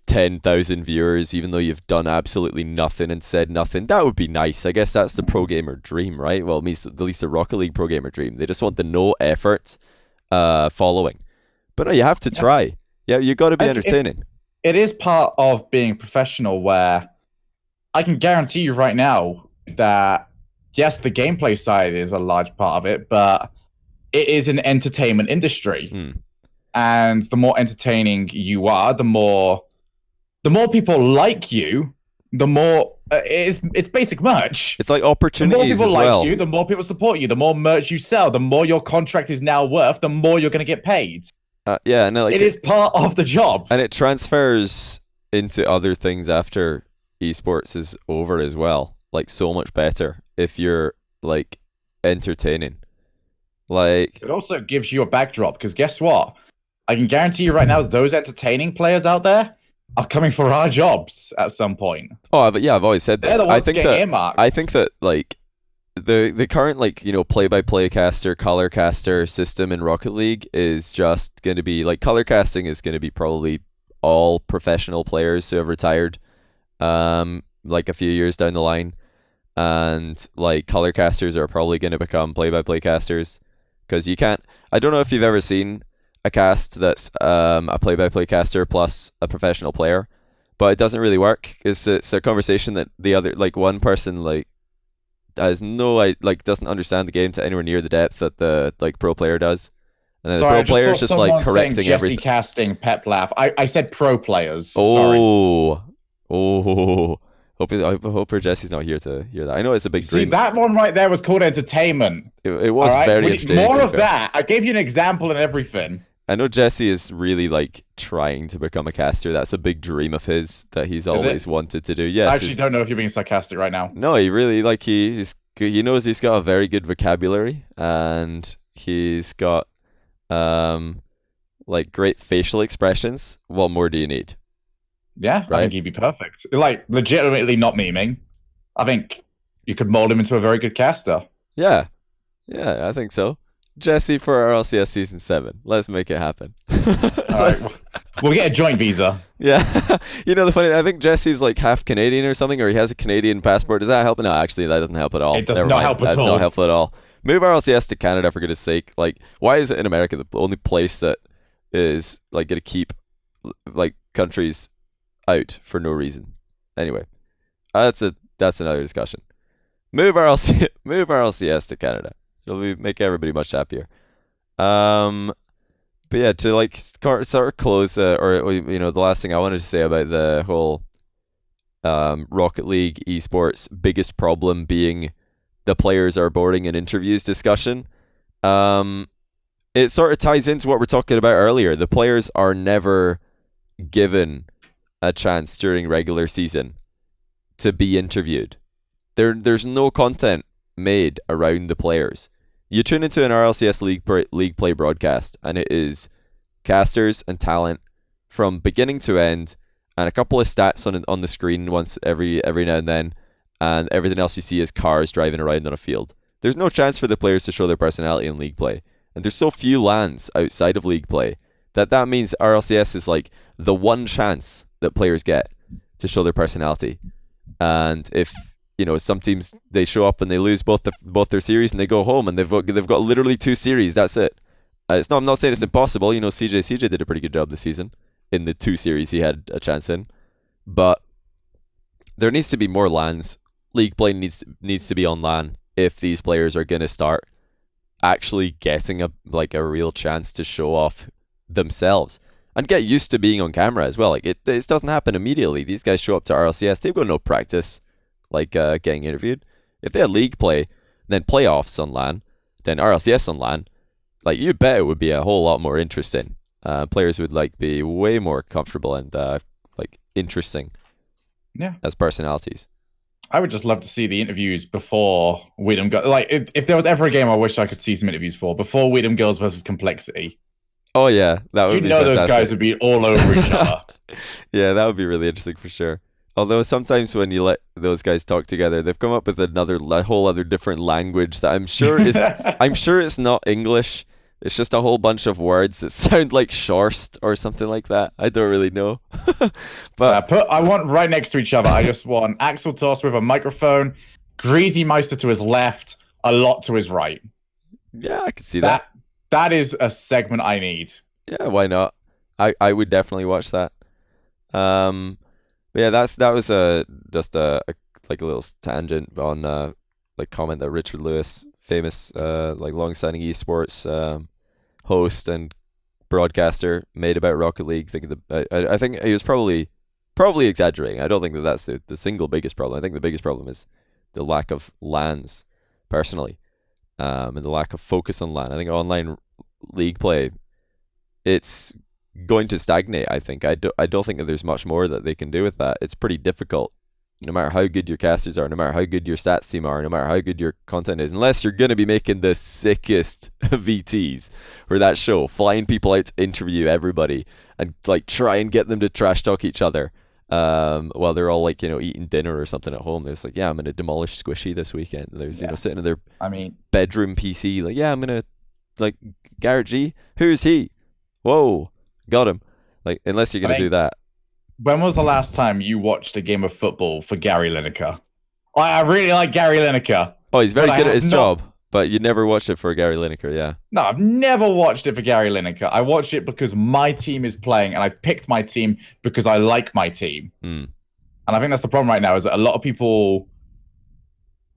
10,000 viewers, even though you've done absolutely nothing and said nothing. That would be nice. I guess that's the pro gamer dream, right? Well, at least the Rocket League pro gamer dream. They just want the no effort following. But no, you have to try. Yeah, you got to be entertaining. It is part of being professional, where I can guarantee you right now that, yes, the gameplay side is a large part of it, but it is an entertainment industry. And the more entertaining you are, the more people like you, the more it's basic merch. It's like opportunities the more people as well. like you, the more people support you, the more merch you sell, the more your contract is now worth, the more you're going to get paid. It is part of the job, and it transfers into other things after esports is over as well. Like, so much better if you're like entertaining. Like, it also gives you a backdrop, because guess what? I can guarantee you right now, those entertaining players out there are coming for our jobs at some point. Oh, but yeah, I've always said this. They're the ones getting earmarked. I think that like the current play-by-play caster, color caster system in Rocket League is just going to be like, color casting is going to be probably all professional players who have retired like a few years down the line, and like color casters are probably going to become play-by-play casters, because you can't. I don't know if you've ever seen a cast that's a play-by-play caster plus a professional player, but it doesn't really work. It's a conversation that the other, like, one person like has doesn't understand the game to anywhere near the depth that the like pro player does, and then the pro player is just like correcting Jesse everything. Casting pep laugh. I said pro players. Sorry. Hope her Jesse's not here to hear that. I know it's a big dream. See, that one right there was called entertainment. It was very entertaining. More of that. I gave you an example and everything. I know Jesse is really like trying to become a caster. That's a big dream of his that he's always wanted to do. Yes, I actually don't know if you're being sarcastic right now. No, he really he knows he's got a very good vocabulary, and he's got like great facial expressions. What more do you need? Yeah, right? I think he'd be perfect. Like, legitimately not memeing. I think you could mold him into a very good caster. Yeah, I think so. Jesse for RLCS Season 7. Let's make it happen. Alright, we'll get a joint visa. Yeah. The funny, I think Jesse's like half Canadian or something, or he has a Canadian passport. Does that help? No, actually, that doesn't help at all. It does not help at all. Not helpful at all. Move RLCS to Canada, for goodness sake. Like, why is it in America the only place that is like going to keep like countries out for no reason? Anyway, that's another discussion. Move RLCS to Canada. It'll make everybody much happier. But yeah, to like sort of close, or the last thing I wanted to say about the whole Rocket League esports biggest problem being the players are boring in interviews discussion. It sort of ties into what we're talking about earlier. The players are never given a chance during regular season to be interviewed. There's no content made around the players. You tune into an RLCS league play broadcast, and it is casters and talent from beginning to end, and a couple of stats on the screen once every now and then, and everything else you see is cars driving around on a field. There's no chance for the players to show their personality in league play, and there's so few LANs outside of league play that means RLCS is like the one chance that players get to show their personality. And if some teams, they show up and they lose both their series and they go home and they've got literally 2 series. That's it. I'm not saying it's impossible. CJ did a pretty good job this season in the 2 series he had a chance in, but there needs to be more LANs. League play needs to be on LAN if these players are going to start actually getting a real chance to show off themselves and get used to being on camera as well. Like this doesn't happen immediately. These guys show up to RLCS, they've got no practice getting interviewed. If they had league play, then playoffs on LAN, then RLCS on LAN, like you bet it would be a whole lot more interesting. Players would be way more comfortable and interesting. Yeah, as personalities. I would just love to see the interviews before Weedham Girls. If there was ever a game I wish I could see some interviews for, before Weedham Girls versus Complexity. Oh yeah, that would be fantastic. Those guys would be all over each other. Yeah, that would be really interesting for sure. Although sometimes when you let those guys talk together, they've come up with a whole other different language that I'm sure it's not English. It's just a whole bunch of words that sound like Shorst or something like that. I don't really know. But I want right next to each other. I just want Axel Toss with a microphone, Greasy Meister to his left, a lot to his right. Yeah, I could see that. That is a segment I need. Yeah, why not? I would definitely watch that. But yeah, that was just a little tangent on comment that Richard Lewis, famous long-standing esports host and broadcaster, made about Rocket League. I think he was probably exaggerating. I don't think that's the single biggest problem. I think the biggest problem is the lack of LANs, personally, and the lack of focus on LAN. I think online league play, it's going to stagnate. I think I don't think that there's much more that they can do with that. It's pretty difficult. No matter how good your casters are, no matter how good your stats team are, no matter how good your content is, unless you're going to be making the sickest VTs for that show, flying people out to interview everybody and try and get them to trash talk each other while they're all eating dinner or something at home. There's yeah, I'm going to demolish Squishy this weekend. There's sitting in their bedroom PC I'm going to Garrett G, who's he? Whoa, got him. Unless you're going to do that. When was the last time you watched a game of football for Gary Lineker? I really like Gary Lineker. Oh, he's very good at his job, but you never watched it for Gary Lineker, yeah? No, I've never watched it for Gary Lineker. I watched it because my team is playing, and I've picked my team because I like my team. And I think that's the problem right now, is that a lot of people,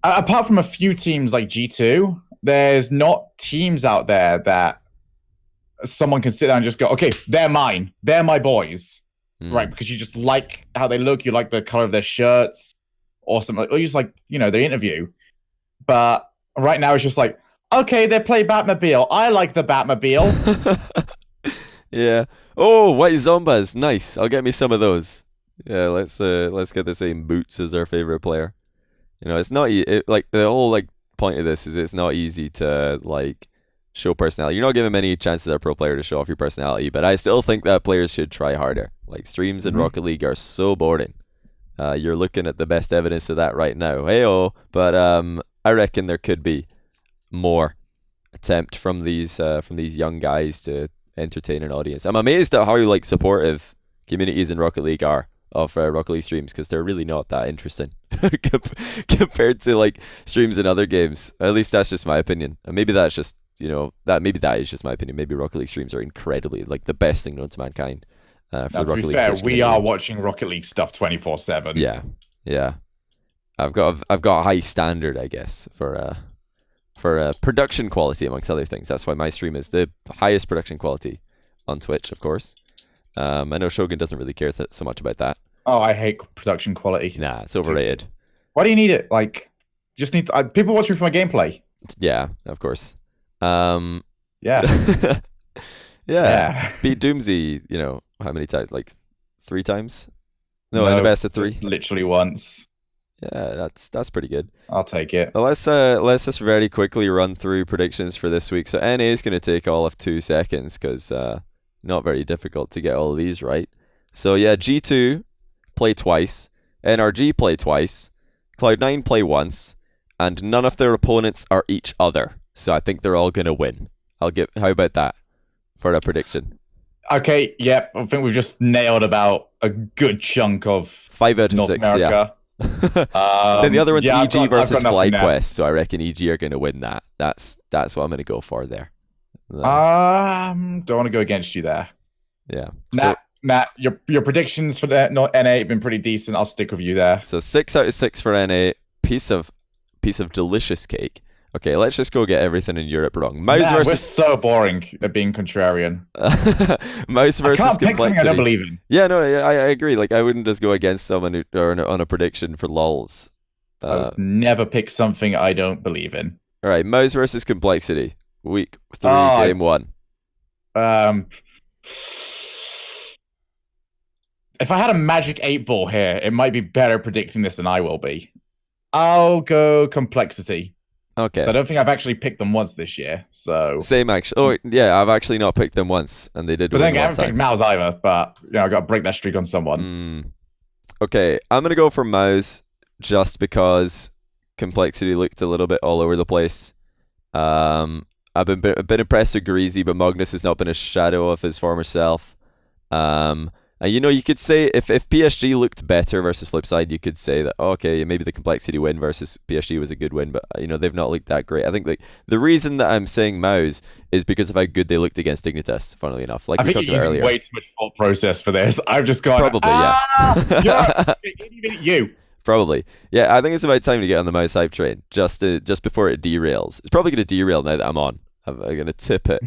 apart from a few teams like G2, there's not teams out there that someone can sit down and just go, okay, they're mine. They're my boys. Right, because you just like how they look, you like the color of their shirts, or something, or you just their interview. But right now it's just okay, they play Batmobile. I like the Batmobile. Yeah. Oh, white Zombas, nice. I'll get me some of those. Yeah, let's get the same Boots as our favorite player. It's not the whole point of this is it's not easy to show personality. You're not giving many chances as a pro player to show off your personality, but I still think that players should try harder. Streams in Rocket League are so boring. You're looking at the best evidence of that right now. Heyo, but I reckon there could be more attempt from these young guys to entertain an audience. I'm amazed at how supportive communities in Rocket League are of Rocket League streams, because they're really not that interesting compared to streams in other games. At least that's just my opinion. And maybe that's just that is just my opinion. Maybe Rocket League streams are incredibly the best thing known to mankind. Now, to be fair, we are watching Rocket League stuff 24/7. Yeah. I've got a high standard, I guess, for production quality amongst other things. That's why my stream is the highest production quality on Twitch, of course. I know Shogun doesn't really care so much about that. Oh, I hate production quality. Nah, it's overrated. Why do you need it? Just need to, people watch me for my gameplay. Yeah, of course. Yeah. Yeah. Beat Doomsy, how many times? 3 times? No, in a best of 3. Just literally once. Yeah, that's pretty good. I'll take it. Well, let's just very quickly run through predictions for this week. So NA is going to take all of 2 seconds because not very difficult to get all of these right. So yeah, G2 play twice, NRG play twice, Cloud9 play once, and none of their opponents are each other. So I think they're all going to win. How about that for a prediction? Okay, yep. I think we've just nailed about a good chunk of 5 out of North 6, America. Then the other one's EG versus FlyQuest, so I reckon EG are going to win that. That's what I'm going to go for there. Don't want to go against you there. Yeah. Nah, Nah, your predictions for the not NA have been pretty decent. I'll stick with you there. So 6 out of 6 for NA. Piece of delicious cake. Okay, let's just go get everything in Europe wrong. Mouse Man, we're versus so boring at being contrarian. Mouse I versus can't pick something I don't complexity. believe in. Yeah, no, I agree. Like, I wouldn't just go against someone who, or on a prediction for lols. I would never pick something I don't believe in. All right, Mouse versus complexity. Week 3, Oh, game 1. If I had a magic 8 ball here, it might be better predicting this than I will be. I'll go complexity. Okay. So I don't think I've actually picked them once this year. So Same actually. Oh yeah, I've actually not picked them once, and they did. but win then I one haven't time. picked Mouse either. But I got to break that streak on someone. Okay, I'm gonna go for Mouse just because complexity looked a little bit all over the place. I've been impressed with Greasy, but Magnus has not been a shadow of his former self. And you could say if PSG looked better versus Flipside, you could say that okay, maybe the complexity win versus PSG was a good win, but they've not looked that great. I think like the reason that I'm saying Mouse is because of how good they looked against Dignitas. Funnily enough, like I we think talked you're about using earlier. way too much thought process for this. I've just gone Probably, yeah. You. Probably, yeah. I think it's about time to get on the Mouse hype train just before it derails. It's probably going to derail now that I'm on. I'm going to tip it.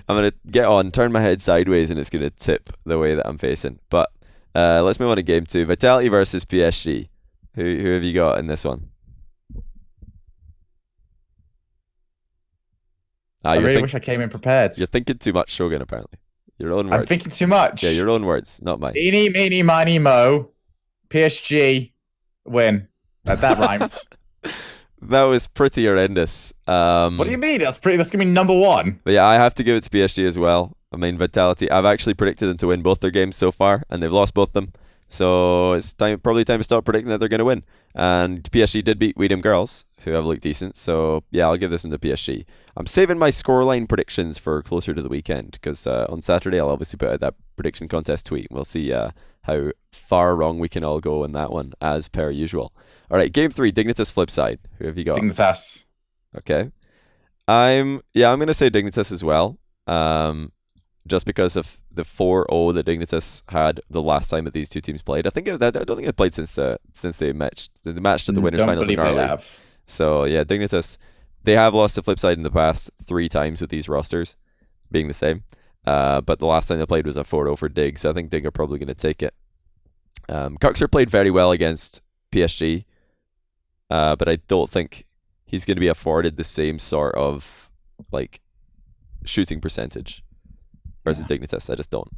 I'm going to get on, turn my head sideways, and it's going to tip the way that I'm facing. But let's move on to game 2. Vitality versus PSG. Who have you got in this one? I really wish I came in prepared. You're thinking too much, Shogun, apparently. Your own words. I'm thinking too much. Yeah, your own words, not mine. Eeny, meeny, miny, mo. PSG win. That rhymes. That was pretty horrendous. What do you mean? That's gonna be number 1. But yeah, I have to give it to PSG as well. I mean, Vitality. I've actually predicted them to win both their games so far, and they've lost both of them. So it's probably time to stop predicting that they're going to win. And PSG did beat Weedham Girls, who have looked decent. So yeah, I'll give this one to PSG. I'm saving my scoreline predictions for closer to the weekend because on Saturday I'll obviously put out that prediction contest tweet. We'll see how far wrong we can all go in that one, as per usual. All right, game 3, Dignitas Flipside. Who have you got? Dignitas. Okay. I'm going to say Dignitas as well. Just because of the 4-0 that Dignitas had the last time that these two teams played. I don't think they've played since they matched at the winners finals in Ireland. So yeah, Dignitas, they have lost to Flipside in the past 3 times with these rosters being the same. But the last time they played was a 4-0 for Dig, so I think Dig are probably going to take it. Cuxer played very well against PSG, but I don't think he's going to be afforded the same sort of like shooting percentage versus Dignitas. I just don't.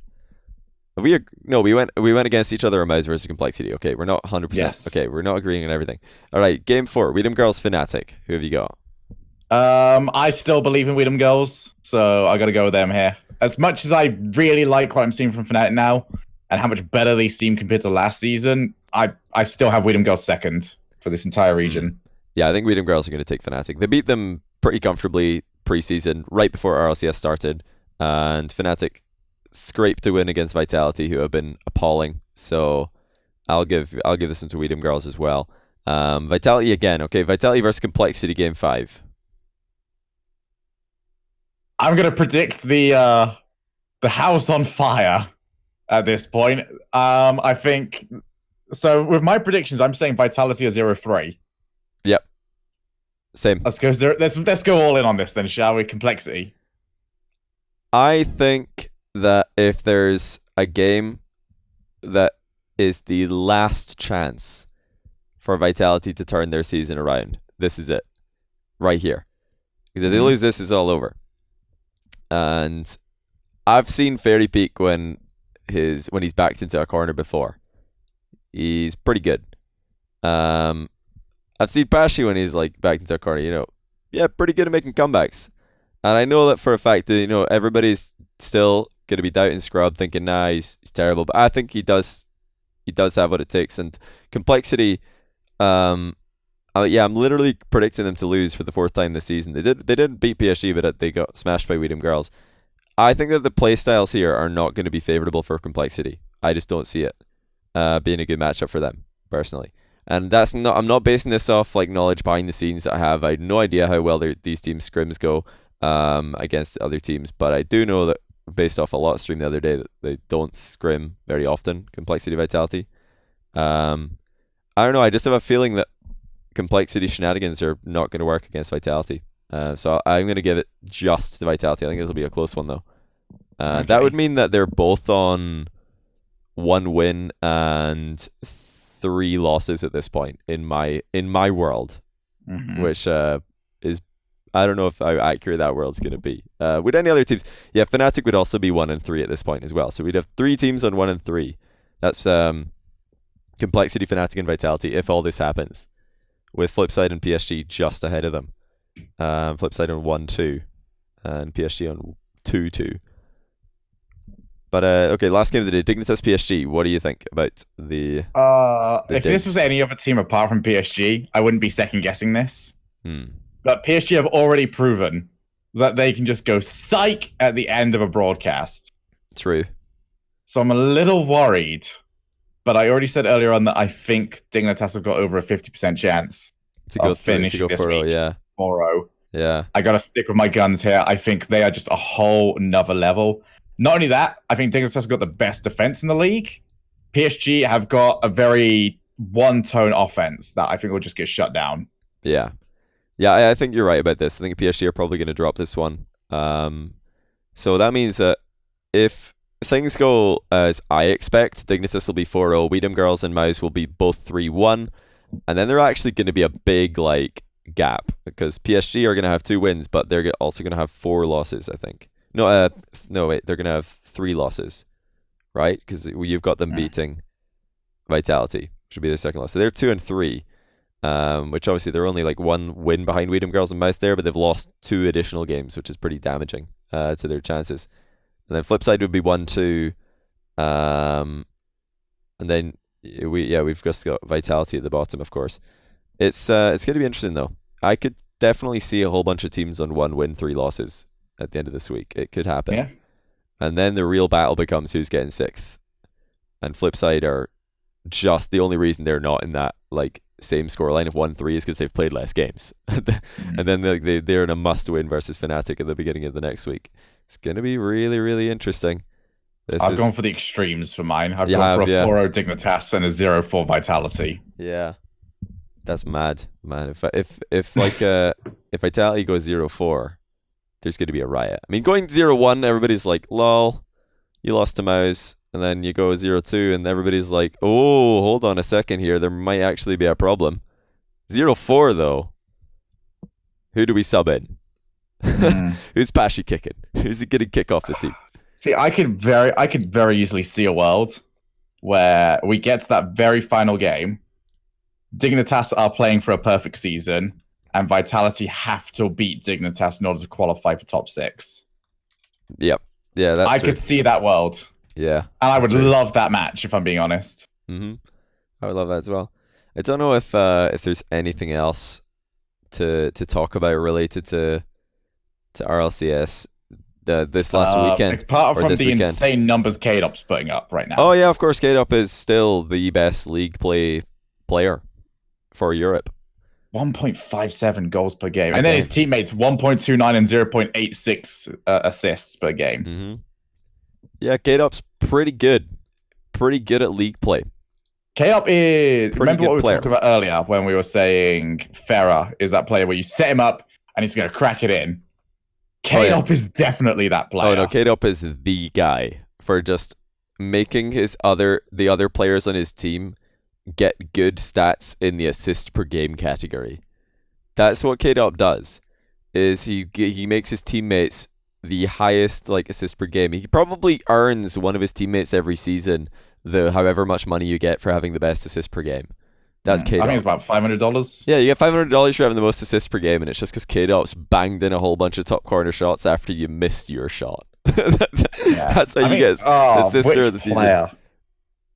We went against each other on Mouse versus Complexity. Okay, we're not 100%. Yes. Okay, we're not agreeing on everything. All right, game 4, Weedham Girls Fnatic. Who have you got? I still believe in Weedham Girls, so I got to go with them here. As much as I really like what I'm seeing from Fnatic now and how much better they seem compared to last season, I still have Weedham Girls second for this entire region. Yeah, I think Weedham Girls are going to take Fnatic. They beat them pretty comfortably preseason, right before RLCS started, and Fnatic scraped to win against Vitality, who have been appalling. So I'll give this one to Weedham Girls as well. Vitality again. Okay, Vitality versus Complexity, game 5. I'm gonna predict the house on fire at this point. I think so. With my predictions, I'm saying Vitality are 0-3. Yep. Same. Let's go all in on this then, shall we? Complexity. I think that if there's a game that is the last chance for Vitality to turn their season around, this is it. Right here. Because if they lose this, it's all over. And I've seen Fairy Peak when he's backed into a corner before. He's pretty good. I've seen Pashi when he's like backed into a corner, pretty good at making comebacks. And I know that for a fact that, everybody's still going to be doubting Scrub, thinking, nah, he's terrible. But I think he does have what it takes. And Complexity, I'm literally predicting them to lose for the 4th time this season. They didn't beat PSG, but they got smashed by Weedham Girls. I think that the playstyles here are not going to be favourable for Complexity. I just don't see it being a good matchup for them, personally. And I'm not basing this off like knowledge behind the scenes that I have. I have no idea how well these teams scrims go against other teams, but I do know that based off a lot of stream the other day that they don't scrim very often, Complexity Vitality. I don't know, I just have a feeling that Complexity shenanigans are not going to work against Vitality. So I'm going to give it just to Vitality. I think this will be a close one, though. Okay. That would mean that they're both on 1 win and 3 losses at this point in my world, which is, I don't know if how accurate that world's going to be. Would any other teams? Yeah, Fnatic would also be 1 and 3 at this point as well. So we'd have 3 teams on 1 and 3. That's Complexity, Fnatic, and Vitality if all this happens, with Flipside and PSG just ahead of them. Flipside on 1-2 and PSG on 2-2. But okay, last game of the day, Dignitas PSG. What do you think about the if this was any other team apart from PSG, I wouldn't be second guessing this. But PSG have already proven that they can just go psych at the end of a broadcast. True. So I'm a little worried, but I already said earlier on that I think Dignitas have got over a 50% chance to finish this week. 4-0. Yeah. I gotta stick with my guns here. I think they are just a whole nother level. Not only that, I think Dignitas have got the best defense in the league. PSG have got a very one-tone offense that I think will just get shut down. Yeah, I think you're right about this. I think PSG are probably going to drop this one. So that means that if things go as I expect, Dignitas will be 4-0, Weedham Girls and Mouse will be both 3-1, and then they're actually going to be a big gap, because PSG are going to have 2 wins, but they're also going to have 4 losses, I think. No, wait, they're going to have 3 losses, right? Because you've got them beating Vitality, which would be their second loss. So they're 2 and 3, which obviously they're only 1 win behind Weedham Girls and Mouse there, but they've lost 2 additional games, which is pretty damaging to their chances. And then Flipside would be 1-2, and then we've just got Vitality at the bottom, of course. It's going to be interesting though. I could definitely see a whole bunch of teams on 1 win, 3 losses at the end of this week. It could happen. Yeah. And then the real battle becomes who's getting 6th. And Flipside are just the only reason they're not in that same scoreline of 1-3 is because they've played less games. And then they're in a must-win versus Fnatic at the beginning of the next week. It's going to be really, really interesting. I've gone for the extremes for mine. I've gone for a 4-0 Dignitas and a 0-4 Vitality. Yeah. That's mad, man. If Vitality goes 0-4, there's going to be a riot. I mean, going 0-1, everybody's like, lol, you lost to Mouse. And then you go 0-2, and everybody's like, oh, hold on a second here. There might actually be a problem. 0-4, though. Who do we sub in? Who's Pashi kicking? Who's he going to kick off the team? See, I could very easily see a world where we get to that very final game. Dignitas are playing for a perfect season, and Vitality have to beat Dignitas in order to qualify for top 6. Yep. Yeah, that's I could see that world. Yeah. And I would love that match, if I'm being honest. I would love that as well. I don't know if there's anything else to talk about related to RLCS this last weekend. Apart from the weekend. Insane numbers K-Dop's putting up right now. Oh yeah, of course, K-Dop is still the best league player for Europe. 1.57 goals per game. And then his teammates 1.29 and 0.86 assists per game. Yeah, K-Dop's pretty good at league play. K-Dop is... Remember what we talked about earlier when we were saying Farah is that player where you set him up and he's going to crack it in? K-Dop is definitely that player. Oh no, K-Dop is the guy for just making the other players on his team get good stats in the assist per game category. That's what K-Dop does. Is he makes his teammates the highest assist per game. He probably earns one of his teammates every season however much money you get for having the best assist per game. That's K-Dop. I think it's about $500. Yeah, you get $500 for having the most assists per game, and it's just because K-Dop's banged in a whole bunch of top corner shots after you missed your shot. That's how you get assister of the season.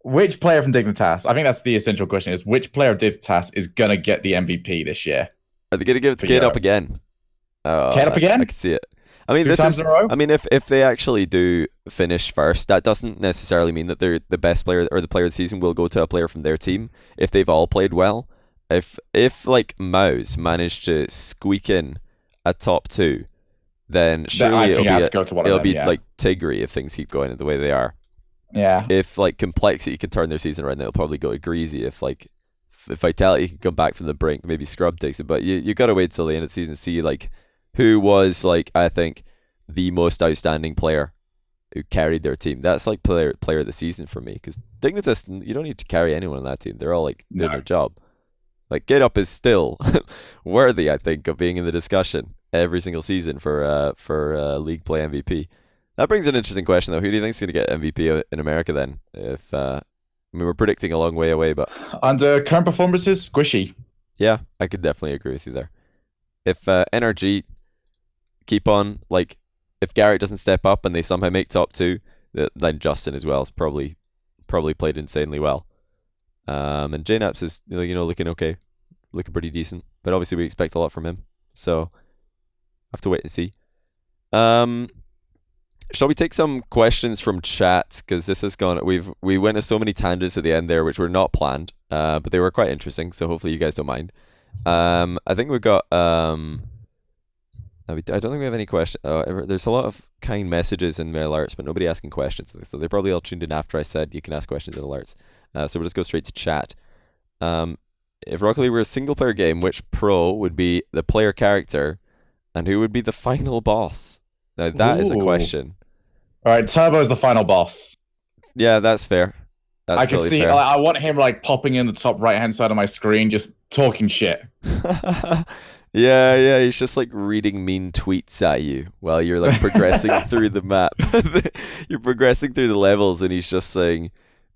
Which player from Dignitas? I think that's the essential question: is which player of Dignitas is gonna get the MVP this year? Are they gonna give it to K-Dop again? K-Dop again? I can see it. I mean, 2 times in a row? I mean, if they actually do finish first, that doesn't necessarily mean that they're the best player or the player of the season will go to a player from their team if they've all played well. If Mouse managed to squeak in a top 2 then That I surely think I have to go to one of it'll them. be Yeah, like Tigray if things keep going the way they are. yeah. If like Complexity can turn their season around, they'll probably go to Greasy. If Vitality can come back from the brink, maybe Scrub takes it. But you got to wait till the end of the season to see like who was like I think the most outstanding player who carried their team. That's like player of the season for me because Dignitas, you don't need to carry anyone on that team. They're all like doing No. their job. Like Get Up is still worthy, I think, of being in the discussion every single season for league play MVP. That brings an interesting question though. Who do you think's going to get MVP in America then? If I mean we're predicting a long way away, but Under current performances, squishy. yeah, I could definitely agree with you there. If NRG keep on like if Garrett doesn't step up and they somehow make top two, then Justin as well has probably played insanely well. And JNaps is looking okay, looking pretty decent, but obviously we expect a lot from him, so have to wait and see. Shall we take some questions from chat because this has gone? We went to so many tangents at the end there, which were not planned, but they were quite interesting. So hopefully you guys don't mind. I think we've got. I don't think we have any questions. There's a lot of kind messages in my alerts, but nobody asking questions. So they probably all tuned in after I said you can ask questions in alerts. So we'll just go straight to chat. If Rocket League were a single player game, which pro would be the player character, and who would be the final boss? Now that is a question. All right, Turbo's the final boss. Yeah, that's fair. That's I can totally see. fair. I want him like popping in the top right hand side of my screen, just talking shit. Yeah, he's just like reading mean tweets at you while you're like progressing through the map. You're progressing through the levels, and he's just saying,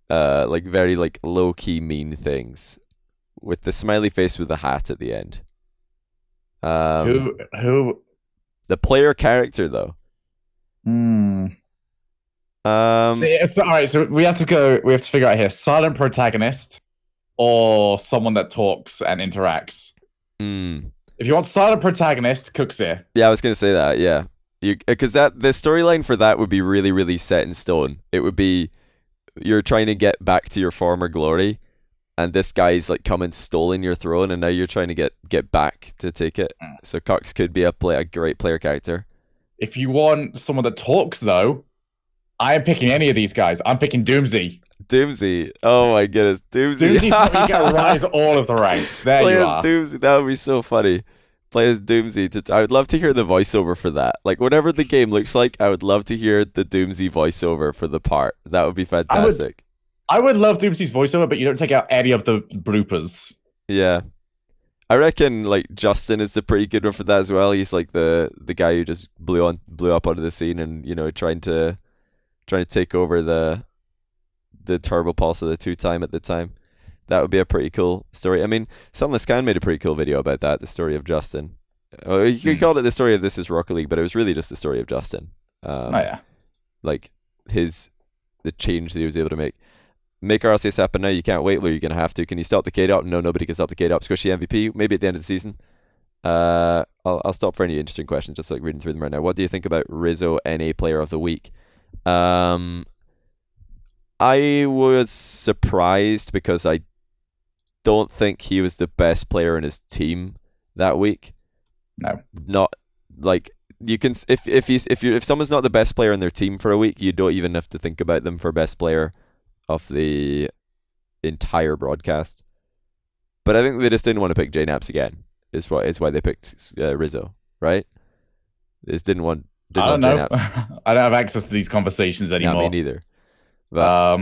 like very like low key mean things, with the smiley face with the hat at the end. Who? The player character though. So, all right, so we have to go. We have to figure out here: silent protagonist or someone that talks and interacts. If you want silent protagonist, Cook's here. Yeah, I was gonna say that. Yeah, because the storyline for that would be really, really set in stone. It would be you're trying to get back to your former glory, and this guy's like come and stolen your throne, and now you're trying to get back to take it. So Cox could be a great player character. If you want someone that talks, though, I am picking any of these guys. I'm picking Doomsy. Doomsy. Oh my goodness, Doomsy. Doomsy's you gotta rise all of the ranks. There Play you as are. Doomsy. That would be so funny. Play as Doomsy. I would love to hear the voiceover for that. Like whatever the game looks like, I would love to hear the Doomsy voiceover for the part. That would be fantastic. I would love Doomsy's voiceover, but you don't take out any of the bloopers. Yeah. I reckon like Justin is the pretty good one for that as well. He's like the guy who just blew up onto the scene and trying to take over the turbo pulse of the 2-time at the time. That would be a pretty cool story. I mean, Sunless Can made a pretty cool video about that, the story of Justin. He called it the story of This Is Rocket League, but it was really just the story of Justin. Like the change that he was able to make. Make RLCS happen now. You can't wait. Lou, you're going to have to. Can you stop the Kate up? No, nobody can stop the Kate up. Squishy MVP, maybe at the end of the season. I'll stop for any interesting questions, just like reading through them right now. What do you think about Rizzo NA Player of the Week? I was surprised because I don't think he was the best player in his team that week. No. Not like you can if someone's not the best player in their team for a week, you don't even have to think about them for best player of the entire broadcast. But I think they just didn't want to pick JNaps again. Is why they picked Rizzo, right? They just didn't want I don't know. JNaps. I don't have access to these conversations anymore. No, me neither. But,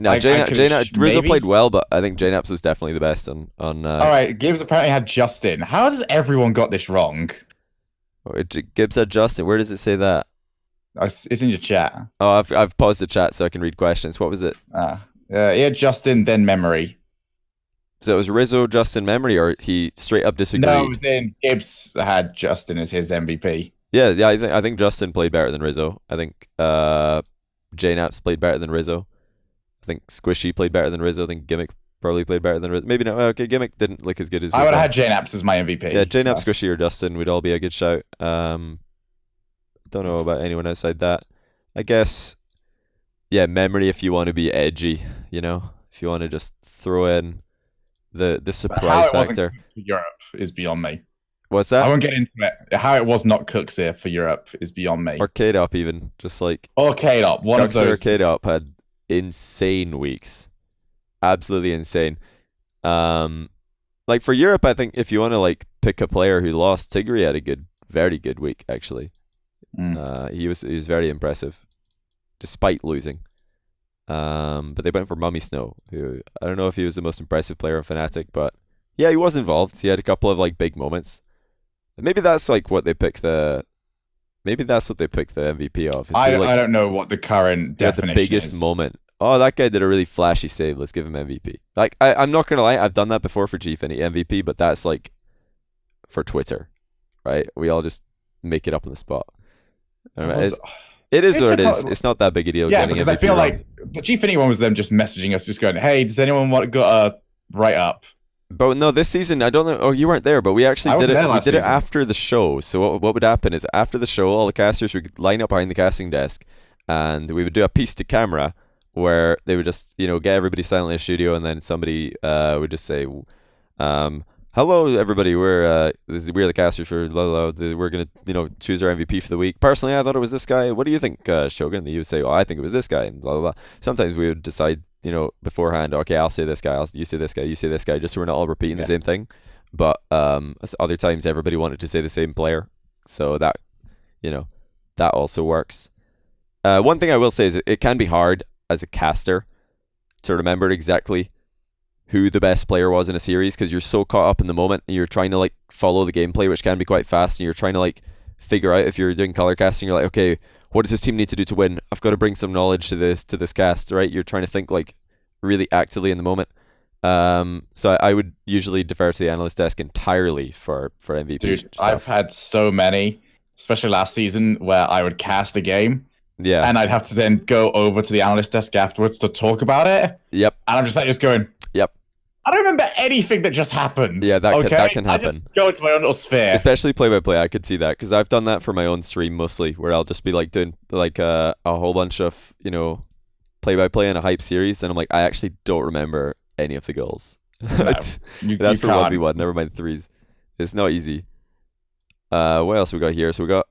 no, Rizzo maybe played well, but I think JNaps was definitely the best on. All right, Gibbs apparently had Justin. How does everyone got this wrong? Gibbs had Justin. Where does it say that? It's in your chat. Oh, I've paused the chat so I can read questions. What was it? He had Justin, then Memory. So it was Rizzo, Justin, Memory, or he straight up disagreed? No, it was in Gibbs had Justin as his MVP. Yeah. I think Justin played better than Rizzo. I think JNaps played better than Rizzo. I think Squishy played better than Rizzo. I think Gimmick probably played better than Rizzo. Maybe not. Okay, Gimmick didn't look as good as I would have had JNaps as my MVP. Yeah, JNaps, Squishy, or Justin would all be a good shout. Don't know about anyone outside that. I guess, yeah, Memory if you want to be edgy, if you want to just throw in the surprise factor. Europe is beyond me. What's I that? won't get into it. How it was not Cooks here for Europe is beyond me. Arcade Up even. Just like Or K-Dop, one of Cooks and those. Arcade Up had insane weeks. Absolutely insane. Like for Europe, I think if you want to like pick a player who lost, Tigri had a very good week actually. He was very impressive, despite losing. But they went for Mummy Snow, who I don't know if he was the most impressive player in Fnatic, but yeah, he was involved. He had a couple of like big moments. Maybe that's like what they pick the. Maybe that's what they pick the MVP of. I like, don't know what the current they had definition the biggest is. moment. Oh, that guy did a really flashy save. Let's give him MVP. Like I'm not gonna lie, I've done that before for Gfinity MVP, but that's like for Twitter, right? We all just make it up on the spot. I don't know, it is what it is. It's not that big a deal. Yeah, getting because MVP I feel wrong. like the Gfinity one was them just messaging us, just going, "Hey, does anyone want got a write up?" But no, this season I don't know. Oh, you weren't there, but we actually did it. We did it after the show. So what would happen is after the show, all the casters would line up behind the casting desk, and we would do a piece to camera where they would just get everybody silent in the studio, and then somebody would just say, "Hello, everybody. We're the casters for blah, blah, blah. We're gonna choose our MVP for the week. Personally, I thought it was this guy. What do you think, Shogun?" And he would say, "Well, I think it was this guy," and blah blah blah. Sometimes we would decide beforehand, okay, I'll say this guy, you say this guy, you say this guy, just so we're not all repeating the same thing. But other times everybody wanted to say the same player, so that that also works. One thing I will say is it can be hard as a caster to remember exactly who the best player was in a series, because you're so caught up in the moment and you're trying to like follow the gameplay, which can be quite fast, and you're trying to like figure out, if you're doing color casting, you're like, okay, what does this team need to do to win? I've got to bring some knowledge to this cast, right? You're trying to think like really actively in the moment. So I would usually defer to the analyst desk entirely for MVP. Dude, stuff. I've had so many, especially last season, where I would cast a game, and I'd have to then go over to the analyst desk afterwards to talk about it. Yep. And I'm just going, yep. I don't remember anything that just happened. Yeah, that can happen. I just go into my own little sphere. Especially play-by-play, I could see that, because I've done that for my own stream mostly, where I'll just be like doing like a whole bunch of play-by-play in a hype series, and I'm like, I actually don't remember any of the goals. No, That's for 1v1, never mind threes. It's not easy. What else we got here? So we got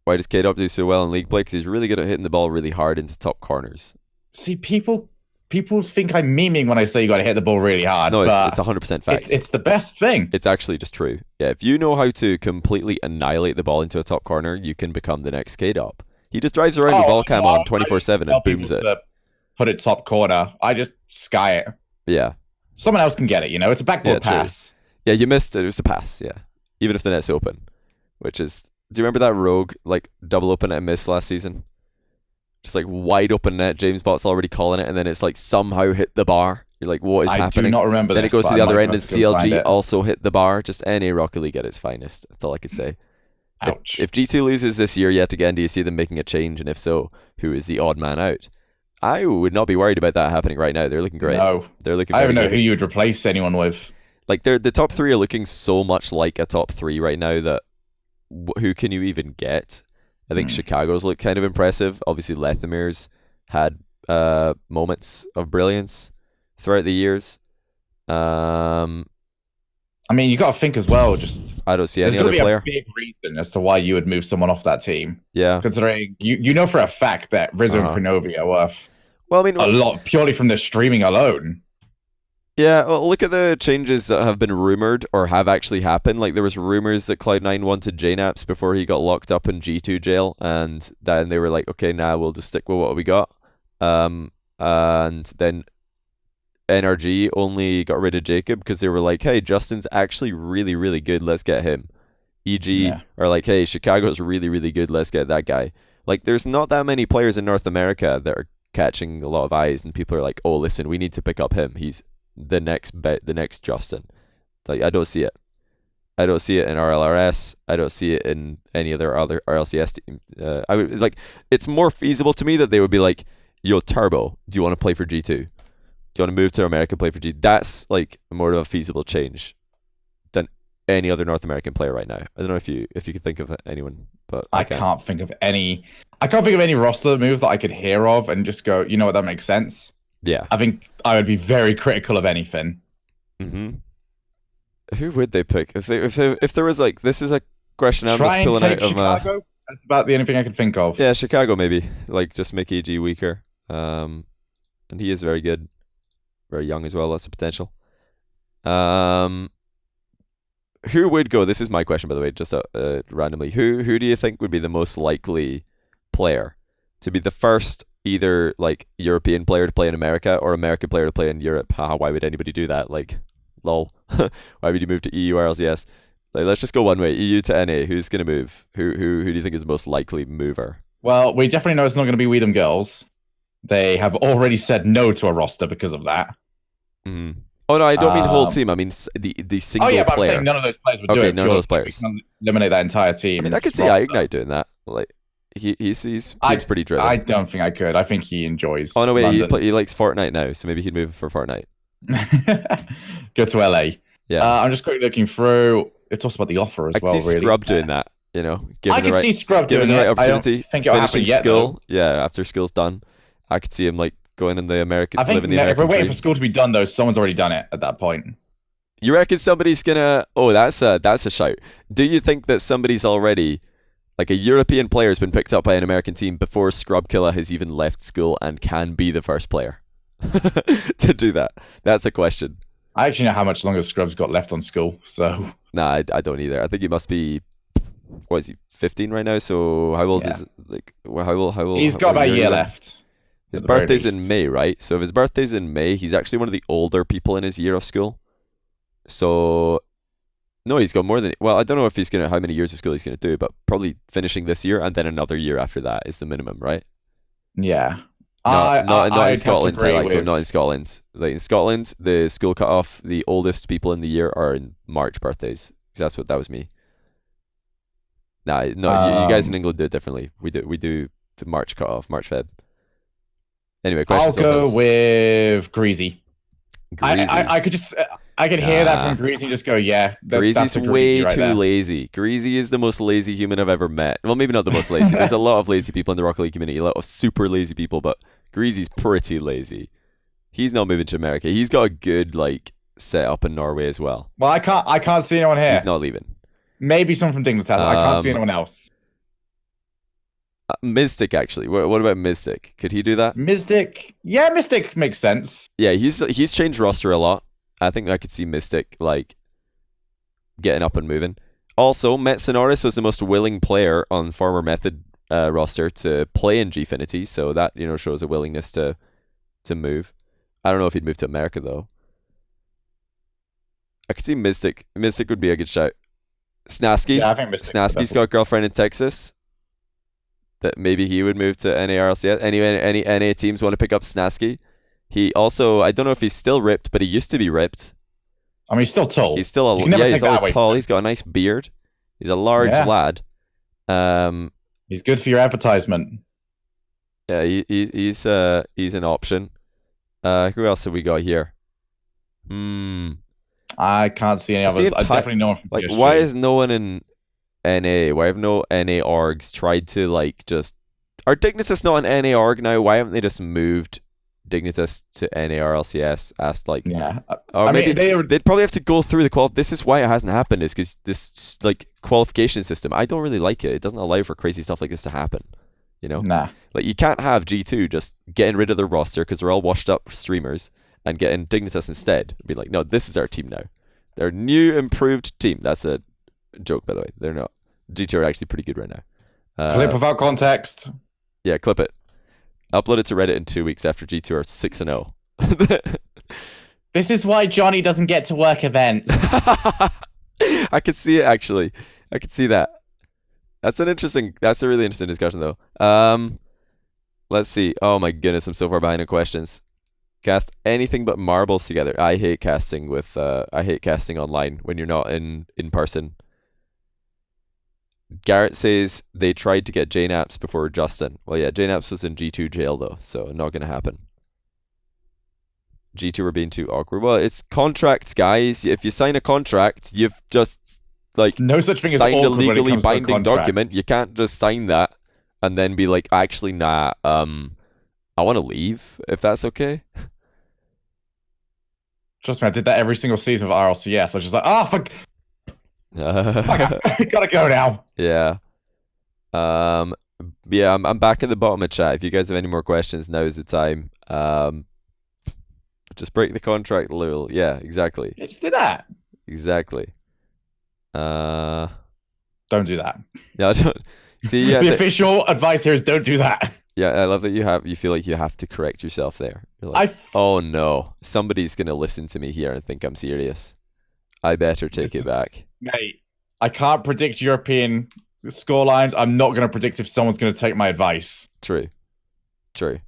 why does K-Dop do so well in league play? Because he's really good at hitting the ball really hard into top corners. See, people think I'm memeing when I say you got to hit the ball really hard. No, it's 100% fact. It's the best thing. It's actually just true. Yeah, if you know how to completely annihilate the ball into a top corner, you can become the next K-Dop. He just drives around with ball cam on 24/7 and booms it. Put it top corner. I just sky it. Yeah. Someone else can get it, It's a backboard pass. True. Yeah, you missed it. It was a pass, yeah. Even if the net's open. Which is... Do you remember that rogue, like, double open and miss last season? Just, like, wide open net. James Bot's already calling it, and then it's, like, somehow hit the bar. You're like, what is happening? I do not remember then this, it goes to the other end, and CLG it. also hit the bar. Just any Rocket League at its finest. That's all I could say. Ouch. If G2 loses this year yet again, do you see them making a change? And if so, who is the odd man out? I would not be worried about that happening right now. They're looking great. No. They're looking I don't know good. who you would replace anyone with. Like, the top three are looking so much like a top three right now that who can you even get? I think Chicago's look kind of impressive. Obviously, Lethamir's had moments of brilliance throughout the years. I mean, you got to think as well. Just I don't see any other player. There's going to be a big reason as to why you would move someone off that team. Yeah, considering you know for a fact that Rizzo and Pronovi are worth a lot purely from their streaming alone. Yeah, well, look at the changes that have been rumored or have actually happened. Like, there was rumors that Cloud9 wanted JNaps before he got locked up in G2 jail, and then they were like, okay, now we'll just stick with what we got. And then NRG only got rid of Jacob because they were like, hey, Justin's actually really, really good, let's get him. EG are like, hey, Chicago's really, really good, let's get that guy. Like, there's not that many players in North America that are catching a lot of eyes, and people are like, oh, listen, we need to pick up him. He's the next Justin. Like, I don't see it. I don't see it in RLRS. I don't see it in any other RLCS team. I would like. It's more feasible to me that they would be like, "Yo, Turbo, do you want to play for G2? Do you want to move to America, play for G?" That's like more of a feasible change than any other North American player right now. I don't know if you could think of anyone, but I can't think of any. I can't think of any roster move that I could hear of and just go, you know what, that makes sense. Yeah, I think I would be very critical of anything. Mm-hmm. Who would they pick if there was like this is a question I'm just Try and pulling take out of Chicago. That's about the only thing I can think of. yeah, Chicago maybe, like just make AG weaker. And he is very good, very young as well. Lots of potential. Who would go? This is my question, by the way, just randomly. Who do you think would be the most likely player to be the first either like European player to play in America or American player to play in Europe? Haha, why would anybody do that? Like, lol. Why would you move to EU or RLCS? Like, let's just go one way. EU to NA. Who's gonna move? Who do you think is the most likely mover? Well, we definitely know it's not going to be We Them Girls. They have already said no to a roster because of that. Mm. Oh no, I don't mean whole team. I mean the single Oh yeah, but player. I'm saying none of those players would do Okay, it. none of those players. Eliminate that entire team. I mean, I could see roster. Ignite doing that. Like he seems pretty driven. I don't think I could. I think he enjoys. Oh no, wait, London. he likes Fortnite now, so maybe he'd move for Fortnite. Go to LA. Yeah, I'm just quickly looking through. It's also about the offer as well. I could see really. Scrub doing that. You know, I could see Scrub given doing the right it. I don't opportunity. think it'll happen finishing yet. school. Though. Yeah, after school's done, I could see him like going in the American. I think living the if American we're waiting dream. for school to be done, though, someone's already done it at that point. You reckon somebody's gonna? Oh, that's a shout. Do you think that somebody's already, like a European player, has been picked up by an American team before Scrubkilla has even left school and can be the first player to do that? That's a question. I actually know how much longer Scrub's got left on school, so Nah, I don't either. I think he must be. What is he? 15 right now. So how old is like? How old? He's got about a year left. His birthday's in May, right? So if his birthday's in May, he's actually one of the older people in his year of school. So, no, he's got more than. Well, I don't know if he's gonna how many years of school he's gonna do, but probably finishing this year and then another year after that is the minimum, right? Yeah. Not in Scotland, not in Scotland. Like in Scotland, the school cut off. The oldest people in the year are in March birthdays. Because that was me. Nah, no, you guys in England do it differently. We do the March cut off, March Feb. Anyway, I'll go with Greasy. I could just I could hear that from Greasy and just go, yeah. Greasy's way too lazy. Greasy is the most lazy human I've ever met. Well, maybe not the most lazy. There's a lot of lazy people in the Rocket League community, a lot of super lazy people, but Greasy's pretty lazy. He's not moving to America. He's got a good like setup in Norway as well. Well, I can't see anyone here. He's not leaving. Maybe someone from Dignitas. I can't see anyone else. Mystic, actually. What about Mystic? Could he do that? Mystic? Yeah, Mystic makes sense. Yeah, he's changed roster a lot. I think I could see Mystic like getting up and moving. Also, Metsonoris was the most willing player on former Method roster to play in Gfinity, so that shows a willingness to move. I don't know if he'd move to America though. I could see Mystic. Mystic would be a good shout. Snasky. Yeah, I think Snasky's got a girlfriend in Texas. That maybe he would move to NA RLCS. Any NA teams want to pick up Snasky? He also, I don't know if he's still ripped, but he used to be ripped. I mean, he's still tall. He's still he's always tall. He's got a nice beard. He's a large lad. He's good for your advertisement. Yeah, he's an option. Who else have we got here? I can't see any others. I definitely know one from PSG. Why is no one in NA? Why have no NA orgs tried to like just? Are Dignitas not an NA org now? Why haven't they just moved Dignitas to NA RLCS? Asked like, or maybe they'd probably have to go through the qual. This is why it hasn't happened. Is because this like qualification system. I don't really like it. It doesn't allow for crazy stuff like this to happen. Like you can't have G2 just getting rid of their roster because they're all washed up streamers and getting Dignitas instead. Be like, no, this is our team now. They're a new, improved team. That's a joke, by the way. They're not. G2 are actually pretty good right now. Clip without context. Yeah, clip it. Upload it to Reddit in 2 weeks after G2 are 6-0. This is why Johnny doesn't get to work events. I could see it, actually. I could see that. That's a really interesting discussion, though. Let's see. Oh my goodness, I'm so far behind in questions. Cast anything but marbles together. I hate casting online when you're not in person. Garrett says they tried to get JNaps before Justin. Well, yeah, JNaps was in G2 jail though, so not gonna happen. G2 were being too awkward. Well, it's contracts, guys. If you sign a contract, you've just like no such thing as signed a legally binding document. You can't just sign that and then be like, actually, nah, I want to leave, if that's okay. Trust me, I did that every single season of RLCS. I was just like, oh, fuck. Gotta go now. Yeah. Yeah, I'm back at the bottom of chat. If you guys have any more questions, now is the time. Just break the contract, Lul. Yeah, exactly. Yeah, just do that. Exactly. Don't do that. No, I don't. See, yeah, The official advice here is don't do that. yeah, I love that you feel like you have to correct yourself there. You're like, oh no, somebody's gonna listen to me here and think I'm serious. I better take it back. Mate, I can't predict European score lines. I'm not going to predict if someone's going to take my advice. True. Should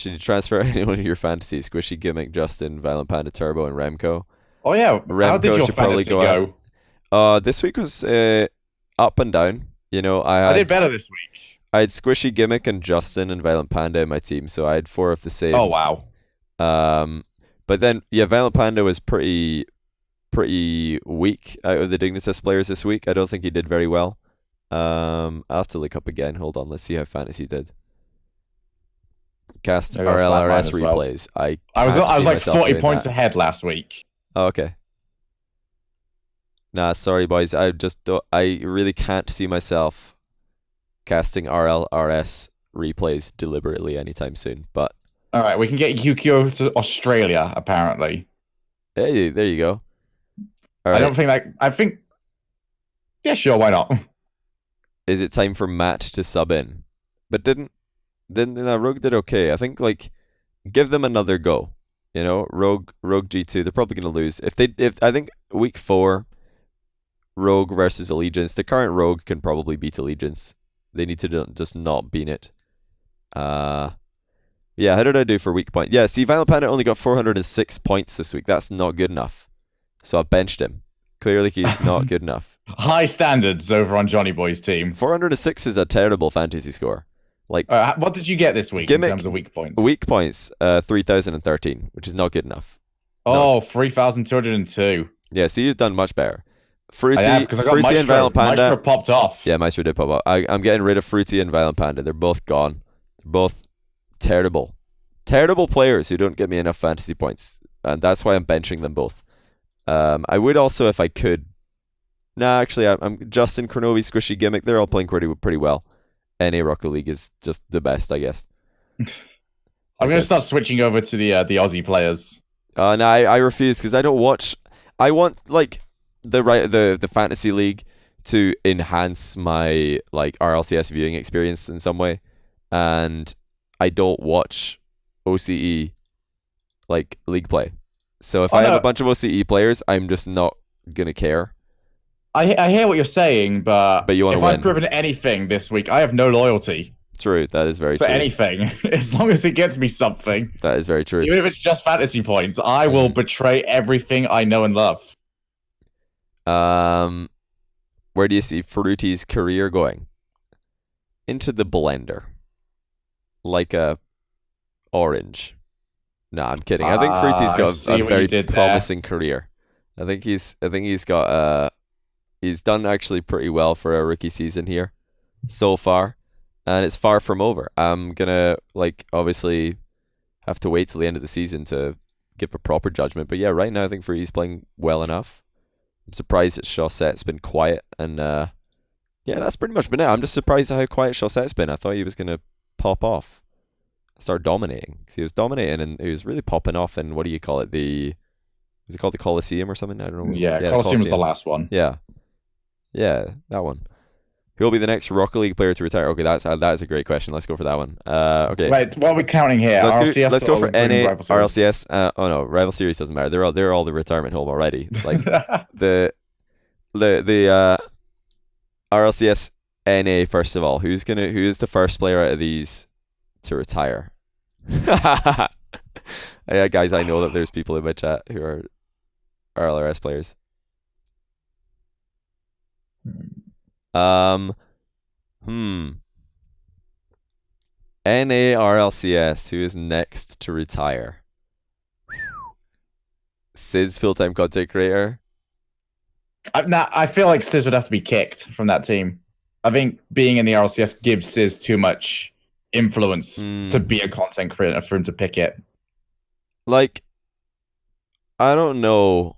you transfer anyone to your fantasy? Squishy, Gimmick, Justin, Violent Panda, Turbo, and Remco? Oh yeah, Remco how did your should probably fantasy go go? This week was up and down. You know, I did better this week. I had Squishy, Gimmick, and Justin and Violent Panda in my team, so I had 4 of the same. Oh wow. But then yeah, Violent Panda was pretty weak out of the Dignitas players this week. I don't think he did very well. I'll have to look up again. Hold on, let's see how Fantasy did. Cast RLRS replays. Well. I was like 40 points ahead last week. Oh, okay. Nah, sorry boys. I really can't see myself casting RLRS replays deliberately anytime soon. But all right, we can get Yukio to Australia apparently. Hey, there you go. All right. I don't think that. I think. Yeah, sure. Why not? Is it time for Matt to sub in? But didn't Rogue did okay. I think like give them another go. You know, Rogue G2. They're probably gonna lose if I think week 4. Rogue versus Allegiance. The current Rogue can probably beat Allegiance. They need to just not beat it. Yeah, how did I do for weak point? Yeah, see, Violent Panda only got 406 points this week. That's not good enough. So I benched him. Clearly he's not good enough. High standards over on Johnny Boy's team. 406 is a terrible fantasy score. Like, what did you get this week Gimmick, in terms of weak points? Weak points, 3,013, which is not good enough. Oh, 3,202. Yeah, see, you've done much better. Fruity, because I got Maestro, and Violent Panda. Maestro popped off. Yeah, Maestro did pop off. I'm getting rid of Fruity and Violent Panda. They're both gone. They're both terrible players who don't get me enough fantasy points, and that's why I'm benching them both. I would also, if I could. Nah, actually, I'm Justin, Kronovi, Squishy, Gimmick. They're all playing pretty well. NA Rocket League is just the best, I guess. I'm gonna start switching over to the Aussie players. No, I refuse because I don't watch. I want like the fantasy league to enhance my like RLCS viewing experience in some way, and I don't watch OCE like league play. So if I have a bunch of OCE players, I'm just not gonna care. I hear what you're saying, but you want to win. If I've proven anything this week, I have no loyalty. True, that is very true. To anything, as long as it gets me something. That is very true. Even if it's just fantasy points, I will betray everything I know and love. Where do you see Fruity's career going? Into the blender. Like a orange. No, I'm kidding. I think Fruity's got a very promising career. I think he's got he's done actually pretty well for a rookie season here so far, and it's far from over. I'm gonna like obviously have to wait till the end of the season to give a proper judgment, but yeah, right now I think Fruity's playing well enough. I'm surprised that Chaussette's been quiet, and yeah, that's pretty much been it. I'm just surprised at how quiet Chaussette's been. I thought he was gonna pop off, start dominating, because he was dominating and he was really popping off. And what do you call it? Was it called the Coliseum or something? I don't know. Yeah, Coliseum was the last one. Yeah, that one. Who will be the next Rocket League player to retire? Okay, that is a great question. Let's go for that one. Okay. Wait, what are we counting here? Let's go for NA, RLCS. Oh no, Rival Series doesn't matter. They're all the retirement home already. Like the RLCS NA first of all. Who is the first player out of these to retire? Yeah, guys, I know that there's people in my chat who are RLRS players. NARLCS, who is next to retire? Sizz, full-time content creator. I feel like Sizz would have to be kicked from that team. I think being in the RLCS gives Sizz too much influence to be a content creator for him to pick it. like I don't know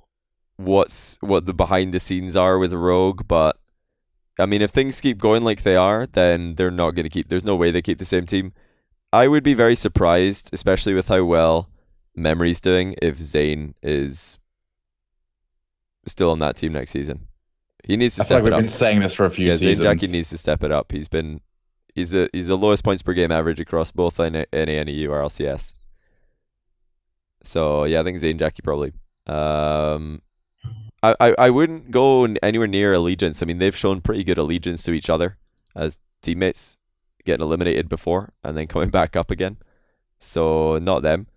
what the behind the scenes are with Rogue, but I mean, if things keep going like they are, then they're not going to keep. There's no way they keep the same team. I would be very surprised, especially with how well Memory's doing, if Zane is still on that team next season. He needs to I feel step like it we've up. been saying this for a few Yeah, Zane seasons. Jackie needs to step it up. He's the lowest points per game average across both NA and EU RLCS. So yeah, I think Zane Jackie probably. I wouldn't go anywhere near allegiance. I mean, they've shown pretty good allegiance to each other as teammates, getting eliminated before and then coming back up again. So not them.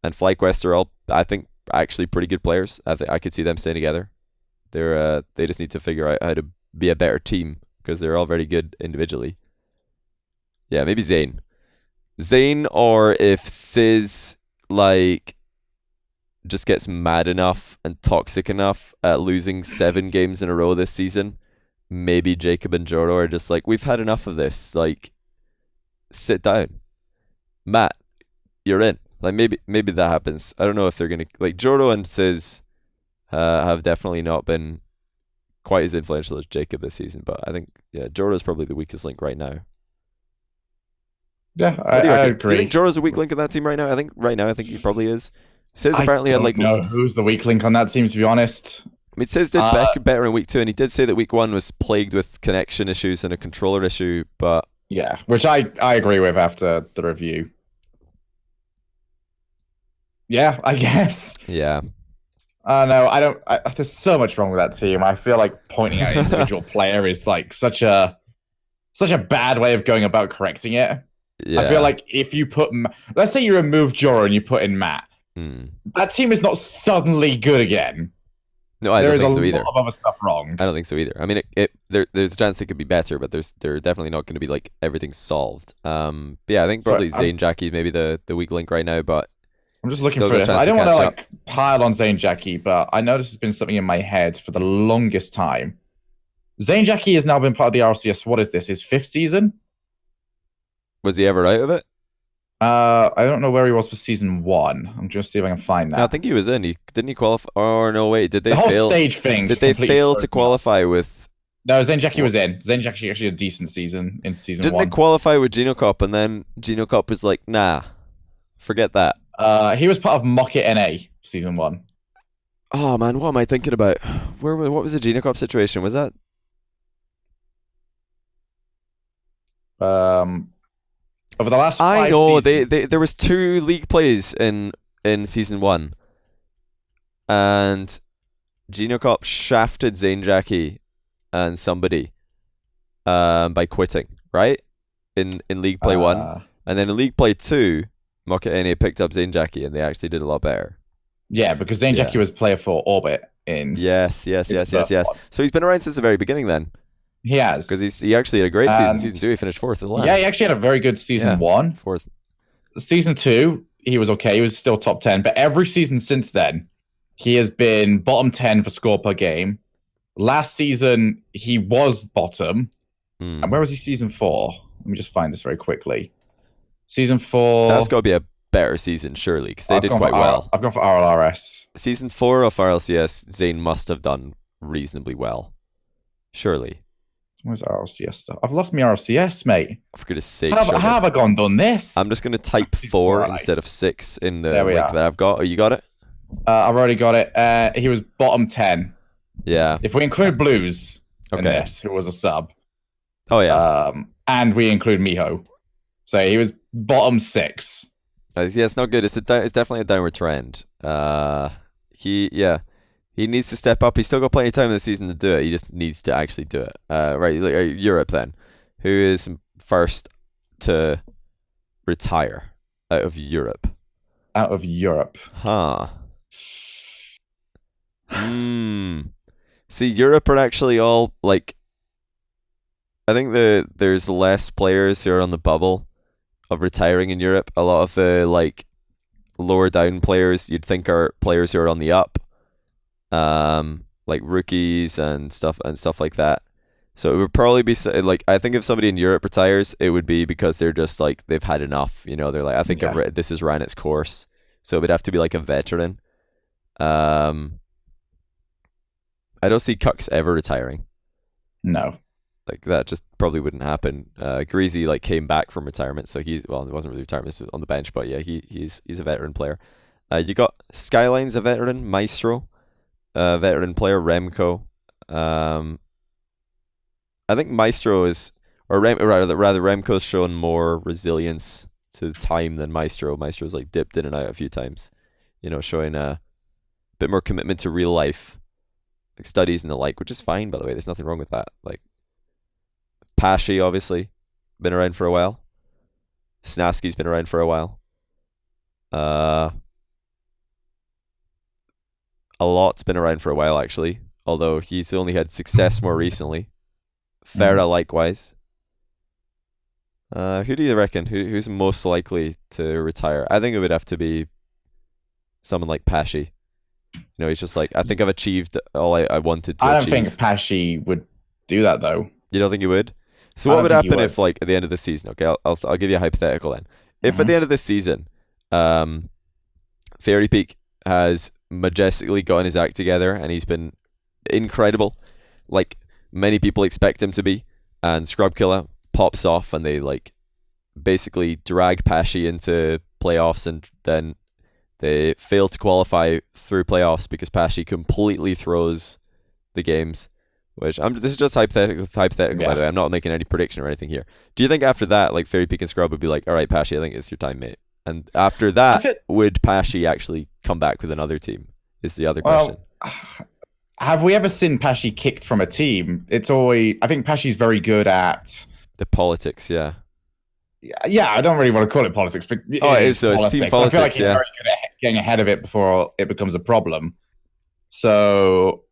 And FlyQuest are all, I think, actually pretty good players. I could see them staying together. They just need to figure out how to be a better team because they're all very good individually. Yeah, maybe Zane, or if Sizz just gets mad enough and toxic enough at losing 7 games in a row this season, maybe Jacob and Joro are just like, we've had enough of this. Like, sit down, Matt. You're in. Like maybe that happens. I don't know if they're gonna like Joro and Sizz have definitely not been quite as influential as Jacob this season, but I think Joro's probably the weakest link right now. Yeah, What do you I reckon? agree. Do you think Joro's a weak link in that team right now? I think he probably is. Sizz apparently had like. I don't know who's the weak link on that team, to be honest. I mean, Sizz did better in week 2, and he did say that week 1 was plagued with connection issues and a controller issue, but yeah, which I agree with after the review. Yeah, I guess. yeah. No, I don't. There's so much wrong with that team. I feel like pointing out an individual player is like such a bad way of going about correcting it. Yeah. I feel like if you put, let's say you remove Joro and you put in Matt, that team is not suddenly good again. No, I don't think so either. There is a lot of other stuff wrong. I don't think so either. I mean, there's a chance it could be better, but they're definitely not going to be like everything's solved. But yeah, I think probably Zane Jackie is maybe the weak link right now, but I'm just looking for it. I don't want to like pile on Zane Jackie, but I know this has been something in my head for the longest time. Zane Jackie has now been part of the RLCS. What is this? His 5th season? Was he ever out of it? I don't know where he was for season 1. I'm just see if I can find that. No, I think he was in. Didn't he qualify? Oh no, wait. Did they the whole fail? Stage thing? Did they fail to qualify with? No, Zane Jackie was in. Zane Jackie actually had a decent season in season 1. Didn't they qualify with Genocop, and then Genocop was like, nah, forget that. He was part of Mocket NA for season 1. Oh man, what am I thinking about? What was the Genocop situation? Was that? Over the last 5 I know seasons, there was 2 league plays in season 1, and Genocop shafted Zane Jackie and somebody by quitting, right? In League Play 1, and then in League Play 2, Mocket NA picked up Zane Jackie and they actually did a lot better. Yeah, because Zane Jackie was player for Orbit in yes. So he's been around since the very beginning then. He has. Because he actually had a great season. Season 2, he finished 4th in the line. Yeah, he actually had a very good season 1. 4th. Season 2, he was okay. He was still top 10. But every season since then, he has been bottom 10 for score per game. Last season, he was bottom. And where was he season 4? Let me just find this very quickly. Season 4... That's got to be a better season, surely, because they did quite well. I've gone for RLRS. Season 4 of RLCS, Zane must have done reasonably well. Surely. Where's RLCS stuff? I've lost my RLCS, mate. For goodness sake. How have I done this? I'm just going to type 4 instead of 6 in the link that I've got. Oh, you got it? I've already got it. He was bottom 10. Yeah. If we include Blues in this, who was a sub. Oh, yeah. And we include Miho. So he was bottom 6. Yeah, it's not good. It's definitely a downward trend. He needs to step up. He's still got plenty of time in the season to do it. He just needs to actually do it. Right, Europe then. Who is first to retire out of Europe? Out of Europe. Huh. See, Europe are actually all like... I think there's less players who are on the bubble of retiring in Europe. A lot of the like lower down players you'd think are players who are on the up. Like rookies and stuff like that. So it would probably be like, I think if somebody in Europe retires, it would be because they're just like they've had enough. You know, they're like, I think this has ran its course. so it would have to be like a veteran. Um, I don't see Cucks ever retiring. No. Like that just probably wouldn't happen. Greasy like came back from retirement, so it wasn't really retirement, it was on the bench, but yeah, he's a veteran player. You got Skyline's a veteran, Maestro, veteran player, Remco. I think Maestro is, or rather Remco's shown more resilience to time than Maestro. Maestro's like dipped in and out a few times, showing a bit more commitment to real life, like studies and the like, which is fine, by the way. There's nothing wrong with that. Like Pashi, obviously, been around for a while. Snasky's been around for a while. A lot's been around for a while, actually, although he's only had success more recently. Farah, likewise. Who do you reckon? Who's most likely to retire? I think it would have to be someone like Pashi. He's just like, I think I've achieved all I wanted to I don't achieve. think Pashi would do that, though. You don't think he would? So what would happen if, like, at the end of the season? Okay, I'll give you a hypothetical then. If at the end of the season, Fairy Peak has majestically gotten his act together and he's been incredible, like many people expect him to be, and Scrub Killer pops off and they like basically drag Pashi into playoffs, and then they fail to qualify through playoffs because Pashi completely throws the games. Which this is just hypothetical, by the way. I'm not making any prediction or anything here. Do you think after that, like Fairy Peak and Scrub would be like, all right, Pashi, I think it's your time, mate? And after that, would Pashi actually come back with another team? Is the other question. Have we ever seen Pashi kicked from a team? It's always, I think Pashi's very good at the politics, yeah. Yeah, I don't really want to call it politics, but it is. So it's team politics. I feel like he's very good at getting ahead of it before it becomes a problem. So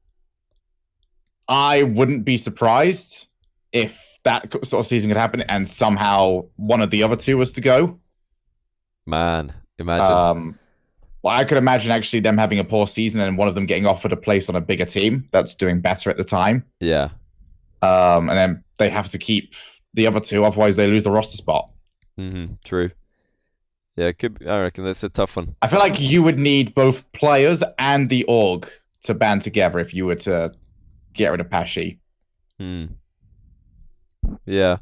I wouldn't be surprised if that sort of season could happen and somehow one of the other two was to go. Man, imagine. Well, I could imagine actually them having a poor season and one of them getting offered a place on a bigger team that's doing better at the time. Yeah. And then they have to keep the other two, otherwise they lose the roster spot. Mm-hmm. True. Yeah, it could be, I reckon that's a tough one. I feel like you would need both players and the org to band together if you were to get rid of Pashi. Yeah.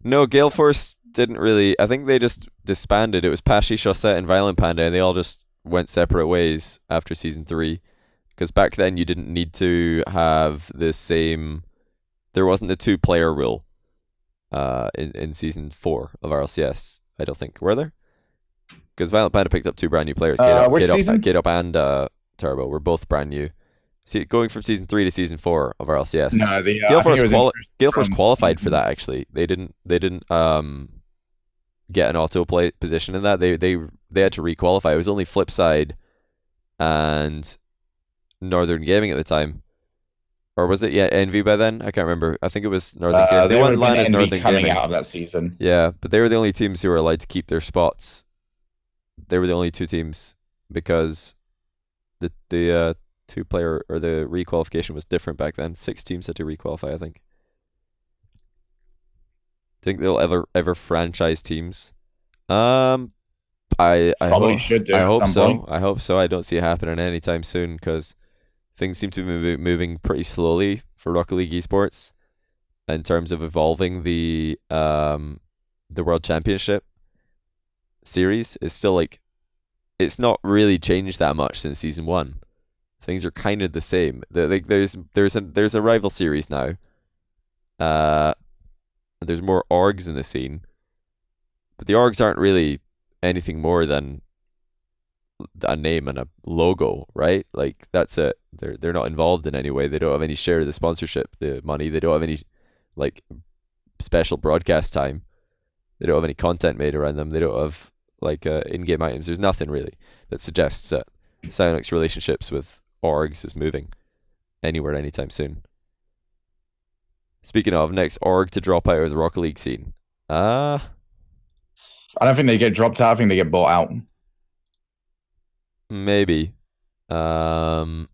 No, Gale Force didn't really. I think they just disbanded. It was Pashi, Chaussette, and Violent Panda, and they all just went separate ways after season 3. Because back then you didn't need to have the same. There wasn't the 2-player rule in season 4 of RLCS, I don't think. Were there? Because Violent Panda picked up 2 brand new players. Gate Up and Turbo were both brand new. See, going from season 3 to season 4 of RLCS. No, Gale Force qualified for that. Actually, they didn't get an autoplay position in that. They had to requalify. It was only Flipside and Northern Gaming at the time, or was it Envy by then? I can't remember. I think it was Northern Gaming. They won LAN as Northern coming Gaming out of that season. Yeah, but they were the only teams who were allowed to keep their spots. They were the only 2 teams because the 2-player or the requalification was different back then. 6 teams had to requalify, I think. Think they'll ever franchise teams? I Should do. I at hope some so. point. I hope so. I don't see it happening anytime soon because things seem to be moving pretty slowly for Rocket League esports in terms of evolving the World Championship series. Is still like, it's not really changed that much since season 1. Things are kind of the same. There's a rival series now. There's more orgs in the scene, but the orgs aren't really anything more than a name and a logo, right? Like that's it. They're not involved in any way. They don't have any share of the sponsorship, the money. They don't have any like special broadcast time. They don't have any content made around them. They don't have like in-game items. There's nothing really that suggests that Psyonix's relationships with orgs is moving anywhere anytime soon. Speaking of, next org to drop out of the Rocket League scene. I don't think they get dropped out. I think they get bought out. Maybe. But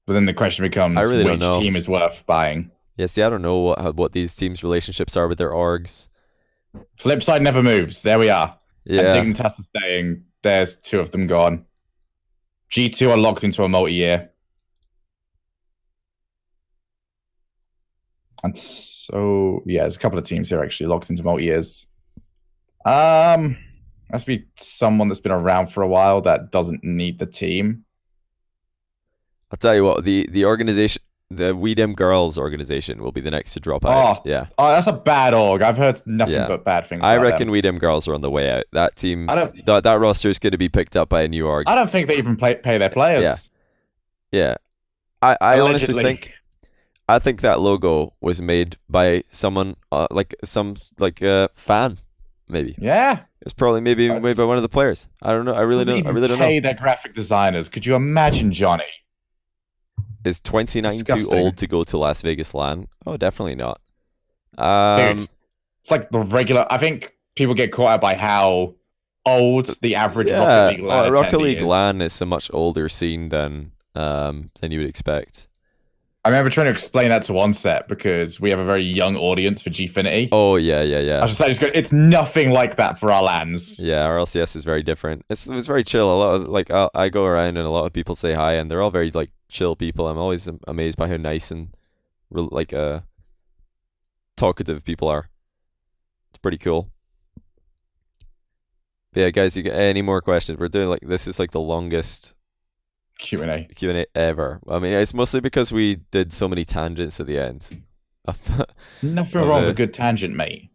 then the question becomes, which team is worth buying? Yeah, see, I don't know what these teams' relationships are with their orgs. Flipside never moves. There we are. Yeah. And Dignitas is staying. there's 2 of them gone. G2 are locked into a multi-year. And so, yeah, there's a couple of teams here actually locked into multi-years. Has to be someone that's been around for a while that doesn't need the team. I'll tell you what, the organization, the We Dem Girls organization will be the next to drop out. Yeah. Oh, that's a bad org. I've heard nothing but bad things I about reckon them. We Dem Girls are on the way out. That team, that roster is going to be picked up by a new org. I don't think they even pay their players. Yeah. I honestly think that logo was made by someone like a fan, maybe. Yeah. It's probably maybe made by one of the players. I don't know. I really don't know. Pay their graphic designers. Could you imagine, Johnny? Is 29 too old to go to Las Vegas LAN? Oh, definitely not. Dude, it's like the regular. I think people get caught out by how old the average Rocket League LAN Rocket League is. LAN is a much older scene than you would expect. I remember trying to explain that to Onset because we have a very young audience for Gfinity. Oh yeah. I was just going, it's nothing like that for our LANs. Yeah, RLCS is very different. It was very chill. A lot of I go around and a lot of people say hi, and they're all very chill people. I'm always amazed by how nice and talkative people are. It's pretty cool. But yeah, guys, you get any more questions? We're doing this is the longest Q&A ever. I mean, it's mostly because we did so many tangents at the end. Nothing wrong with a good tangent, mate.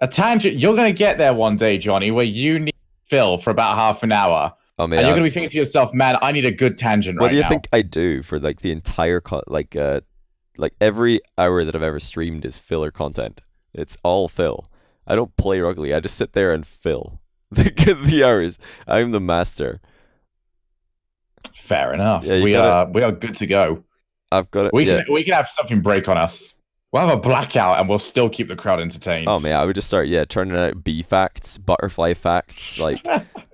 A tangent, you're going to get there one day, Johnny, where you need Phil for about half an hour. Oh, man, and you're going to be thinking to yourself, man, I need a good tangent right now. What do you think I do for the entire every hour that I've ever streamed is filler content. It's all fill. I don't play Rocket League. I just sit there and fill the hours. I'm the master. Fair enough. Yeah, we are good to go. I've got it. We can have something break on us. We'll have a blackout and we'll still keep the crowd entertained. Oh man, I would just start turning out bee facts, butterfly facts,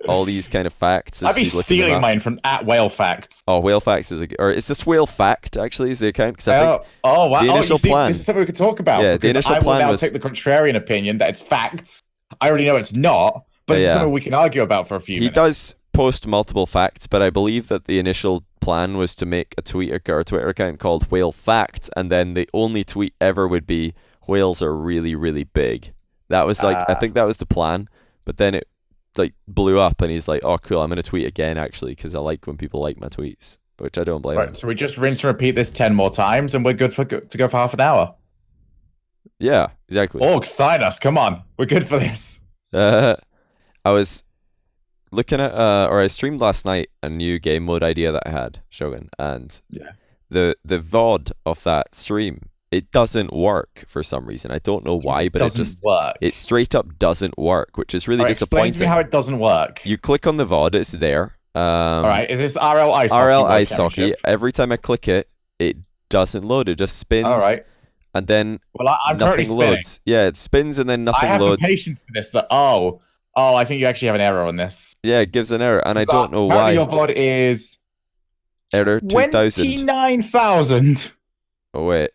all these kind of facts. I'd be stealing mine from @whale facts. Oh, whale facts is this whale fact actually is the account? Because I think wow. The initial plan. This is something we could talk about. Yeah, the initial plan I will now was take the contrarian opinion that it's facts. I already know it's not, but it's something we can argue about for a few minutes. He does post multiple facts, but I believe that the initial plan was to make a Twitter account called Whale Fact, and then the only tweet ever would be whales are really, really big. That was I think that was the plan, but then it blew up, and he's like, oh cool, I'm gonna tweet again actually because I like when people like my tweets, which I don't blame him. So we just rinse and repeat this 10 more times, and we're good to go for half an hour. Yeah, exactly. Org, sign us, come on, we're good for this. I was looking at or I streamed last night a new game mode idea that I had, Shogun, and the VOD of that stream, it doesn't work for some reason. I don't know why, but it just work. It straight up doesn't work, which is really disappointing. Explain to me how it doesn't work. You click on the VOD, it's there. All right, is this RL Ice Hockey? RL Ice Hockey. Every time I click it, it doesn't load. It just spins. All right. And then I'm nothing loads. Yeah, it spins and then nothing loads. I have the patience for this. I think you actually have an error on this. Yeah, it gives an error, and I don't know why. Your VOD is error 2000. 29,000. Oh wait.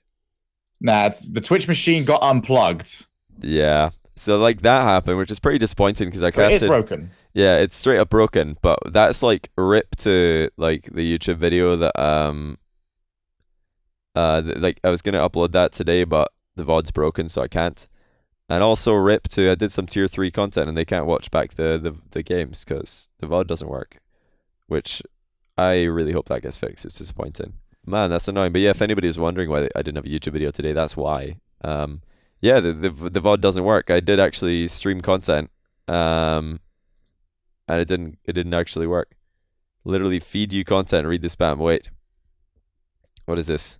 Nah, the Twitch machine got unplugged. Yeah. So that happened, which is pretty disappointing because I casted. It's broken. Yeah, it's straight up broken, but that's rip to the YouTube video that I was gonna upload that today, but the VOD's broken, so I can't. And also rip to I did some tier 3 content and they can't watch back the games because the VOD doesn't work, which I really hope that gets fixed. It's disappointing. Man, that's annoying. But yeah, if anybody was wondering why I didn't have a YouTube video today, that's why. Yeah, the VOD doesn't work. I did actually stream content, and it didn't actually work. Literally feed you content, read the spam. Wait, what is this?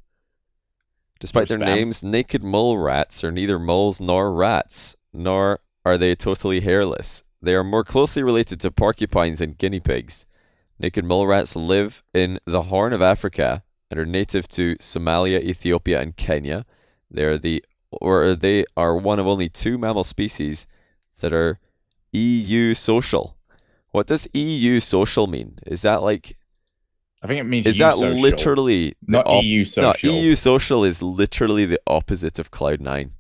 Despite their names, naked mole rats are neither moles nor rats, nor are they totally hairless. They are more closely related to porcupines and guinea pigs. Naked mole rats live in the Horn of Africa and are native to Somalia, Ethiopia, and Kenya. They are one of only 2 mammal species that are EU social. What does EU social mean? Is that I think it means is that social. Literally not EU social? No, EU social is literally the opposite of Cloud9.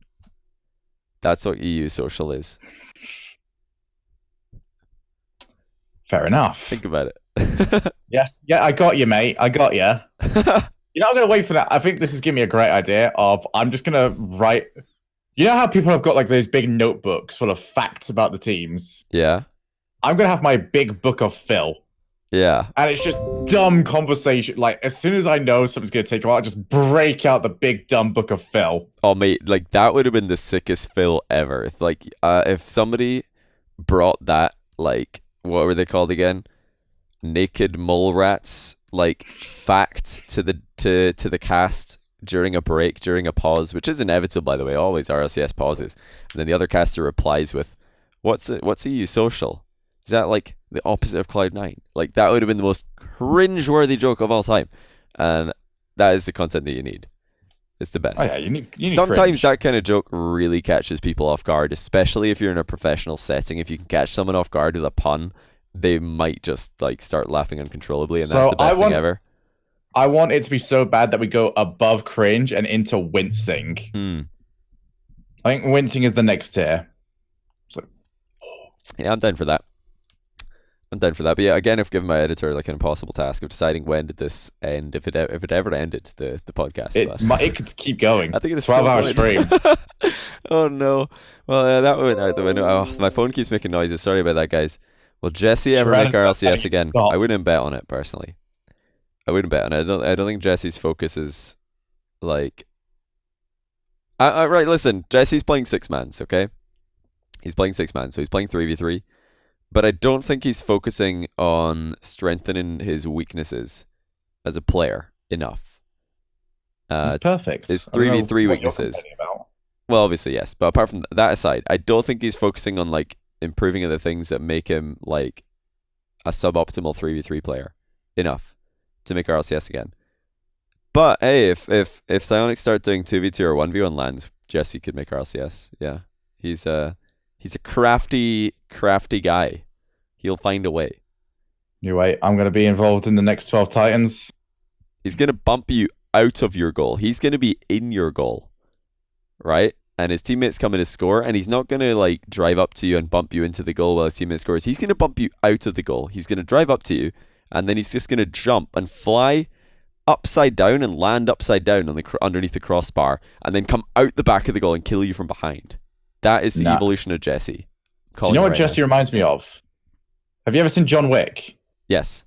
That's what EU social is. Fair enough. Think about it. Yes. Yeah, I got you, mate. I got you. You know, I'm going to wait for that. I think this is giving me a great idea of I'm just going to write. You know how people have got like those big notebooks full of facts about the teams? Yeah. I'm going to have my big book of Phil. Yeah. And it's just dumb conversation. Like, as soon as I know something's going to take a while, I just break out the big dumb book of Phil. Oh, mate, like that would have been the sickest Phil ever. If somebody brought that, like, what were they called again? Naked mole rats, like, fact to the cast during a break, during a pause, which is inevitable, by the way. Always RLCS pauses, and then the other caster replies with, "What's EU social? Is that like the opposite of Cloud9?" Like that would have been the most cringe-worthy joke of all time, and that is the content that you need. It's the best. Oh yeah, you need Sometimes cringe. that kind of joke really catches people off guard, especially if you're in a professional setting. If you can catch someone off guard with a pun, they might just like start laughing uncontrollably, and that's the best thing ever. I want it to be so bad that we go above cringe and into wincing. I think wincing is the next tier. So, yeah, I'm down for that. But yeah, again, I've given my editor like an impossible task of deciding when did this end, if it ever ended the podcast. It could keep going. I think it's 12-hour stream. Oh no! Well, that went out the window. Oh, my phone keeps making noises. Sorry about that, guys. Will Jesse ever make RLCS again? I wouldn't bet on it personally. I wouldn't bet on it. I don't think Jesse's focus is like. Right, listen. Jesse's playing 6-mans. Okay, he's playing 6-man, so he's playing 3v3. But I don't think he's focusing on strengthening his weaknesses as a player enough. He's perfect. His 3v3 weaknesses. Well, obviously, yes. But apart from that aside, I don't think he's focusing on like improving other things that make him like a suboptimal 3v3 player enough to make RLCS again. But hey, if Psionics start doing 2v2 or 1v1 lands, Jesse could make RLCS. Yeah. He's a crafty guy. He'll find a way. You wait, I'm going to be involved in the next 12 Titans. He's going to bump you out of your goal. He's going to be in your goal. Right? And his teammates come in to score, and he's not going to like drive up to you and bump you into the goal while his teammate scores. He's going to bump you out of the goal. He's going to drive up to you, and then he's just going to jump and fly upside down and land upside down on underneath the crossbar, and then come out the back of the goal and kill you from behind. That is the evolution of Jesse. Do you know what Jesse reminds me of? Have you ever seen John Wick? Yes.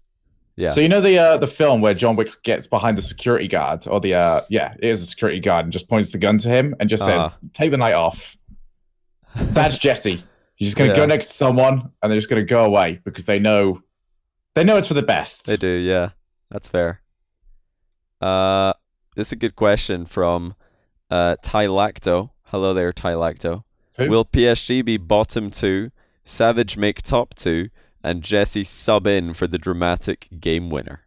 Yeah. So you know the film where John Wick gets behind the security guard, or it is a security guard, and just points the gun to him and just says, "Take the night off." That's Jesse. He's just gonna go next to someone, and they're just gonna go away because they know it's for the best. They do, yeah. That's fair. This is a good question from Tylacto. Hello there, Tylacto. Who? Will PSG be bottom 2, Savage make top 2, and Jesse sub in for the dramatic game winner?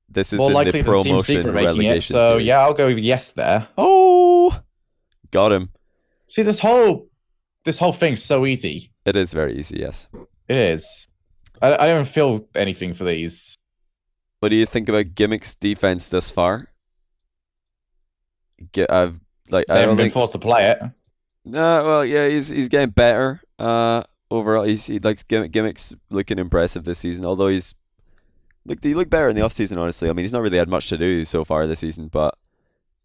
This is in the promotion relegation series. Yeah, I'll go with yes there. Oh, got him. See, this whole thing's so easy. It is very easy, yes. It is. I don't feel anything for these. What do you think about Gimmick's defense this far? They haven't been forced to play it. No, well, yeah, he's getting better. Overall, he likes Gimmick's looking impressive this season. Although he looked better in the off season. Honestly, I mean, he's not really had much to do so far this season, but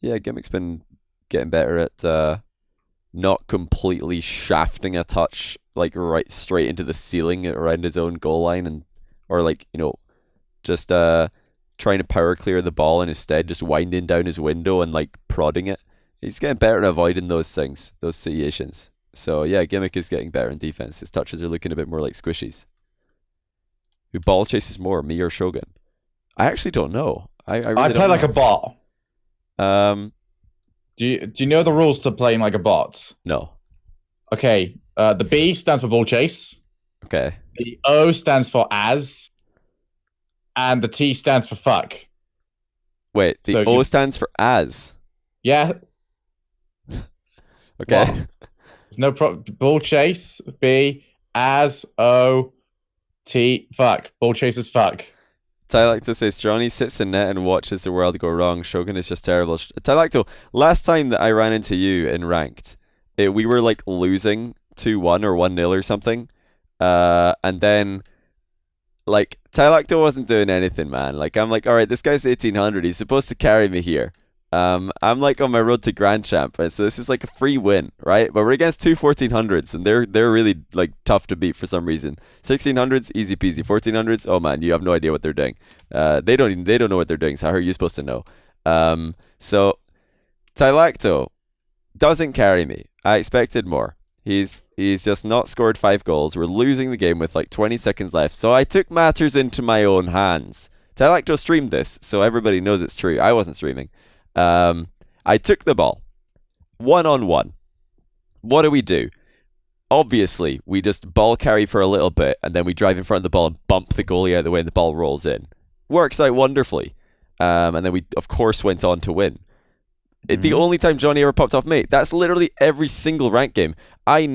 yeah, Gimmick's been getting better at not completely shafting a touch like right straight into the ceiling around his own goal line, or like, you know, just trying to power clear the ball and instead just winding down his window and like prodding it. He's getting better at avoiding those things, those situations. So yeah, Gimmick is getting better in defense. His touches are looking a bit more like squishies. Who ball chases more, me or Shogun? I actually don't know. I play like a bot. Do you know the rules to playing like a bot? No. Okay. The B stands for ball chase. Okay. The O stands for as. And the T stands for fuck. Wait, the O stands for as. Yeah. Okay. Well, there's no ball chase. B as O T fuck. Ball chase is fuck. Tylacto says Johnny sits in net and watches the world go wrong. Shogun is just terrible. Tylacto, last time that I ran into you in ranked, we were like losing 2-1 or 1-0 or something. And then like Tylacto wasn't doing anything, man. Like I'm like, all right, this guy's 1800. He's supposed to carry me here. I'm like on my road to Grand Champ, and so this is like a free win, right? But we're against two 1400s, and they're really like tough to beat for some reason. 1600s, easy peasy. 1400s, oh man, you have no idea what they're doing. They don't know what they're doing. So how are you supposed to know? So Tylacto doesn't carry me. I expected more. He's just not scored 5 goals. We're losing the game with like 20 seconds left. So I took matters into my own hands. Tylacto streamed this, so everybody knows it's true. I wasn't streaming. I took the ball 1-on-1. What do? Obviously, we just ball carry for a little bit, and then we drive in front of the ball and bump the goalie out of the way, and the ball rolls in. Works out wonderfully. And then we, of course, went on to win. The only time Johnny ever popped off mate, that's literally every single rank game. I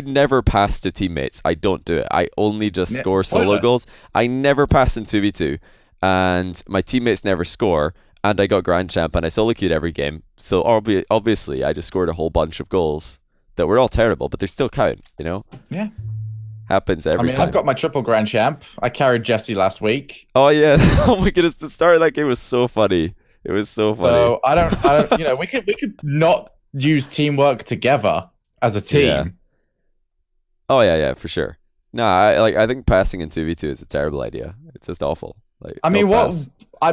never pass to teammates. I don't do it. I only just score solo goals. I never pass in 2v2, and my teammates never score, and I got Grand Champ, and I solo queued every game. So obviously, I just scored a whole bunch of goals that were all terrible, but they still count, you know? Yeah. Happens every time. I've got my triple Grand Champ. I carried Jesse last week. Oh, yeah. Oh, my goodness. The start of that game was so funny. It was so funny. So I don't, you know, we could not use teamwork together as a team. Yeah. Oh yeah, for sure. No, I think passing in 2v2 is a terrible idea. It's just awful. Like, I mean,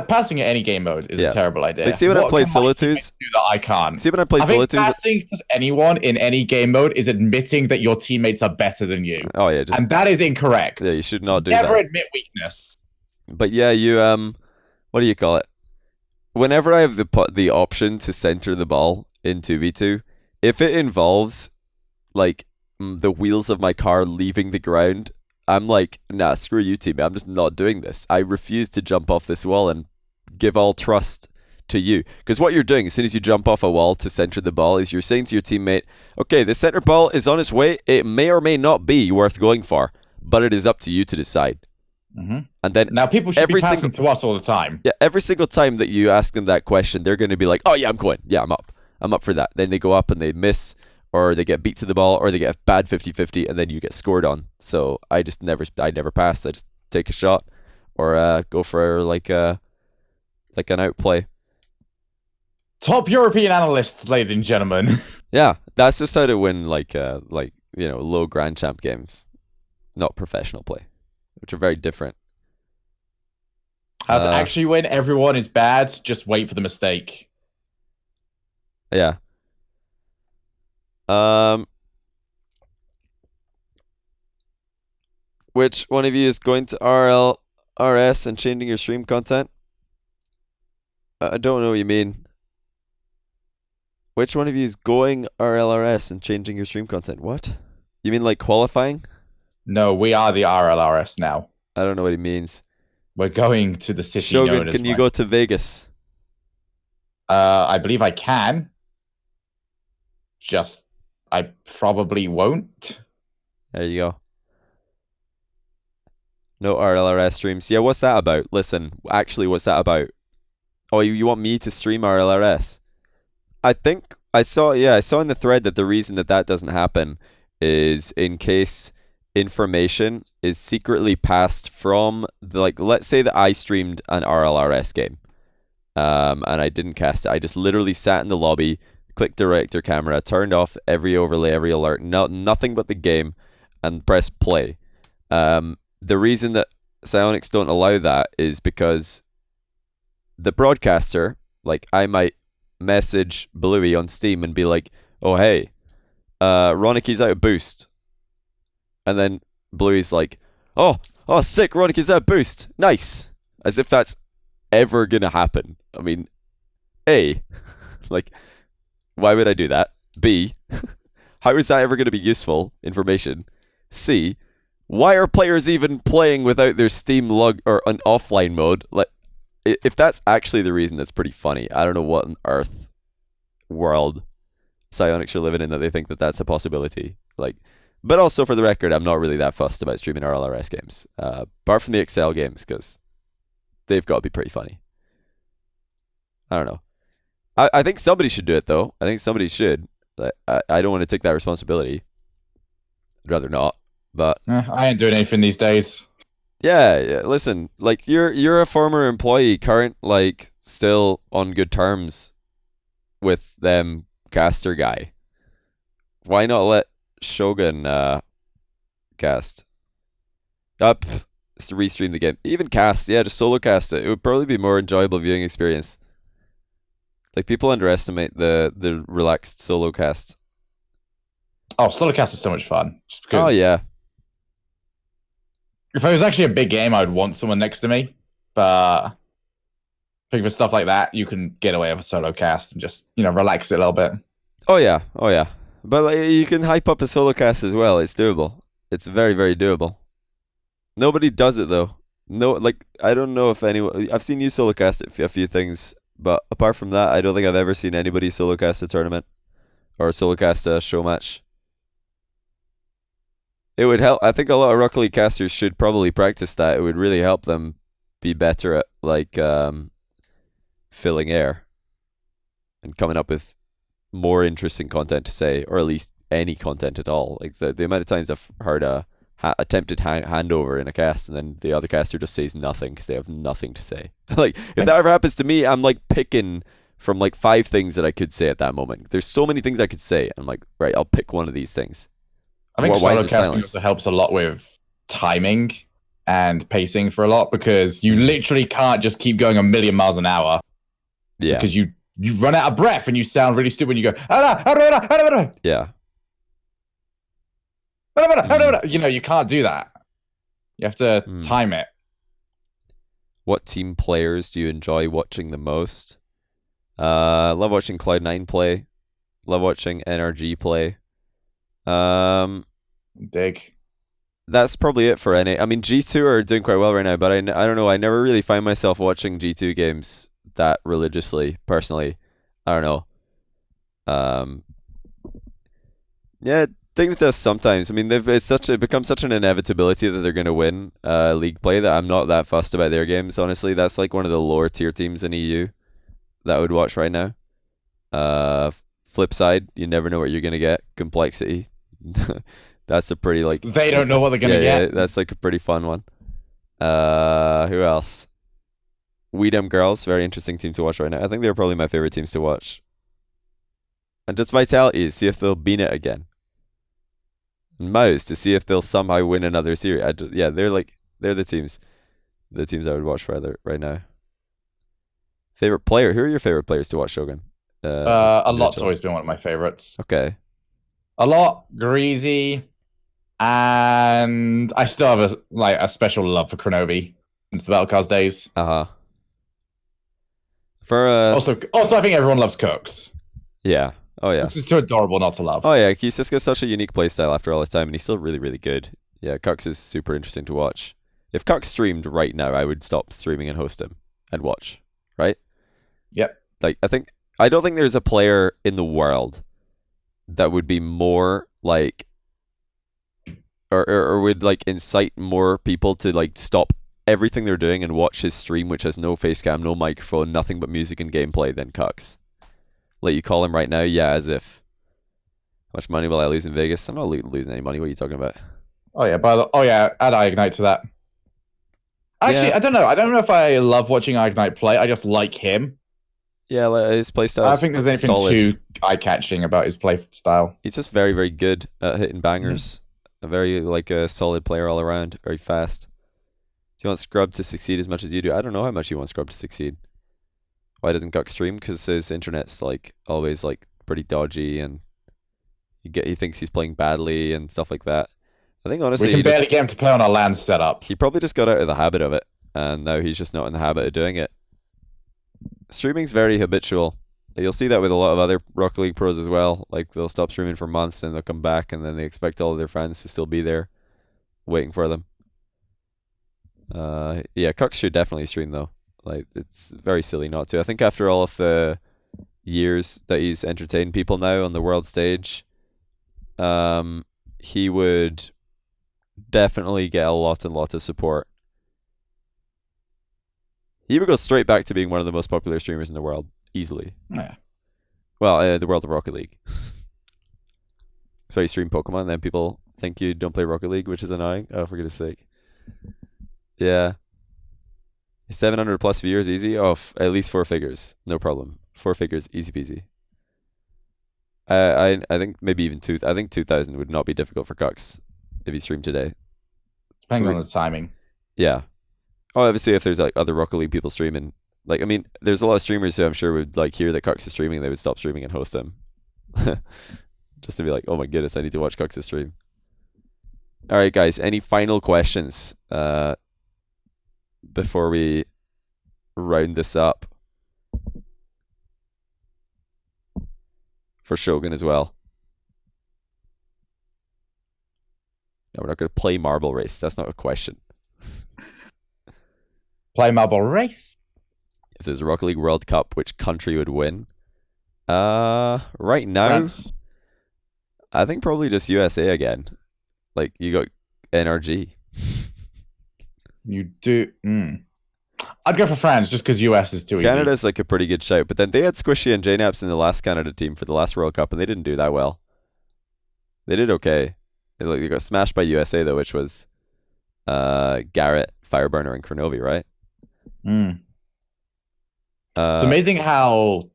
passing in any game mode is a terrible idea. Like, see when I play solo twos, do that I can't. See when I play solo twos, passing to anyone in any game mode is admitting that your teammates are better than you. Oh yeah, and that is incorrect. Yeah, you should not do that. Never admit weakness. But yeah, you what do you call it? Whenever I have the option to center the ball in 2v2, if it involves like the wheels of my car leaving the ground, I'm like, nah, screw you, teammate. I'm just not doing this. I refuse to jump off this wall and give all trust to you. Because what you're doing as soon as you jump off a wall to center the ball is you're saying to your teammate, okay, the center ball is on its way. It may or may not be worth going for, but it is up to you to decide. Mm-hmm. And then now people should be passing to us all the time. Yeah, every single time that you ask them that question, they're going to be like, "Oh yeah, I'm going. Yeah, I'm up for that." Then they go up and they miss, or they get beat to the ball, or they get a bad 50-50, and then you get scored on. So I never pass. I just take a shot, or go for like an outplay. Top European analysts, ladies and gentlemen. Yeah, that's just how to win low Grand Champ games, not professional play, which are very different. How to actually win, everyone is bad. Just wait for the mistake. Yeah. Which one of you is going to RLRS and changing your stream content? I don't know what you mean. Which one of you is going RLRS and changing your stream content? What? You mean like qualifying? No, we are the RLRS now. I don't know what he means. We're going to the city Shogun, known as can you go to Vegas? I believe I can. Just, I probably won't. There you go. No RLRS streams. Yeah, what's that about? Listen, actually, what's that about? Oh, you want me to stream RLRS? I think I saw in the thread that the reason that doesn't happen is in case information is secretly passed from let's say that I streamed an RLRS game, and I didn't cast it. I just literally sat in the lobby, clicked director camera, turned off every overlay, every alert, nothing but the game, and pressed play. The reason that Psionics don't allow that is because the broadcaster, like I might message Bluey on Steam and be like, oh hey, Roniki's out of boost. And then Bluey's like, oh sick, Roniki's out of boost. Nice. As if that's ever gonna happen. I mean, A, like, why would I do that? B, how is that ever gonna be useful information? C, why are players even playing without their Steam log or an offline mode? Like, if that's actually the reason, that's pretty funny. I don't know what on earth world Psionics are living in that they think that that's a possibility. Like, but also for the record, I'm not really that fussed about streaming RLRS games, apart from the Excel games, because they've got to be pretty funny. I don't know. I think somebody should do it though. I think somebody should. I don't want to take that responsibility. I'd rather not. But I ain't doing anything these days. Yeah, yeah. Listen, like you're a former employee, current like still on good terms with them caster guy. Why not let Shogun cast up to restream the game? Even cast, yeah, just solo cast it. It would probably be more enjoyable viewing experience. Like people underestimate the relaxed solo cast. Oh, solo cast is so much fun. Just Oh because yeah. if it was actually a big game, I'd want someone next to me. But I think for stuff like that, you can get away with a solo cast and just, relax it a little bit. Oh yeah. Oh yeah. But like, you can hype up a solo cast as well. It's doable. It's very, very doable. Nobody does it though. No, like I don't know if anyone. I've seen you solo cast a few things, but apart from that, I don't think I've ever seen anybody solo cast a tournament or solo cast a show match. It would help. I think a lot of Rocket League casters should probably practice that. It would really help them be better at like filling air and coming up with more interesting content to say, or at least any content at all. Like the amount of times I've heard a attempted handover in a cast and then the other caster just says nothing because they have nothing to say. Like if that ever happens to me, I'm like picking from like 5 things that I could say at that moment. There's so many things I could say. I'm like, right, I'll pick one of these things. I think Why solo is there casting silence? also helps a lot with timing and pacing for a lot because you literally can't just keep going a million miles an hour Yeah, because you run out of breath and you sound really stupid when you go, "Ah, yeah. you can't do that. You have to time it. What team players do you enjoy watching the most? Love watching Cloud9 play. Love watching NRG play. Dig. That's probably it for NA. I mean, G2 are doing quite well right now, but I don't know. I never really find myself watching G2 games that religiously, personally. I don't know. Yeah, I think it does sometimes. I mean, it becomes such an inevitability that they're going to win league play that I'm not that fussed about their games. Honestly, that's like one of the lower tier teams in EU that I would watch right now. Flip side, you never know what you're going to get. Complexity. That's a pretty like They don't know what they're gonna get. Yeah, that's like a pretty fun one. Who else? Weedem Girls, very interesting team to watch right now. I think they're probably my favorite teams to watch. And just Vitality, see if they'll beat it again. And Mouse to see if they'll somehow win another series. Yeah, they're the teams I would watch right now. Favorite player? Who are your favorite players to watch, Shogun? A lot's always been one of my favorites. Okay. A lot, Greasy, and I still have a special love for Kronovi since the Battlecast days. For also, I think everyone loves Cooks. Yeah. Oh yeah. Cooks is too adorable not to love. Oh yeah, he's just got such a unique playstyle after all this time, and he's still really, really good. Yeah, Cux is super interesting to watch. If Cux streamed right now, I would stop streaming and host him and watch. Right? Yep. Like I don't think there's a player in the world that would be more like or would like incite more people to like stop everything they're doing and watch his stream, which has no face cam, no microphone, nothing but music and gameplay, than Cux. Like you call him right now, yeah, as if. How much money will I lose in Vegas? I'm not losing any money. What are you talking about? Oh yeah, add Ignite to that. Actually, yeah. I don't know. I don't know if I love watching Ignite play. I just like him. Yeah, like his play style. I think there's anything too eye-catching about his play style. He's just very, very good at hitting bangers. A very a solid player all around. Very fast. Do you want Scrub to succeed as much as you do? I don't know how much you want Scrub to succeed. Why doesn't Guk stream? Because his internet's always pretty dodgy, and he thinks he's playing badly and stuff like that. I think honestly, we can barely get him to play on our LAN setup. He probably just got out of the habit of it, and now he's just not in the habit of doing it. Streaming's very habitual. You'll see that with a lot of other Rocket League pros as well. Like they'll stop streaming for months and they'll come back, and then they expect all of their friends to still be there, waiting for them. Yeah, Cux should definitely stream though. Like it's very silly not to. I think after all of the years that he's entertained people now on the world stage, he would definitely get a lot and lot of support. He would go straight back to being one of the most popular streamers in the world, easily. Yeah. Well, the world of Rocket League. So you stream Pokemon, and then people think you don't play Rocket League, which is annoying. Oh, for goodness sake. Yeah. 700 plus viewers, easy. Oh, at least 4 figures. No problem. 4 figures, easy peasy. I think maybe even two. I think 2,000 would not be difficult for Cox if he streamed today. Depending on the timing. Yeah. Oh, obviously, if there's like other Rocket League people streaming, like I mean, there's a lot of streamers who I'm sure would like hear that Cox is streaming, they would stop streaming and host him, just to be like, oh my goodness, I need to watch Cox's stream. All right, guys. Any final questions before we round this up for Shogun as well? No, we're not going to play Marble Race. That's not a question. Play Marble Race. If there's a Rocket League World Cup, which country would win? Right now, France. I think probably just USA again. Like you got NRG. You do. I'd go for France just because US is too easy. Canada's like a pretty good shout, but then they had Squishy and JNaps in the last Canada team for the last World Cup, and they didn't do that well. They did okay. They got smashed by USA though, which was Garrett, Fireburner, and Kronovi, right? It's amazing how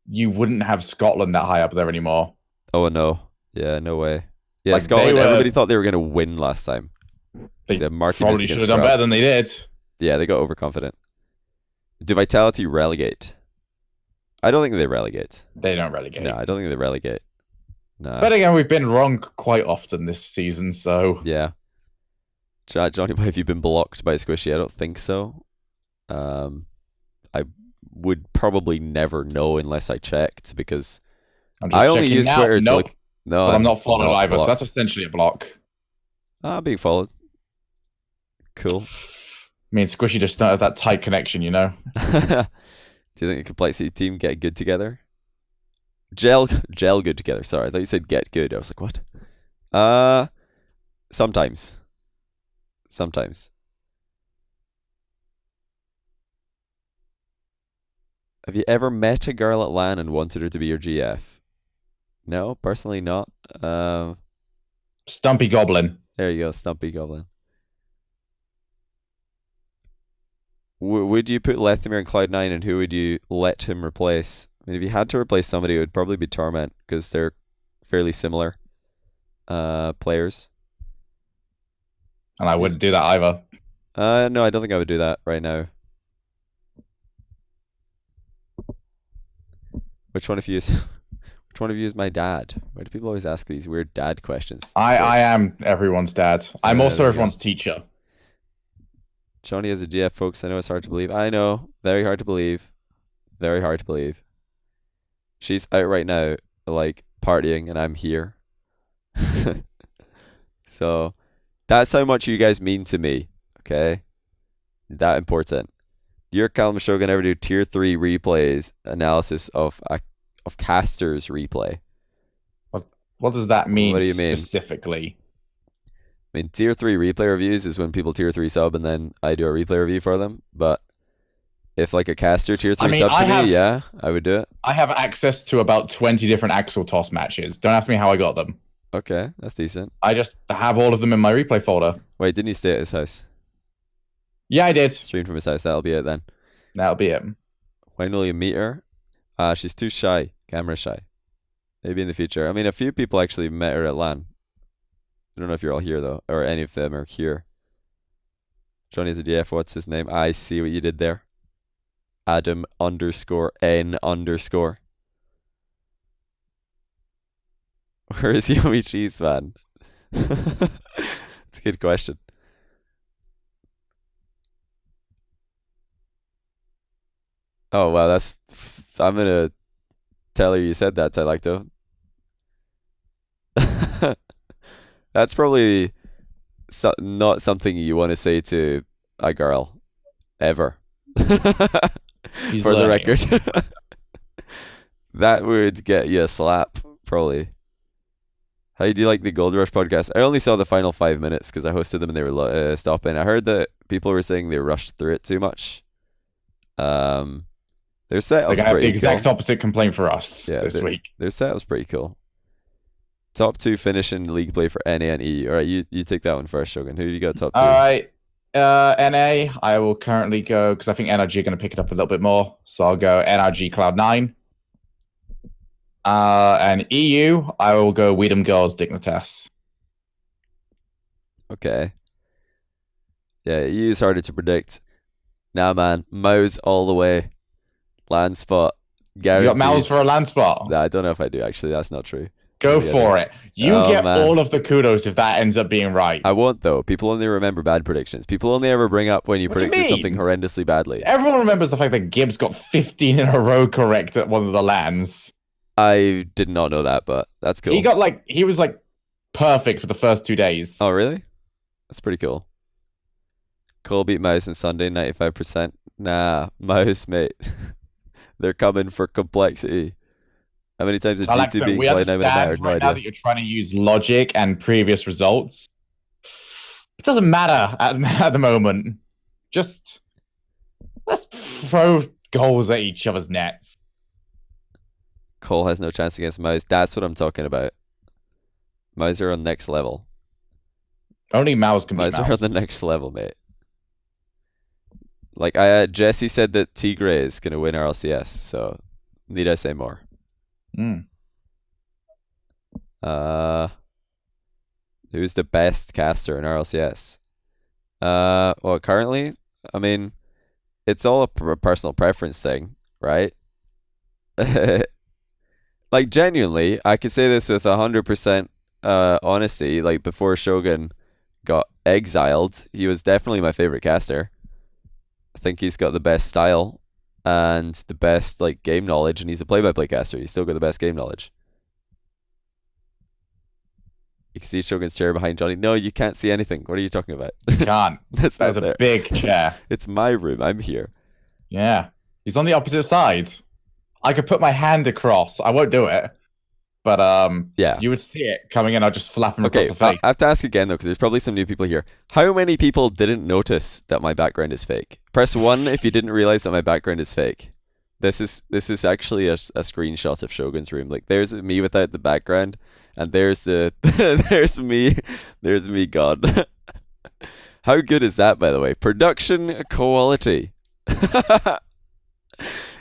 you wouldn't have Scotland that high up there anymore. Oh no, yeah, no way. Yeah, Like, Scotland. Everybody thought they were going to win last time. They Marky probably Biscuit should have done better than they did. Yeah, they got overconfident. Do Vitality relegate? I don't think they relegate. They don't relegate. No, I don't think they relegate. No. But again, we've been wrong quite often this season, so Yeah. Johnny Boy, have you been blocked by Squishy? I don't think so. I would probably never know unless I checked, because I only use Twitter to like. No, but I'm not followed either, blocked. so that's essentially a block. Being followed. Cool. Me and Squishy just don't have that tight connection, you know? Do you think the Complexity team get good together? Gel good together. Sorry, I thought you said get good. I was like, what? Sometimes. Have you ever met a girl at LAN and wanted her to be your GF? No, personally not. Stumpy Goblin. There you go, Stumpy Goblin. Would you put Lethemir in Cloud9, and who would you let him replace? I mean, if you had to replace somebody, it would probably be Torment, because they're fairly similar players. And I wouldn't do that either. No, I don't think I would do that right now. Which one of you is my dad? Why do people always ask these weird dad questions? I am everyone's dad. I'm also everyone's teacher. Johnny is a GF, folks. I know it's hard to believe. I know. Very hard to believe. Very hard to believe. She's out right now, like, partying, and I'm here. So, that's how much you guys mean to me, okay? That important. Your Callum Shogun ever do tier 3 replays analysis of casters replay? What does that mean? What do you mean specifically? I mean, tier 3 replay reviews is when people tier 3 sub and then I do a replay review for them. But if like a caster tier 3 sub to me, yeah, I would do it. I have access to about 20 different Axel Toss matches. Don't ask me how I got them. Okay, that's decent. I just have all of them in my replay folder. Wait, didn't you stay at his house? Yeah, I did. Stream from his house, that'll be it then. That'll be it. When will you meet her? She's too shy, camera shy. Maybe in the future. I mean, a few people actually met her at LAN. I don't know if you're all here though, or any of them are here. Johnny's a DF, what's his name? I see what you did there. Adam_N_. Where is Yomi Cheese Fan? It's a good question. Oh wow, I'm gonna tell her you said that, Tylecto. That's probably not something you want to say to a girl ever. For the record. That would get you a slap, probably. How do you like the Gold Rush podcast? I only saw the final 5 minutes because I hosted them and they were stopping. I heard that people were saying they rushed through it too much. Their set was pretty cool. The exact opposite complaint for us this week. Their set was pretty cool. Top 2 finish in league play for NA and E. All right, you take that one first, Shogun. Who you got top 2? All right. NA, I will currently go because I think NRG are going to pick it up a little bit more. So I'll go NRG Cloud9. And EU, I will go Weedham Girls Dignitas. Okay. Yeah, EU is harder to predict. Nah, man. Mouse all the way. Land spot. Guaranteed. You got Mouse for a land spot? Nah, I don't know if I do, actually. That's not true. Go for it. You get man. all of the kudos if that ends up being right. I won't, though. People only remember bad predictions. People only ever bring up when you predicted something horrendously badly. Everyone remembers the fact that Gibbs got 15 in a row correct at one of the lands. I did not know that, but that's cool. He was perfect for the first 2 days. Oh, really? That's pretty cool. Cole beat Mouse on Sunday, 95%. Nah, Mouse, mate. They're coming for complexity. How many times did GT being played now? Right now that you're trying to use logic and previous results, it doesn't matter at the moment. Just let's throw goals at each other's nets. Cole has no chance against Mouse. That's what I'm talking about. Mouse are on next level. Only Mouse can be Mouse. Mouse are on the next level, mate. Jesse said that Tigre is going to win RLCS, so need I say more? Who's the best caster in RLCS? Well, currently, I mean, it's all a personal preference thing, right? Genuinely, I could say this with 100% honesty. Before Shogun got exiled, he was definitely my favorite caster. I think he's got the best style and the best game knowledge, and he's a play-by-play caster. He's still got the best game knowledge. You can see Shogun's chair behind Johnny. No, you can't see anything. What are you talking about? You can't. That's a big chair. It's my room. I'm here. Yeah. He's on the opposite side. I could put my hand across. I won't do it. But yeah, you would see it coming in. I'll just slap him across the face. I have to ask again, though, because there's probably some new people here. How many people didn't notice that my background is fake? Press 1 if you didn't realize that my background is fake. This is actually a screenshot of Shogun's room. There's me without the background, and there's there's me gone. How good is that, by the way? Production quality.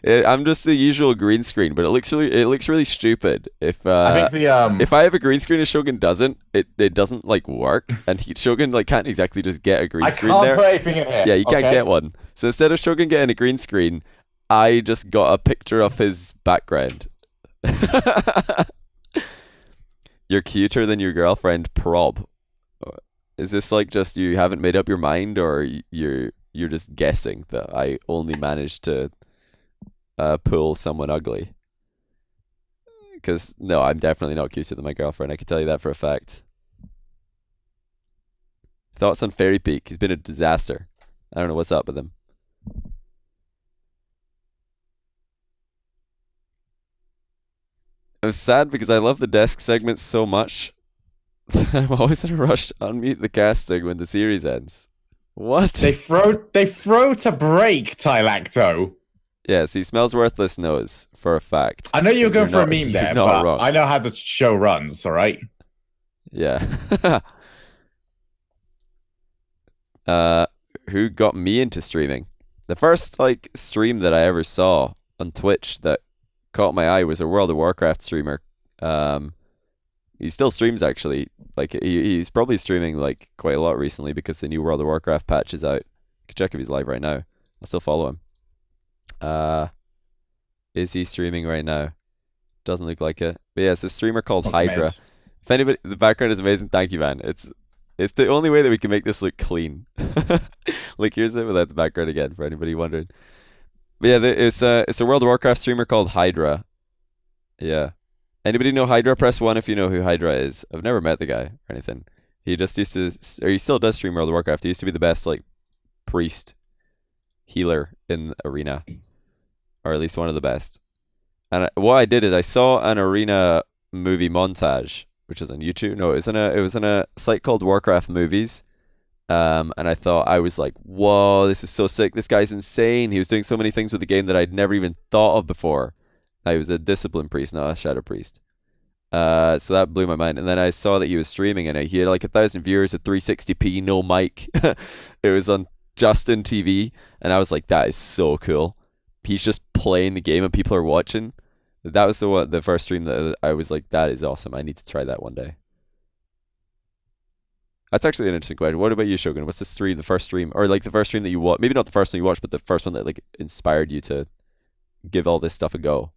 I'm just the usual green screen, but it looks really stupid. If I think if I have a green screen and Shogun doesn't, it doesn't work, and Shogun can't exactly just get a green screen there. I can't put anything in here. Yeah, you can't get one. So instead of Shogun getting a green screen, I just got a picture of his background. You're cuter than your girlfriend, prob. Is this just you haven't made up your mind, or you're just guessing that I only managed to pull someone ugly? Because no, I'm definitely not cuter than my girlfriend. I can tell you that for a fact. Thoughts on Fairy Peak? He's been a disaster. I don't know what's up with him. I'm sad because I love the desk segments so much. I'm always in a rush to unmute the casting when the series ends. What? They throw to break, Tylacto. Yes, he smells worthless nose for a fact. I know you're going for a meme there, but wrong. I know how the show runs, all right? Yeah. Who got me into streaming? The first stream that I ever saw on Twitch that caught my eye was a World of Warcraft streamer. He still streams, actually. He's probably streaming quite a lot recently because the new World of Warcraft patch is out. You can check if he's live right now. I'll still follow him. Is he streaming right now? Doesn't look like it. But yeah, it's a streamer called Hydra. If anybody, the background is amazing. Thank you, man. It's the only way that we can make this look clean. Here's it without the background again for anybody wondering. But yeah, it's a World of Warcraft streamer called Hydra. Yeah. Anybody know Hydra? Press 1 if you know who Hydra is. I've never met the guy or anything. He just used to, or he still does stream World of Warcraft. He used to be the best priest healer in Arena, or at least one of the best. And what I did is I saw an Arena movie montage, which is on YouTube. No, it was in a site called Warcraft Movies. And I thought, I was like, whoa, this is so sick. This guy's insane. He was doing so many things with the game that I'd never even thought of before. I was a discipline priest, not a shadow priest. So that blew my mind. And then I saw that he was streaming, and he had like 1,000 viewers at 360p, no mic. It was on Justin TV, and I was like, that is so cool. He's just playing the game and people are watching. That was the first stream that I was like, that is awesome. I need to try that one day. That's actually an interesting question. What about you, Shogun? What's the first stream, or like the first stream that you watched? Maybe not the first one you watched, but the first one that like inspired you to give all this stuff a go?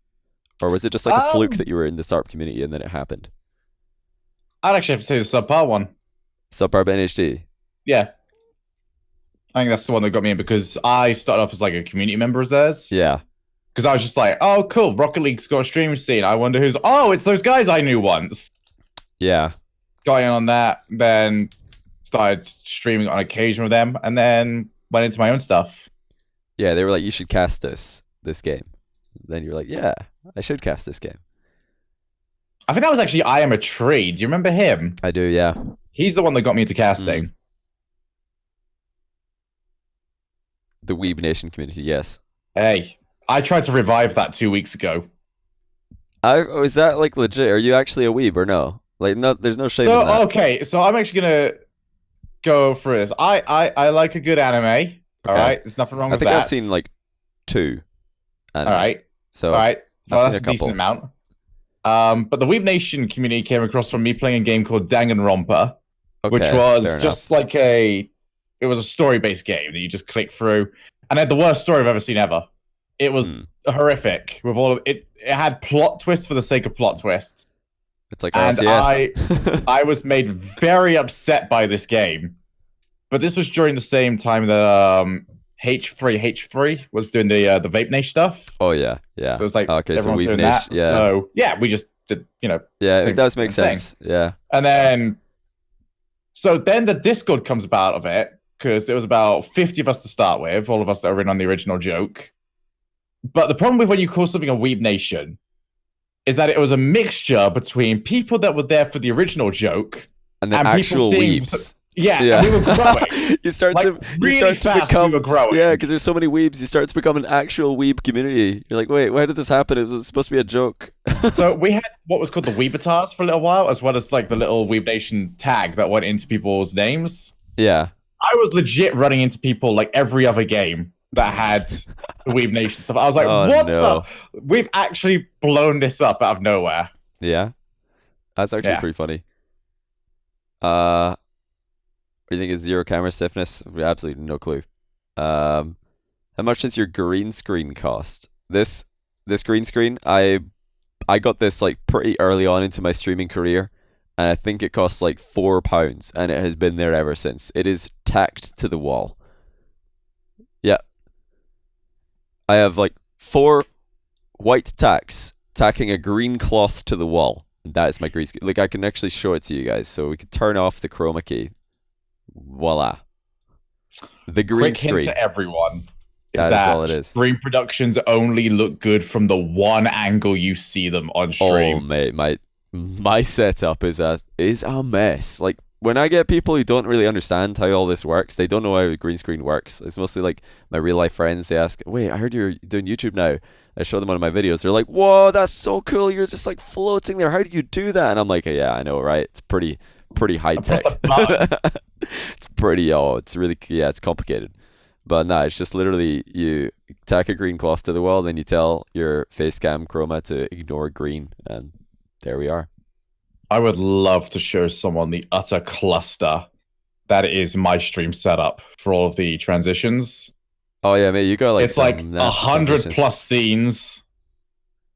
Or was it just like a fluke that you were in the SARP community and then it happened? I'd actually have to say the subpar one. Subpar NHD? Yeah. I think that's the one that got me in because I started off as like a community member of theirs. Yeah. Because I was just like, oh, cool, Rocket League's got a streaming scene. I wonder who's... Oh, it's those guys I knew once. Yeah. Got in on that, then started streaming on occasion with them, and then went into my own stuff. Yeah, they were like, you should cast this game. Then you're like, yeah, I should cast this game. I think that was actually I Am a Tree. Do you remember him? I do, yeah. He's the one that got me into casting. The Weeb Nation community, yes. Hey, I tried to revive that 2 weeks ago. Is that like legit? Are you actually a weeb or no? Like, no, there's no shame in that. Okay, so I'm actually gonna go through this. I like a good anime. All right, there's nothing wrong with that. I think I've seen like 2. All right. So all right. Well, that's a couple. decent amount. But the Weeb Nation community came across from me playing a game called Danganronpa, which was just like it was a story-based game that you just click through, and it had the worst story I've ever seen ever. It was horrific with all of it. It had plot twists for the sake of plot twists. It's like RLCS. And I was made very upset by this game. But this was during the same time that H3 was doing the Vape Nation stuff. Oh yeah. So it was like okay, so everyone's Weeb doing Nation, that. Yeah. So yeah, we just did, Yeah, it does make sense. Yeah. And then the Discord comes about of it, because there was about 50 of us to start with, all of us that were in on the original joke. But the problem with when you call something a Weeb Nation is that it was a mixture between people that were there for the original joke and actual weebs. And we were growing. you start to become, we were growing. Yeah, because there's so many weebs, you start to become an actual weeb community. You're like, wait, why did this happen? It was supposed to be a joke. So we had what was called the Weebatars for a little while, as well as like the little Weeb Nation tag that went into people's names. Yeah. I was legit running into people like every other game that had the Weeb Nation stuff. I was like, what the? We've actually blown this up out of nowhere. Yeah. That's actually pretty funny. What do you think is zero camera stiffness? Absolutely no clue. How much does your green screen cost? This green screen, I got this like pretty early on into my streaming career, and I think it costs like £4, and it has been there ever since. It is tacked to the wall. Yeah. I have like 4 white tacks tacking a green cloth to the wall. And that is my green screen. Like, I can actually show it to you guys. So we could turn off the chroma key. Voila. The green screen. Quick hint to everyone. That is all it is. Stream productions only look good from the one angle you see them on stream. Oh, mate, my setup is a mess. Like, when I get people who don't really understand how all this works, they don't know how a green screen works. It's mostly like my real life friends. They ask, wait, I heard you're doing YouTube now. I show them one of my videos. They're like, whoa, that's so cool. You're just like floating there. How do you do that? And I'm like, yeah, I know, right? It's pretty high tech. It's it's really, it's complicated. But no, it's just literally you tack a green cloth to the wall, then you tell your face cam chroma to ignore green, and there we are. I would love to show someone the utter cluster that is my stream setup for all of the transitions. Oh yeah, mate, you got like it's like 100+ scenes,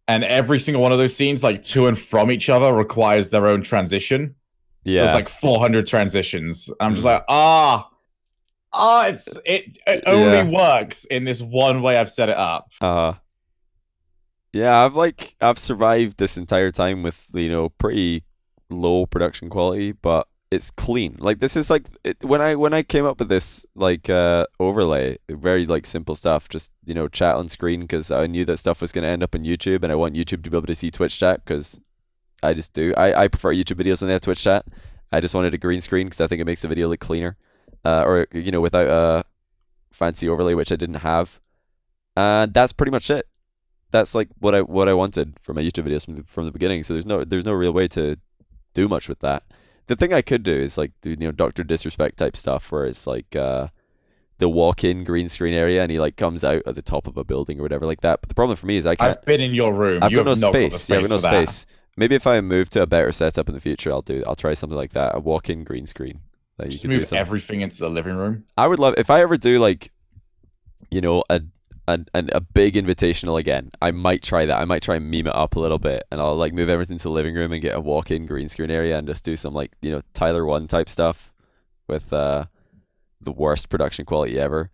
and every single one of those scenes, like to and from each other, requires their own transition. Yeah, so it's like 400 transitions. I'm just like, it only works in this one way I've set it up. Yeah, I've survived this entire time with pretty low production quality, but it's clean. Like, this is like when I came up with this like overlay, very like simple stuff, just chat on screen, because I knew that stuff was going to end up on YouTube, and I want YouTube to be able to see Twitch chat, because I just do. I prefer YouTube videos when they have Twitch chat. I just wanted a green screen because I think it makes the video look cleaner, or without a fancy overlay, which I didn't have. And that's pretty much it. that's like what I wanted for my YouTube videos from the beginning. So there's no real way to do much with that. The thing I could do is like do Doctor Disrespect type stuff where it's like the walk-in green screen area and he like comes out at the top of a building or whatever like that. But the problem for me is I can't. I've been in your room. I've You got no have not got the space. Yeah, I've got no for that. space. Maybe if I move to a better setup in the future, I'll try something like that. A walk-in green screen. That you Just could do move something. everything into the living room. I would love if I ever do like, a big invitational again. I might try that. I might try and meme it up a little bit, and I'll like move everything to the living room and get a walk-in green screen area and just do some like Tyler One type stuff with the worst production quality ever.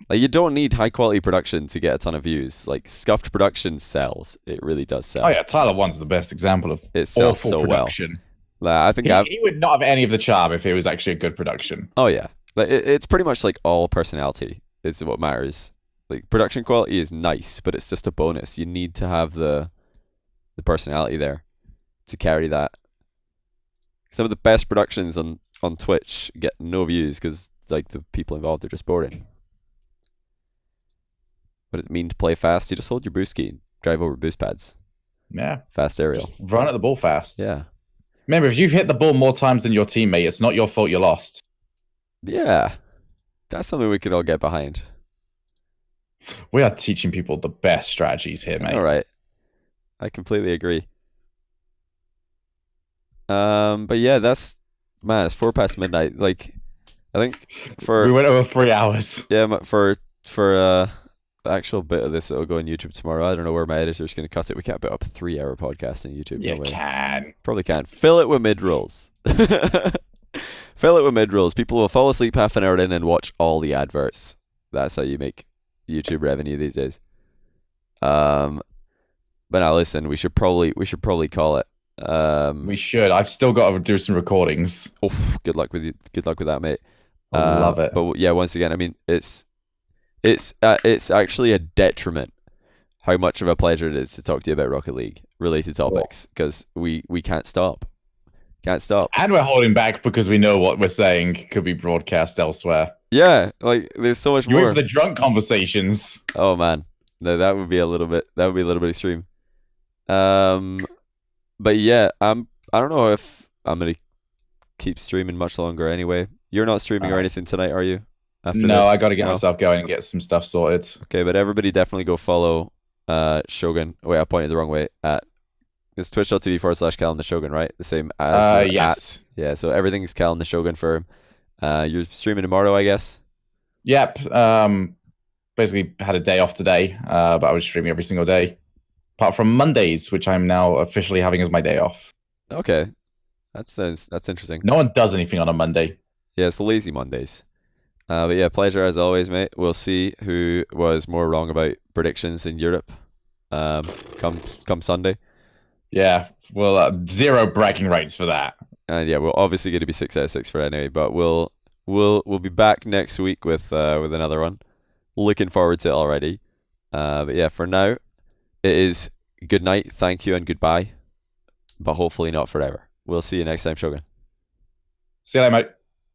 Like you don't need high quality production to get a ton of views. Like scuffed production sells. It really does sell. Oh yeah, Tyler One's the best example of It sells awful so production. Well. I think He would not have any of the charm if it was actually a good production. Oh yeah, like it's pretty much like all personality is what matters. Like production quality is nice, but it's just a bonus. You need to have the personality there to carry that. Some of the best productions on Twitch get no views because like the people involved are just boring. What does it mean to play fast? You just hold your boost key and drive over boost pads. Yeah, Fast aerial. just run at the ball fast. Yeah. Remember, if you've hit the ball more times than your teammate, it's not your fault you lost. Yeah. That's something we could all get behind. We are teaching people the best strategies here, mate. All right. I completely agree. But yeah, it's 4 past midnight. Like, I think We went over 3 hours. yeah, for the actual bit of this that'll go on YouTube tomorrow. I don't know where my editor's going to cut it. We can't put up a 3-hour podcast on YouTube. You no way. can. Probably can't. Fill it with mid rolls. Fill it with mid rolls. People will fall asleep half an hour in and watch all the adverts. That's how you make YouTube revenue these days. But now listen, we should probably call it. We should. I've still got to do some recordings. Oof, good luck with you. Good luck with that, mate. I love it. But yeah, once again, I mean, it's actually a detriment how much of a pleasure it is to talk to you about Rocket League related topics because we can't stop. Can't stop. And we're holding back because we know what we're saying could be broadcast elsewhere. Yeah, like there's so much You wait more. for the drunk conversations. Oh man, no, that would be a little bit extreme. But yeah, I don't know if I'm gonna keep streaming much longer. Anyway, you're not streaming or anything tonight, are you? After No, this? I got to get myself going and get some stuff sorted. Okay, but everybody definitely go follow Shogun. Wait, I pointed the wrong way. It's twitch.tv/Cal the Shogun, right? The same as yes. Yeah, so everything's Cal the Shogun for him. You're streaming tomorrow, I guess. Yep. Basically had a day off today, but I was streaming every single day, apart from Mondays, which I'm now officially having as my day off. Okay, that's interesting. No one does anything on a Monday. Yeah, it's the lazy Mondays. But yeah, pleasure as always, mate. We'll see who was more wrong about predictions in Europe. Come Sunday. Yeah, well, 0 bragging rights for that. And yeah, we're obviously going to be 6 out of 6 for it anyway. But we'll be back next week with another one. Looking forward to it already. But yeah, for now, it is good night, thank you, and goodbye. But hopefully not forever. We'll see you next time, Shogun. See you later, mate.